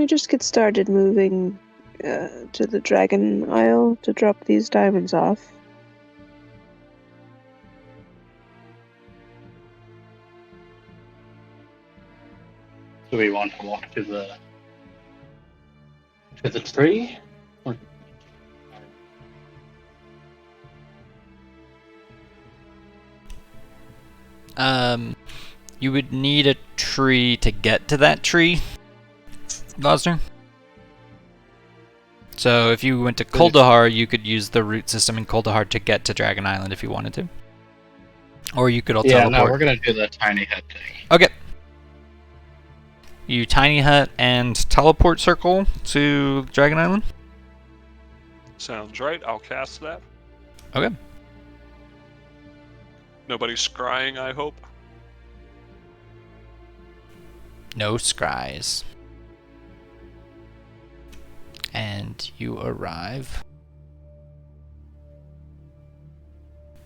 [SPEAKER 5] just get started moving to the Dragon Isle to drop these diamonds off?
[SPEAKER 6] Do we want to walk to the tree? Or...
[SPEAKER 1] You would need a tree to get to that tree, Gosner. So if you went to Kuldahar, you could use the route system in Kuldahar to get to Dragon Island if you wanted to. Or you could all teleport.
[SPEAKER 6] Yeah, no, we're gonna do the tiny hut thing.
[SPEAKER 1] Okay. You tiny hut and teleport circle to Dragon Island?
[SPEAKER 2] Sounds right. I'll cast that.
[SPEAKER 1] Okay.
[SPEAKER 2] Nobody's scrying, I hope.
[SPEAKER 1] No scries. And you arrive.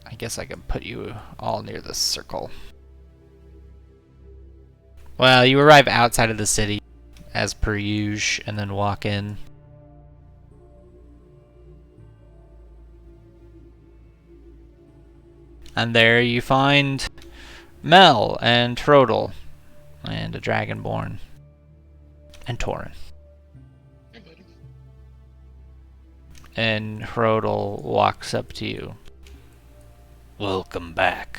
[SPEAKER 1] I guess I can put you all near the circle. Well, you arrive outside of the city, as per usual, and then walk in. And there you find Mel and Trodel, and a Dragonborn, and Torin. And Trodel walks up to you. Welcome back.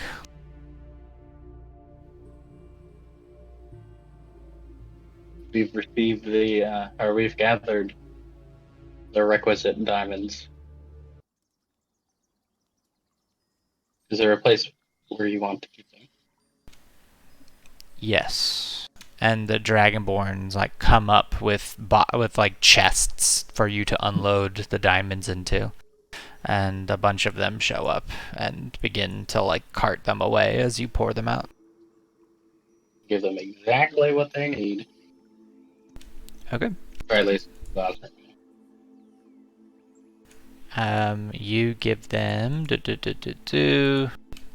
[SPEAKER 6] We've received we've gathered the requisite diamonds. Is there a place where you want to keep them?
[SPEAKER 1] Yes. And the Dragonborns like come up with like chests for you to unload the diamonds into. And a bunch of them show up and begin to like cart them away as you pour them out.
[SPEAKER 6] Give them exactly what they need.
[SPEAKER 1] Okay.
[SPEAKER 6] Or at least
[SPEAKER 1] You give them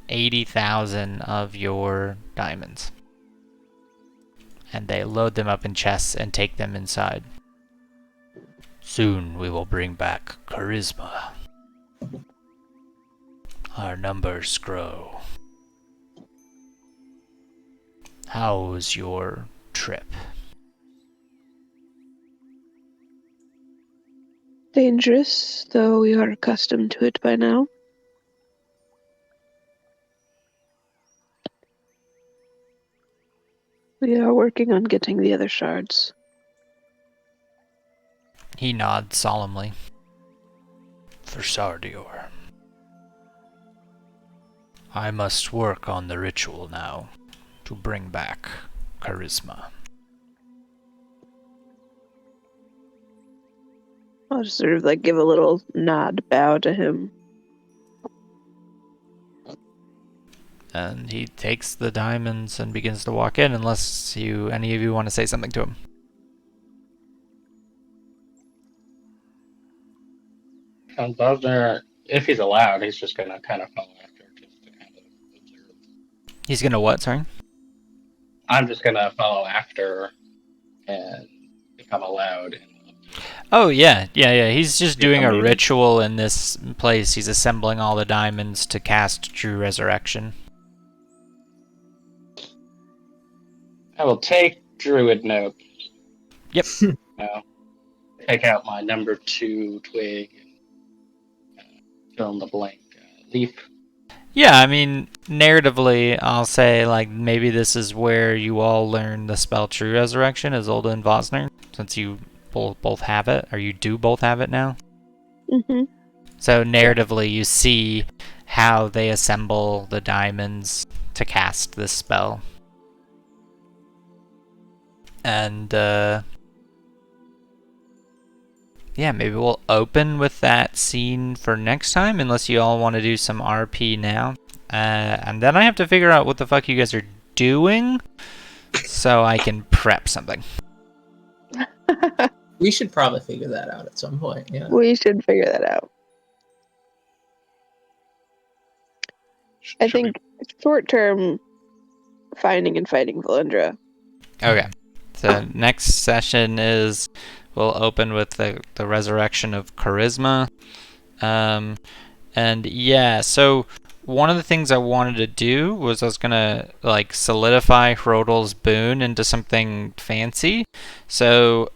[SPEAKER 1] 80,000 of your diamonds. And they load them up in chests and take them inside. Soon we will bring back charisma. Our numbers grow. How was your trip?
[SPEAKER 5] Dangerous, though we are accustomed to it by now. We are working on getting the other shards.
[SPEAKER 1] He nods solemnly. For Sardior. I must work on the ritual now to bring back charisma.
[SPEAKER 5] I'll just sort of like give a little nod, bow to him.
[SPEAKER 1] And he takes the diamonds and begins to walk in, unless any of you want to say something to him.
[SPEAKER 6] Bosner, if he's allowed, he's just gonna kind of follow after, just to kind of observe.
[SPEAKER 1] He's gonna what, sorry?
[SPEAKER 6] I'm just gonna follow after and become allowed. And
[SPEAKER 1] Oh, yeah. He's just doing a ritual in this place. He's assembling all the diamonds to cast True Resurrection.
[SPEAKER 6] I will take Druid note.
[SPEAKER 1] Yep.
[SPEAKER 6] Take out my number 2 twig and fill in the blank leaf.
[SPEAKER 1] Yeah, I mean, narratively, I'll say, like, maybe this is where you all learn the spell True Resurrection, as Olda and Vosner, since you both have it, or you do both have it now.
[SPEAKER 5] Mm-hmm.
[SPEAKER 1] So narratively, you see how they assemble the diamonds to cast this spell. And yeah, maybe we'll open with that scene for next time, unless you all want to do some RP now. And then I have to figure out what the fuck you guys are doing, so I can prep something.
[SPEAKER 4] We should probably figure that out at some point. Yeah.
[SPEAKER 5] We should figure that out. I think short term, finding and fighting Valindra.
[SPEAKER 1] Okay. So next session is we'll open with the resurrection of charisma. And yeah, so one of the things I wanted to do was I was gonna like solidify Hrodal's boon into something fancy. So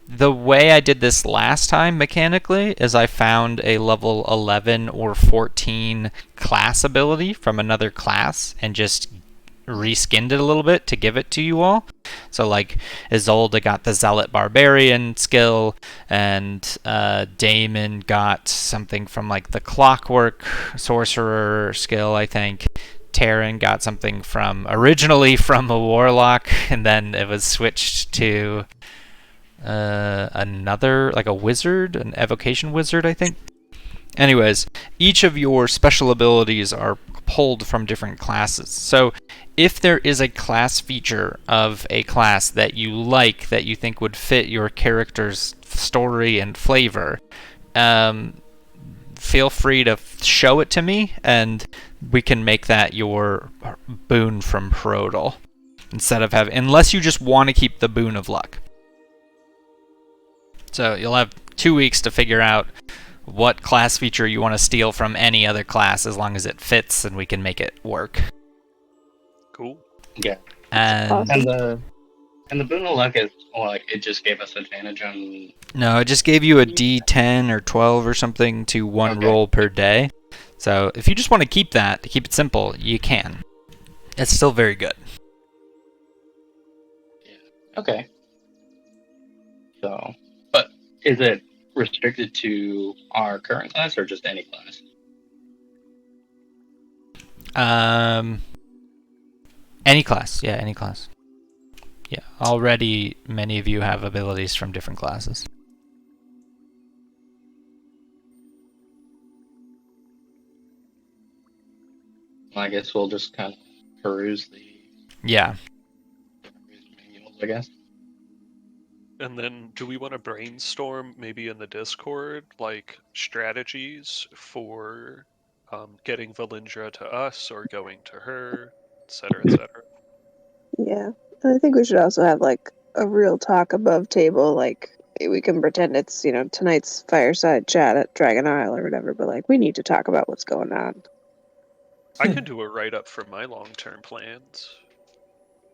[SPEAKER 1] the way I did this last time mechanically is I found a level 11 or 14 class ability from another class and just reskinned it a little bit to give it to you all. So like Isolde got the Zealot Barbarian skill, and Damon got something from like the Clockwork Sorcerer skill, I think. Taryn got something originally from a Warlock, and then it was switched to another, like a wizard, an evocation wizard, I think. Anyways, each of your special abilities are pulled from different classes. So if there is a class feature of a class that you like, that you think would fit your character's story and flavor, feel free to show it to me, and we can make that your boon from Hrodal. Instead of unless you just want to keep the boon of luck. So you'll have 2 weeks to figure out what class feature you want to steal from any other class, as long as it fits and we can make it work.
[SPEAKER 2] Cool.
[SPEAKER 6] Yeah.
[SPEAKER 1] And
[SPEAKER 6] the boon of luck is like it just gave us advantage on.
[SPEAKER 1] no, it just gave you a D10 or 12 or something to one roll per day. So if you just want to keep that, to keep it simple, you can. It's still very good.
[SPEAKER 6] Yeah. Okay. So, but is it restricted to our current class or just any class?
[SPEAKER 1] Any class. Yeah, any class. Yeah, already many of you have abilities from different classes.
[SPEAKER 6] I guess we'll just kind of peruse the
[SPEAKER 1] Yeah.
[SPEAKER 6] manuals, I guess.
[SPEAKER 2] And then, do we want to brainstorm maybe in the Discord, like strategies for getting Valindra to us or going to her, etc., etc.?
[SPEAKER 5] Yeah. And I think we should also have like a real talk above table, like we can pretend it's, tonight's fireside chat at Dragon Isle or whatever, but like we need to talk about what's going on.
[SPEAKER 2] I can do a write-up for my long-term plans.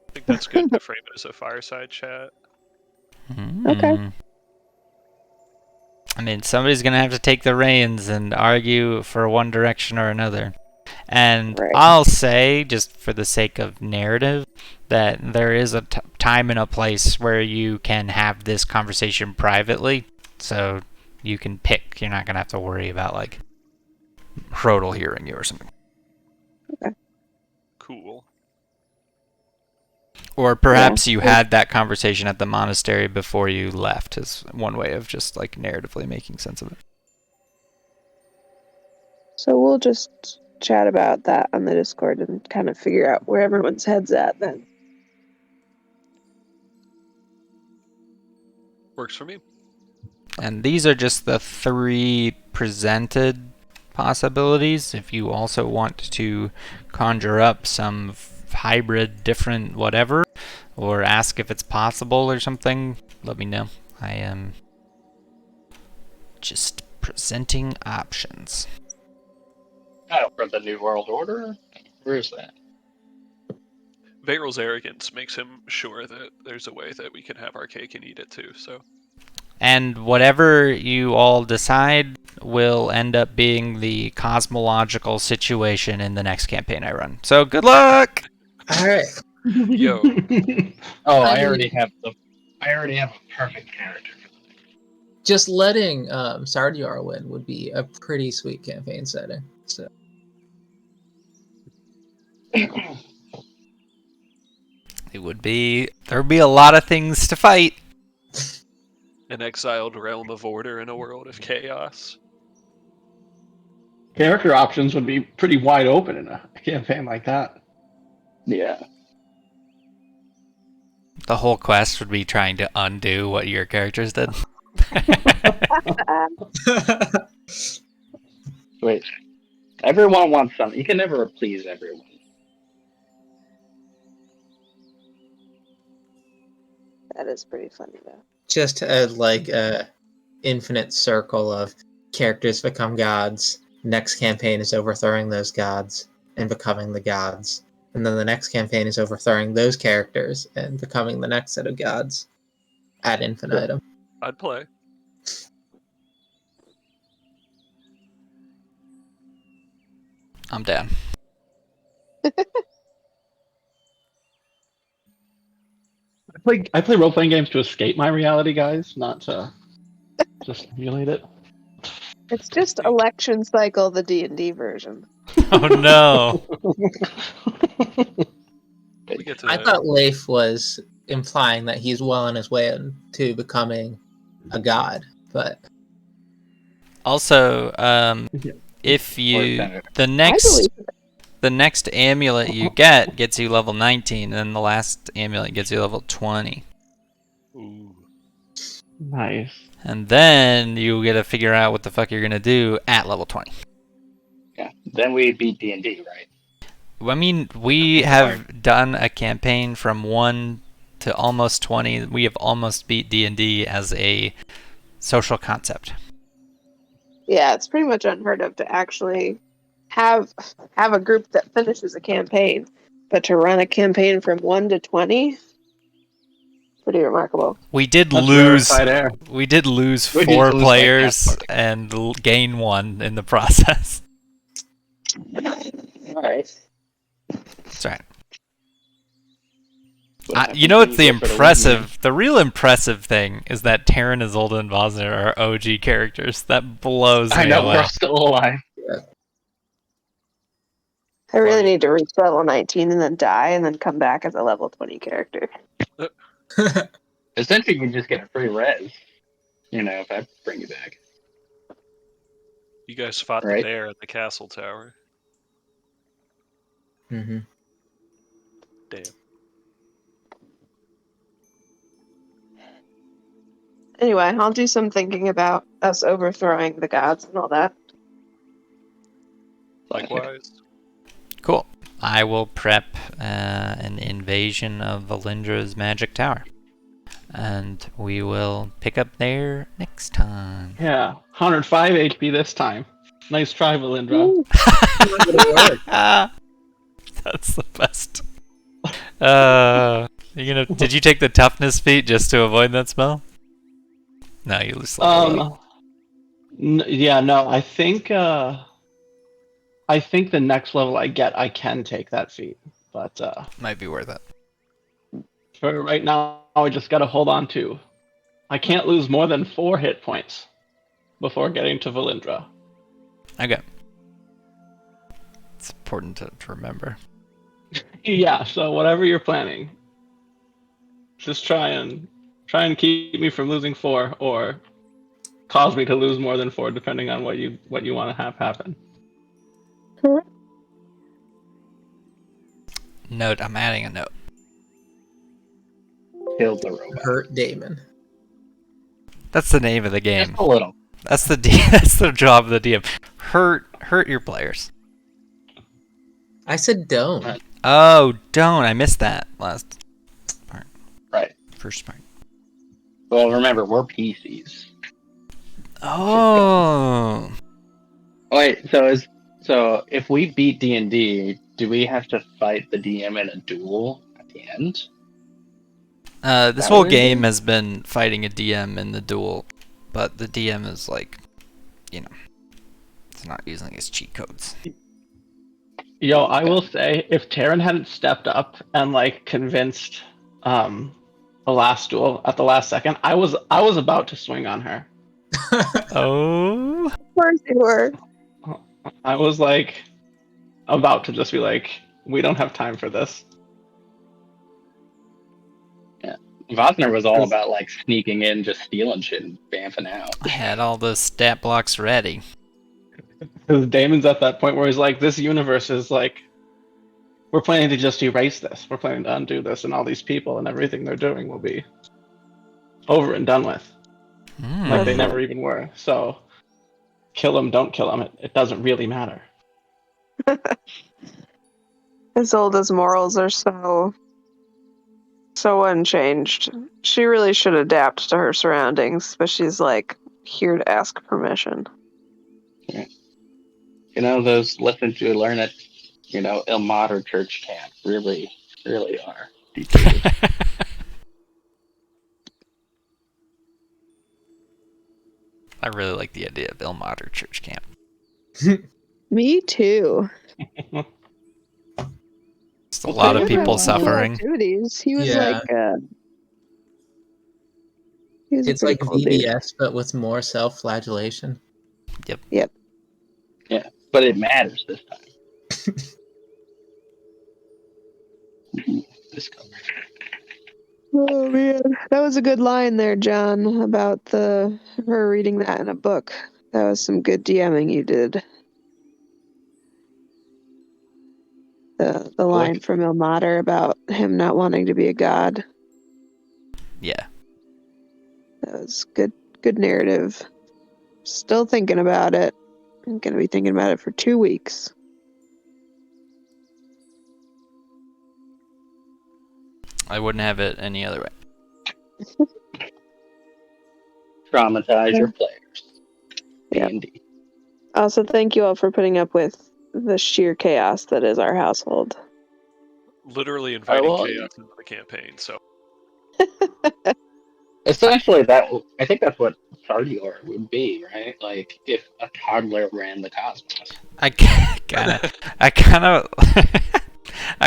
[SPEAKER 2] I think that's good to frame it as a fireside chat.
[SPEAKER 5] Okay.
[SPEAKER 1] I mean, somebody's going to have to take the reins and argue for one direction or another. And
[SPEAKER 5] Right.
[SPEAKER 1] I'll say, just for the sake of narrative, that there is a time and a place where you can have this conversation privately. So you can pick. You're not going to have to worry about, like, Hrodal hearing you or something.
[SPEAKER 5] Okay.
[SPEAKER 2] Cool.
[SPEAKER 1] Or perhaps you had that conversation at the monastery before you left, is one way of just, like, narratively making sense of it.
[SPEAKER 5] So we'll just chat about that on the Discord and kind of figure out where everyone's head's at then.
[SPEAKER 2] Works for me.
[SPEAKER 1] And these are just the 3 presented possibilities. If you also want to conjure up some hybrid, different whatever, or ask if it's possible or something, let me know. I am just presenting options.
[SPEAKER 6] Oh, for the New World Order? Where is that?
[SPEAKER 2] Varel's arrogance makes him sure that there's a way that we can have our cake and eat it too, so.
[SPEAKER 1] And whatever you all decide will end up being the cosmological situation in the next campaign I run. So good luck!
[SPEAKER 4] All right.
[SPEAKER 2] Yo.
[SPEAKER 6] Oh, I already have a perfect character for the next.
[SPEAKER 4] Just letting Sardiar win would be a pretty sweet campaign setting. So
[SPEAKER 1] It would be. There would be a lot of things to fight.
[SPEAKER 2] An exiled realm of order in a world of chaos.
[SPEAKER 3] Character options would be pretty wide open in a campaign like that.
[SPEAKER 6] Yeah.
[SPEAKER 1] The whole quest would be trying to undo what your characters did.
[SPEAKER 6] Wait. Everyone wants something. You can never please everyone.
[SPEAKER 5] That is pretty funny though.
[SPEAKER 4] just a infinite circle of characters become gods. Next campaign is overthrowing those gods and becoming the gods. And then the next campaign is overthrowing those characters and becoming the next set of gods ad infinitum.
[SPEAKER 2] I'd play.
[SPEAKER 1] I'm down.
[SPEAKER 3] I play role playing games to escape my reality, guys, not to just emulate it.
[SPEAKER 5] It's just election cycle, the D&D version.
[SPEAKER 1] Oh no.
[SPEAKER 2] We get to
[SPEAKER 4] I thought Leif was implying that he's well on his way into becoming a god, but
[SPEAKER 1] Also, if you the next amulet you get gets you level 19, and the last amulet gets you level 20.
[SPEAKER 2] Ooh.
[SPEAKER 3] Nice.
[SPEAKER 1] And then you get to figure out what the fuck you're gonna do at level 20.
[SPEAKER 6] Yeah. Then we beat D&D, right?
[SPEAKER 1] I mean, we have done a campaign from 1 to almost 20. We have almost beat D&D as a social concept.
[SPEAKER 5] Yeah, it's pretty much unheard of to actually have a group that finishes a campaign, but to run a campaign from 1 to 20, pretty remarkable.
[SPEAKER 1] We did
[SPEAKER 3] That's
[SPEAKER 1] lose.
[SPEAKER 3] rarefied air.
[SPEAKER 1] We did lose
[SPEAKER 6] We did
[SPEAKER 1] 4
[SPEAKER 6] lose, like,
[SPEAKER 1] players
[SPEAKER 6] half party.
[SPEAKER 1] and gain 1 in the process.
[SPEAKER 6] All right.
[SPEAKER 1] That's right.
[SPEAKER 6] What happens
[SPEAKER 1] You know
[SPEAKER 6] when
[SPEAKER 1] what's the
[SPEAKER 6] go for win,
[SPEAKER 1] impressive? The real impressive thing is that Terran, Isolde, and Vosner are OG characters. That blows me
[SPEAKER 3] I know,
[SPEAKER 1] away.
[SPEAKER 3] we're still alive.
[SPEAKER 5] I really need to reach level 19 and then die and then come back as a level 20 character.
[SPEAKER 6] Essentially, you can just get a free res. You know, if I bring you back.
[SPEAKER 2] You guys fought
[SPEAKER 6] Right.
[SPEAKER 2] the bear at the castle tower.
[SPEAKER 4] mm-hmm.
[SPEAKER 2] Damn.
[SPEAKER 5] Anyway, I'll do some thinking about us overthrowing the gods and all that.
[SPEAKER 2] Likewise.
[SPEAKER 1] Cool. I will prep an invasion of Valindra's magic tower. And we will pick up there next time.
[SPEAKER 3] Yeah, 105 HP this time. Nice try, Valindra.
[SPEAKER 1] That's the best. Did you take the toughness feat just to avoid that spell? No, you lose level up.
[SPEAKER 3] Yeah, no, I think the next level I get, I can take that feat, but
[SPEAKER 1] Might be worth it.
[SPEAKER 3] for right now, I just gotta hold on to. I can't lose more than 4 hit points before getting to Valindra.
[SPEAKER 1] Okay. It's important to remember.
[SPEAKER 3] Yeah, so whatever you're planning, just try and keep me from losing 4, or cause me to lose more than 4, depending on what you want to have happen.
[SPEAKER 1] Note, I'm adding a note.
[SPEAKER 6] Kill the robot.
[SPEAKER 4] Hurt Damon.
[SPEAKER 1] That's the name of the game.
[SPEAKER 6] Just a little.
[SPEAKER 1] That's that's the job of the DM. Hurt your players.
[SPEAKER 4] I said don't.
[SPEAKER 6] Right.
[SPEAKER 1] Oh, don't. I missed that last part.
[SPEAKER 6] Right.
[SPEAKER 1] First part.
[SPEAKER 6] Well, remember, we're PCs.
[SPEAKER 1] Oh.
[SPEAKER 6] Wait, so if we beat D&D, do we have to fight the DM in a duel at the end?
[SPEAKER 1] This
[SPEAKER 6] That
[SPEAKER 1] whole
[SPEAKER 6] what it
[SPEAKER 1] game
[SPEAKER 6] is?
[SPEAKER 1] has been fighting a DM in the duel, but the DM is like, it's not using his cheat codes.
[SPEAKER 3] Yo, I will say, if Taryn hadn't stepped up and convinced the last duel at the last second, I was about to swing on her.
[SPEAKER 1] Oh.
[SPEAKER 5] Of course you were.
[SPEAKER 3] I was like about to just be like, we don't have time for this.
[SPEAKER 6] Vosner was all about like sneaking in, just stealing shit and bamfing out.
[SPEAKER 1] I had all those stat blocks ready.
[SPEAKER 3] Because Damon's at that point where he's like, this universe is like, we're planning to just erase this. We're planning to undo this, and all these people and everything they're doing will be over and done with. Like they never even were. So, kill them, don't kill them. It doesn't really matter.
[SPEAKER 5] Isolde's morals are so unchanged. She really should adapt to her surroundings, but she's like here to ask permission.
[SPEAKER 6] You know, those lessons you learn at, El Mater church camp really are deep-rooted.
[SPEAKER 1] I really like the idea of Ilmater church camp.
[SPEAKER 5] Me too.
[SPEAKER 1] Just a lot of people suffering.
[SPEAKER 5] Activities. He was
[SPEAKER 4] Yeah.
[SPEAKER 5] like, he was a
[SPEAKER 4] It's
[SPEAKER 5] pretty
[SPEAKER 4] like
[SPEAKER 5] cool dude.
[SPEAKER 4] VBS, but with more self-flagellation.
[SPEAKER 1] Yep.
[SPEAKER 6] But it matters this time. Discover.
[SPEAKER 5] Oh man, that was a good line there, John, about her reading that in a book. That was some good DMing you did. The line from Ilmater about him not wanting to be a god.
[SPEAKER 1] Yeah.
[SPEAKER 5] That was good narrative. Still thinking about it. I'm gonna be thinking about it for 2 weeks.
[SPEAKER 1] I wouldn't have it any other way.
[SPEAKER 6] Traumatize your players.
[SPEAKER 5] Yep.
[SPEAKER 6] D&D.
[SPEAKER 5] Also, thank you all for putting up with the sheer chaos that is our household.
[SPEAKER 2] Literally inviting
[SPEAKER 6] well,
[SPEAKER 2] chaos into the campaign. So
[SPEAKER 6] Essentially, I think that's what Sardior would be, right? Like if a toddler ran the cosmos.
[SPEAKER 1] I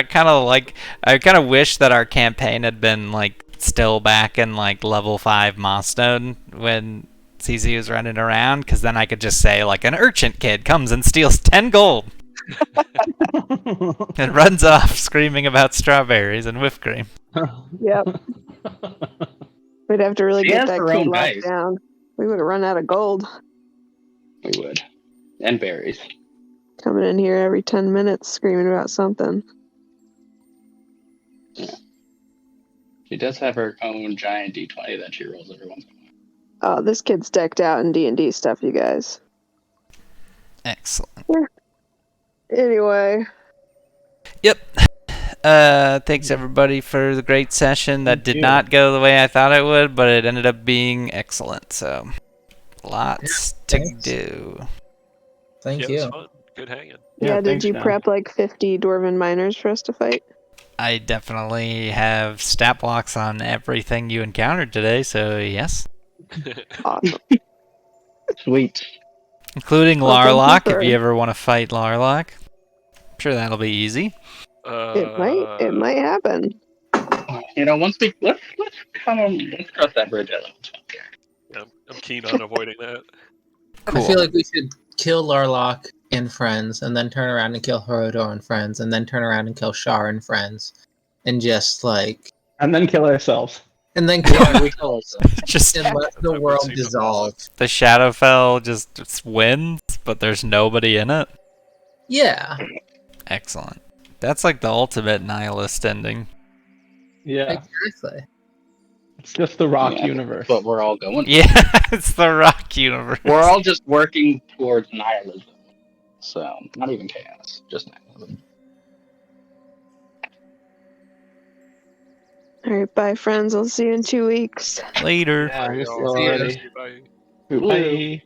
[SPEAKER 1] kind of wish that our campaign had been like still back in like level 5 Milestone when CC was running around, because then I could just say like an urchin kid comes and steals 10 gold and runs off screaming about strawberries and whipped cream.
[SPEAKER 5] Yep. We'd have to really
[SPEAKER 6] She
[SPEAKER 5] get
[SPEAKER 6] has
[SPEAKER 5] that
[SPEAKER 6] her
[SPEAKER 5] kid
[SPEAKER 6] own
[SPEAKER 5] locked
[SPEAKER 6] dice.
[SPEAKER 5] down. We would have run out of gold.
[SPEAKER 6] We would. And berries.
[SPEAKER 5] Coming in here every 10 minutes screaming about something.
[SPEAKER 6] Yeah. She does have her own giant D20 that she rolls every once in a while.
[SPEAKER 5] Oh, this kid's decked out in D&D stuff, you guys.
[SPEAKER 1] Excellent.
[SPEAKER 5] Anyway.
[SPEAKER 1] Yep. Thanks everybody for the great session. That did
[SPEAKER 3] you.
[SPEAKER 1] not go the way I thought it would, but it ended up being excellent. So, lots to
[SPEAKER 4] thanks.
[SPEAKER 1] do.
[SPEAKER 4] Thank
[SPEAKER 2] yeah, it
[SPEAKER 4] you.
[SPEAKER 2] was fun. Good hanging.
[SPEAKER 5] Yeah, did
[SPEAKER 3] thanks,
[SPEAKER 5] you
[SPEAKER 3] John.
[SPEAKER 5] prep like 50 dwarven miners for us to fight?
[SPEAKER 1] I definitely have stat blocks on everything you encountered today, so yes.
[SPEAKER 5] Awesome.
[SPEAKER 8] Sweet.
[SPEAKER 1] Including
[SPEAKER 5] Well, thank you
[SPEAKER 1] Larlock, if
[SPEAKER 5] for-
[SPEAKER 1] you ever want to fight Larlock. I'm sure that'll be easy.
[SPEAKER 5] It might happen.
[SPEAKER 6] Once let's cross that bridge at level 12.
[SPEAKER 2] Yeah, I'm keen on avoiding that.
[SPEAKER 1] Cool.
[SPEAKER 4] I feel like we should kill Larlock and friends, and then turn around and kill Horodor and friends, and then turn around and kill Shar and friends, and just like,
[SPEAKER 3] And then kill ourselves.
[SPEAKER 4] and then kill ourselves,
[SPEAKER 1] Just
[SPEAKER 4] and let the
[SPEAKER 2] That would
[SPEAKER 4] world
[SPEAKER 2] seem
[SPEAKER 4] dissolve.
[SPEAKER 1] the Shadowfell just wins, but there's nobody in it.
[SPEAKER 4] Yeah,
[SPEAKER 1] Excellent. That's like the ultimate nihilist ending.
[SPEAKER 3] Yeah.
[SPEAKER 4] exactly.
[SPEAKER 3] It's just the rock
[SPEAKER 6] Yeah,
[SPEAKER 3] universe.
[SPEAKER 6] But we're all going.
[SPEAKER 1] Yeah, it's the Rock universe.
[SPEAKER 6] We're all just working towards nihilism. So, not even chaos, just nihilism.
[SPEAKER 5] All right, bye, friends. I'll see you in 2 weeks.
[SPEAKER 1] Later.
[SPEAKER 3] Yeah, I guess
[SPEAKER 2] Y'all.
[SPEAKER 3] we're
[SPEAKER 4] See ya.
[SPEAKER 3] already.
[SPEAKER 2] Bye.
[SPEAKER 3] Bye.